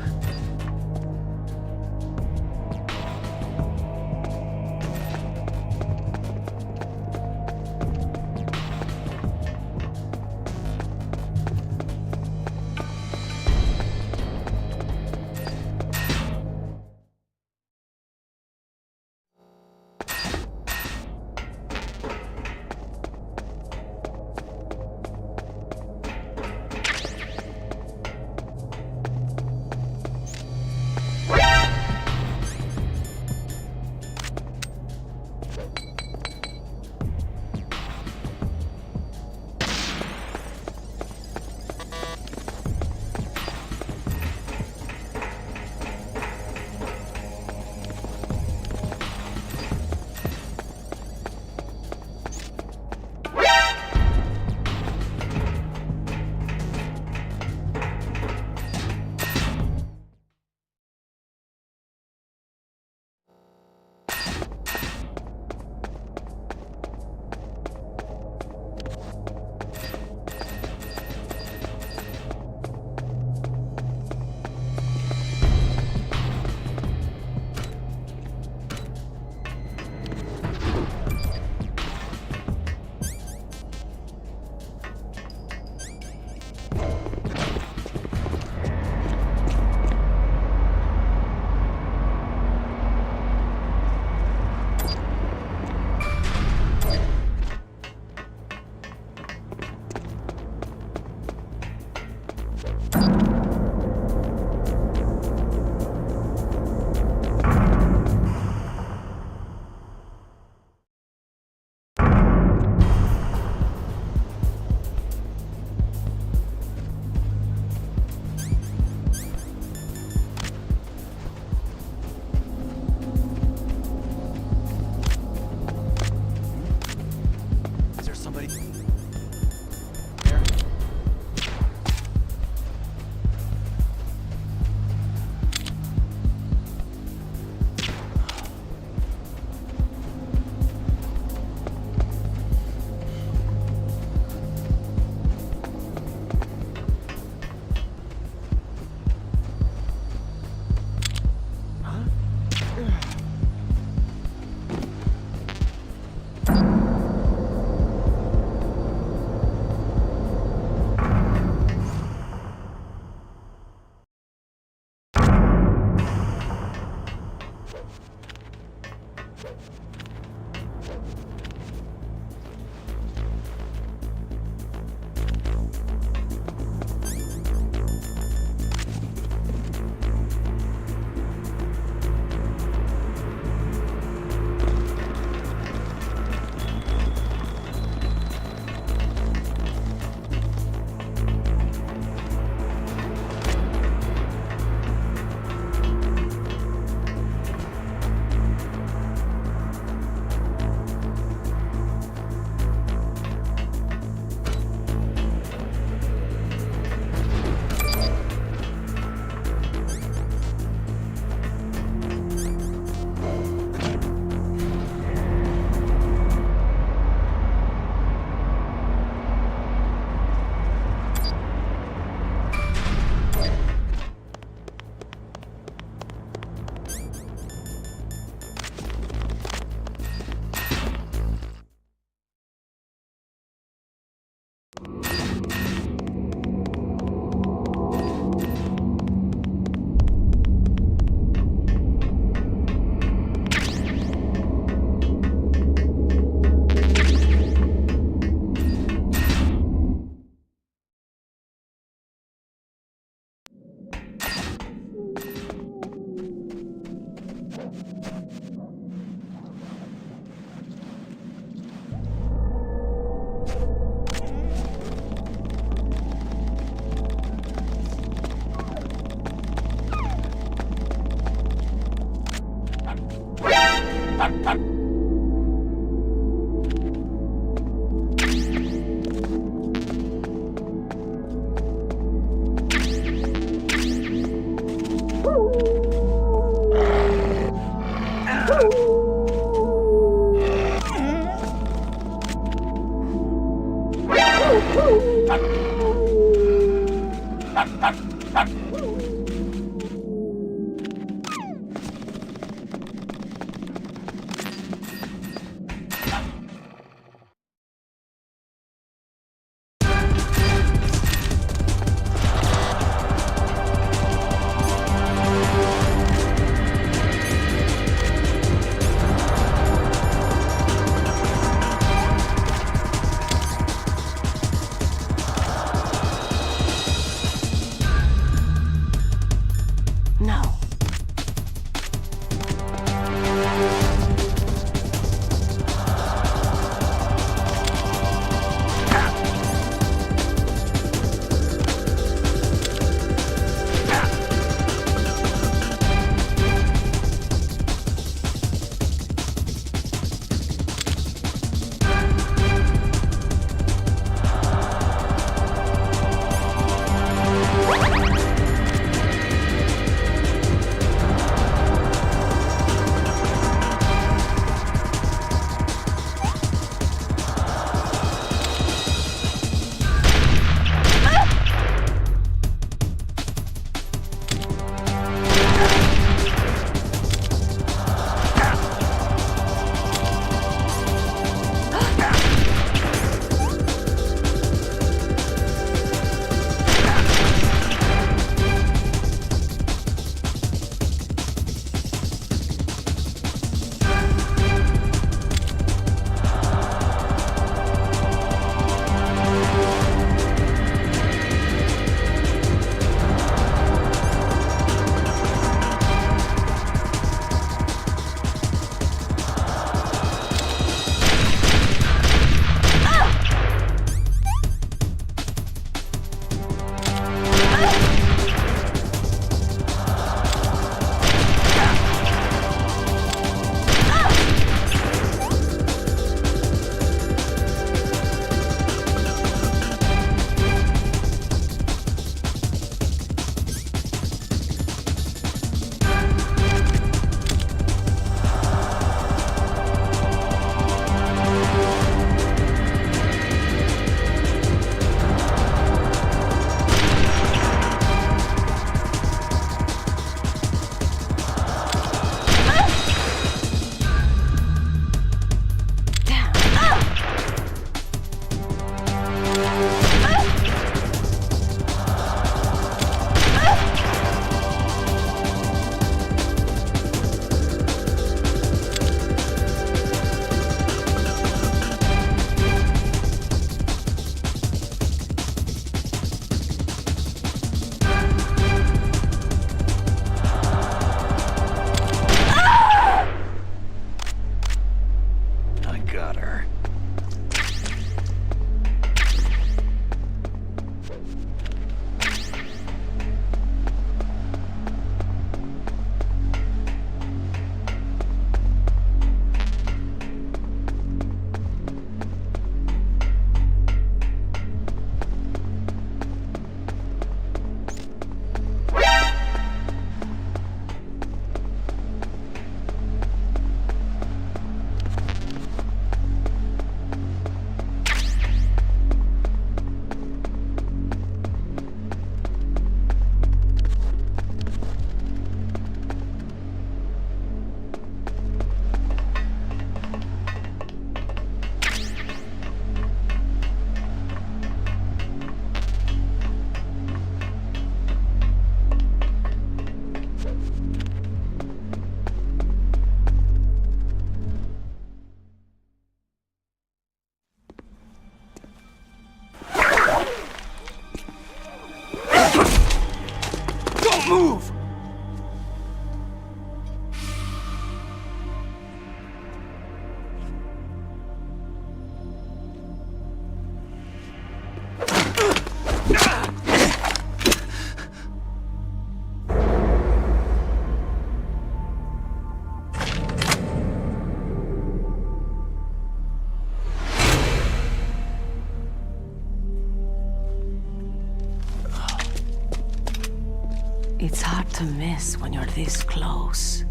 to miss when you're this close.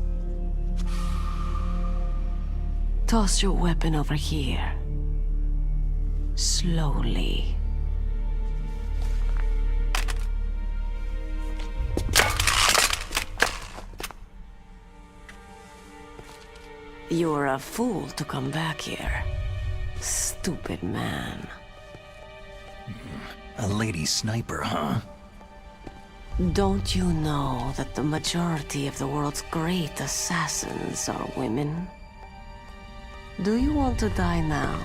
Toss your weapon over here. Slowly. You're a fool to come back here. Stupid man. A lady sniper, huh? Don't you know that the majority of the world's great assassins are women? Do you want to die now?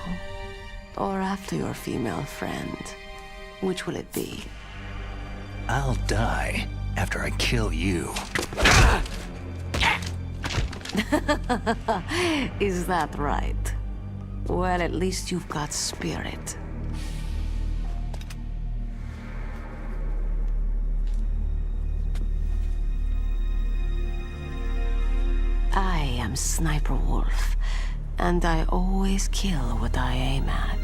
Or after your female friend? Which will it be? I'll die after I kill you. Is that right? Well, at least you've got spirit. I am Sniper Wolf, and I always kill what I aim at.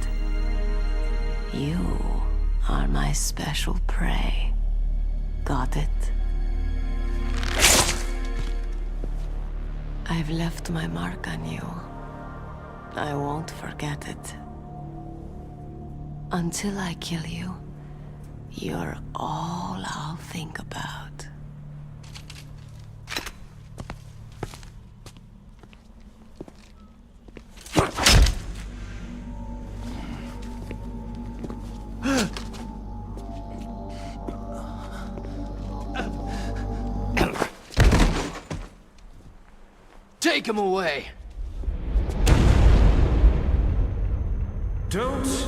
You are my special prey. Got it? I've left my mark on you. I won't forget it. Until I kill you, you're all I'll think about. Take him away! Don't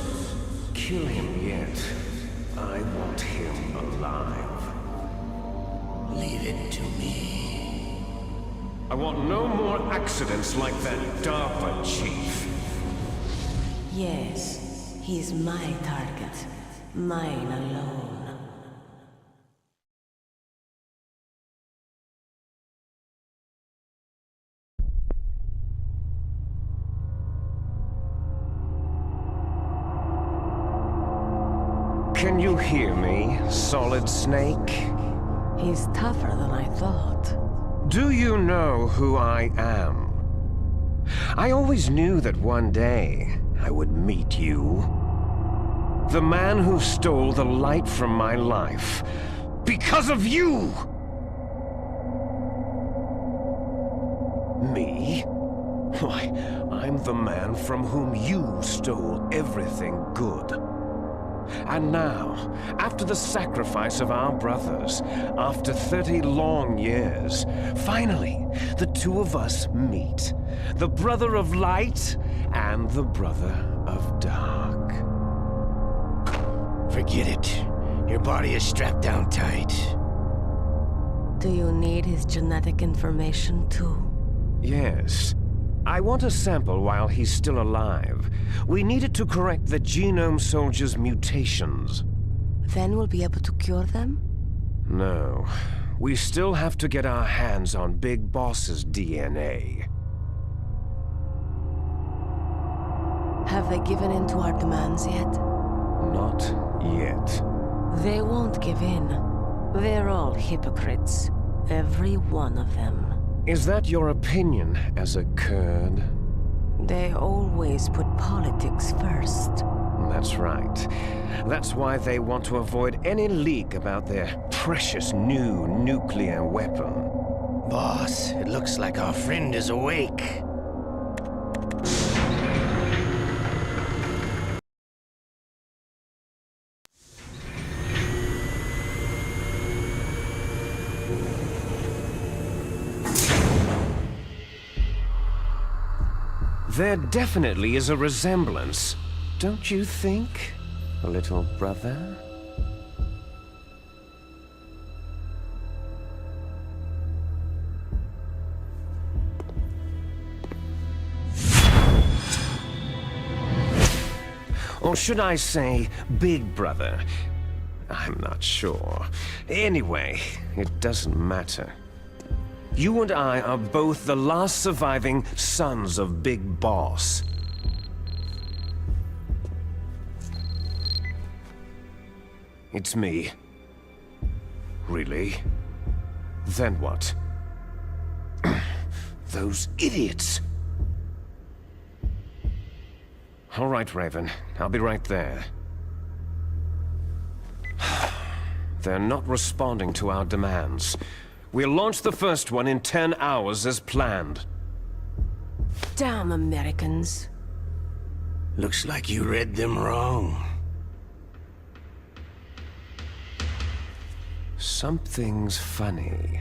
kill him yet. I want him alive. Leave it to me. I want no more accidents like that DARPA chief. Yes, he's my target. Mine alone. Can you hear me, Solid Snake? He's tougher than I thought. Do you know who I am? I always knew that one day I would meet you. The man who stole the light from my life. Because of you! Me? Why, I'm the man from whom you stole everything good. And now, after the sacrifice of our brothers, after 30 long years, finally, the two of us meet. The brother of light and the brother of dark. Forget it. Your body is strapped down tight. Do you need his genetic information too? Yes. I want a sample while he's still alive. We need it to correct the Genome Soldier's mutations. Then we'll be able to cure them? No. We still have to get our hands on Big Boss's DNA. Have they given in to our demands yet? Not yet. They won't give in. They're all hypocrites. Every one of them. Is that your opinion as a Kurd? They always put politics first. That's right. That's why they want to avoid any leak about their precious new nuclear weapon. Boss, it looks like our friend is awake. There definitely is a resemblance, don't you think, little brother? Or should I say, big brother? I'm not sure. Anyway, it doesn't matter. You and I are both the last surviving sons of Big Boss. It's me. Really? Then what? Those idiots! All right, Raven. I'll be right there. They're not responding to our demands. We'll launch the first one in 10 hours as planned. Damn Americans. Looks like you read them wrong. Something's funny.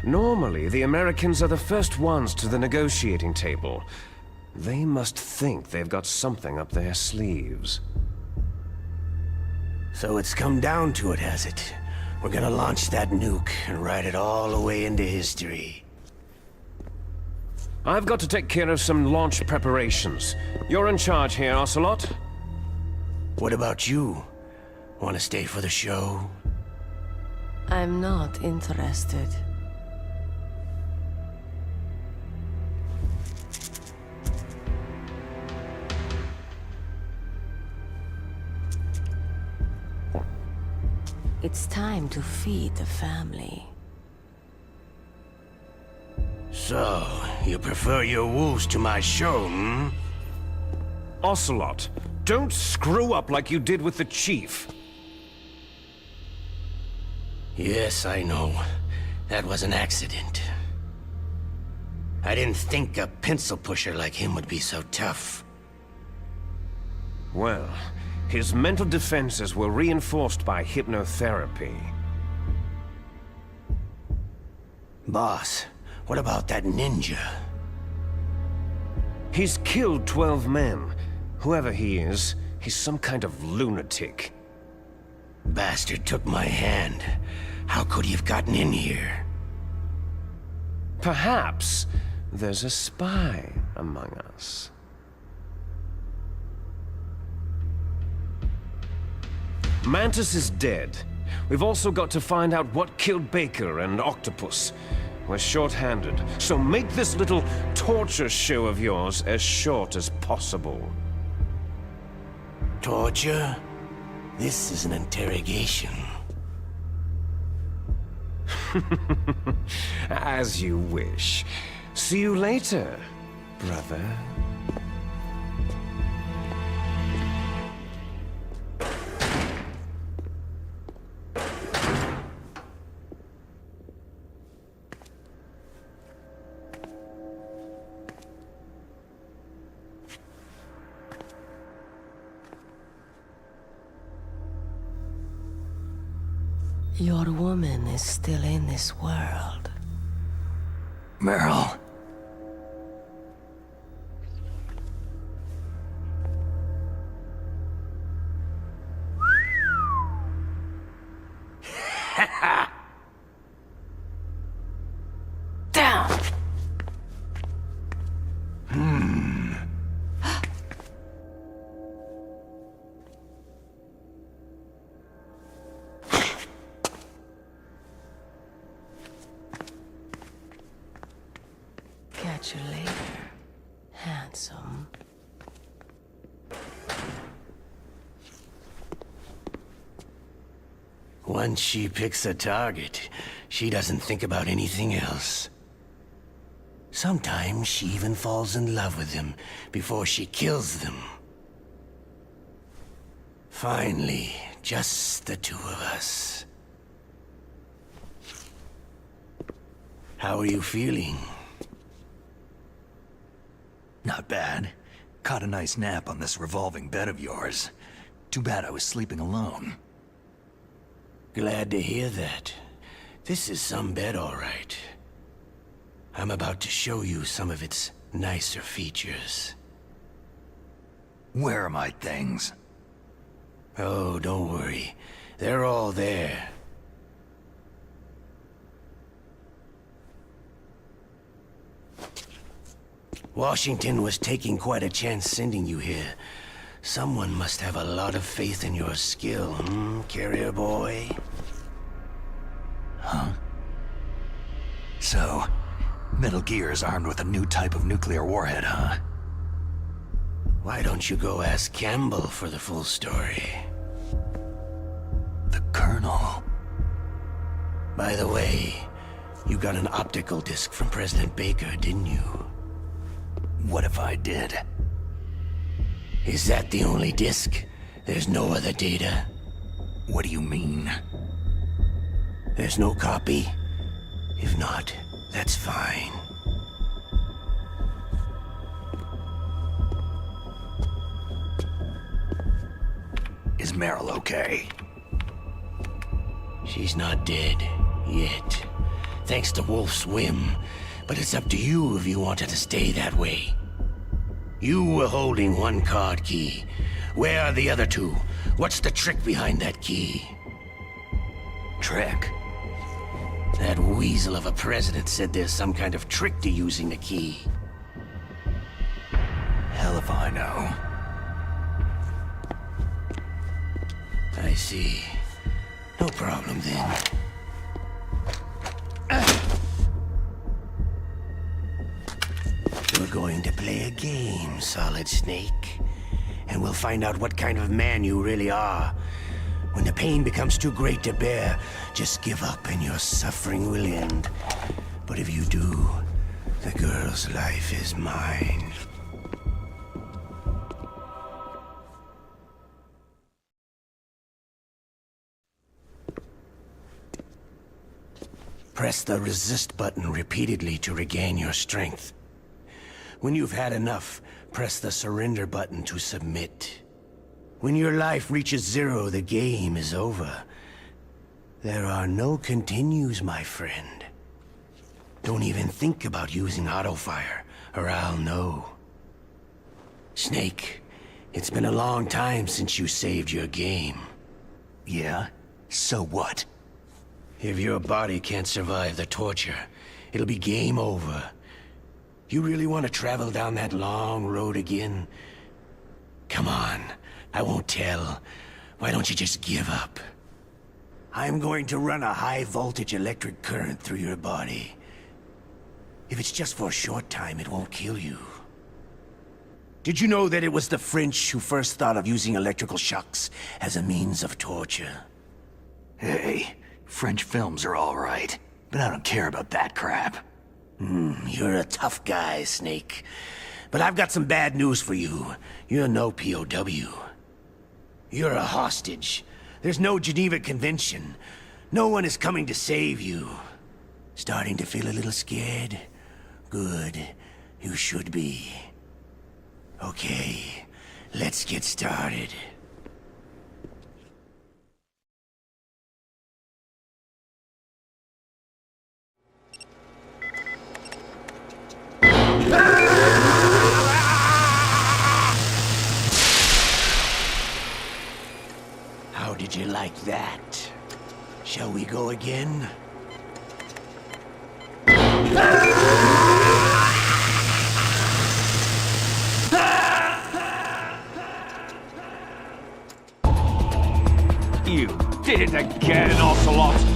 Normally, the Americans are the first ones to the negotiating table. They must think they've got something up their sleeves. So it's come down to it, has it? We're gonna launch that nuke and ride it all the way into history. I've got to take care of some launch preparations. You're in charge here, Ocelot. What about you? Want to stay for the show? I'm not interested. It's time to feed the family. So, you prefer your wolves to my show, hmm? Ocelot, don't screw up like you did with the Chief. Yes, I know. That was an accident. I didn't think a pencil pusher like him would be so tough. Well, his mental defenses were reinforced by hypnotherapy. Boss, what about that ninja? He's killed 12 men. Whoever he is, he's some kind of lunatic. Bastard took my hand. How could he have gotten in here? Perhaps there's a spy among us. Mantis is dead. We've also got to find out what killed Baker and Octopus. We're short-handed, so make this little torture show of yours as short as possible. Torture? This is an interrogation. As you wish. See you later, brother. Your woman is still in this world. Meryl. Down! Catch you later, handsome. Once she picks a target, she doesn't think about anything else. Sometimes she even falls in love with them before she kills them. Finally, just the two of us. How are you feeling? Not bad. Caught a nice nap on this revolving bed of yours. Too bad I was sleeping alone. Glad to hear that. This is some bed, all right. I'm about to show you some of its nicer features. Where are my things? Oh, don't worry. They're all there. Washington was taking quite a chance sending you here. Someone must have a lot of faith in your skill, carrier boy? Huh? So, Metal Gear is armed with a new type of nuclear warhead, huh? Why don't you go ask Campbell for the full story? The Colonel. By the way, You got an optical disc from President Baker, didn't you? What if I did? Is that the only disc? There's no other data? What do you mean? There's no copy? If not, that's fine. Is Meryl okay? She's not dead, yet. Thanks to Wolf's whim. But it's up to you if you want her to stay that way. You were holding one card key. Where are the other two? What's the trick behind that key? Trick? That weasel of a president said there's some kind of trick to using the key. Hell if I know. I see. No problem then. We're going to play a game, Solid Snake. And we'll find out what kind of man you really are. When the pain becomes too great to bear, just give up and your suffering will end. But if you do, the girl's life is mine. Press the resist button repeatedly to regain your strength. When you've had enough, press the surrender button to submit. When your life reaches 0, the game is over. There are no continues, my friend. Don't even think about using auto-fire, or I'll know. Snake, it's been a long time since you saved your game. Yeah? So what? If your body can't survive the torture, it'll be game over. You really want to travel down that long road again? Come on, I won't tell. Why don't you just give up? I'm going to run a high-voltage electric current through your body. If it's just for a short time, it won't kill you. Did you know that it was the French who first thought of using electrical shocks as a means of torture? Hey, French films are all right, but I don't care about that crap. You're a tough guy, Snake. But I've got some bad news for you. You're no POW. You're a hostage. There's no Geneva Convention. No one is coming to save you. Starting to feel a little scared? Good. You should be. Okay, let's get started. How did you like that? Shall we go again? You did it again, Ocelot!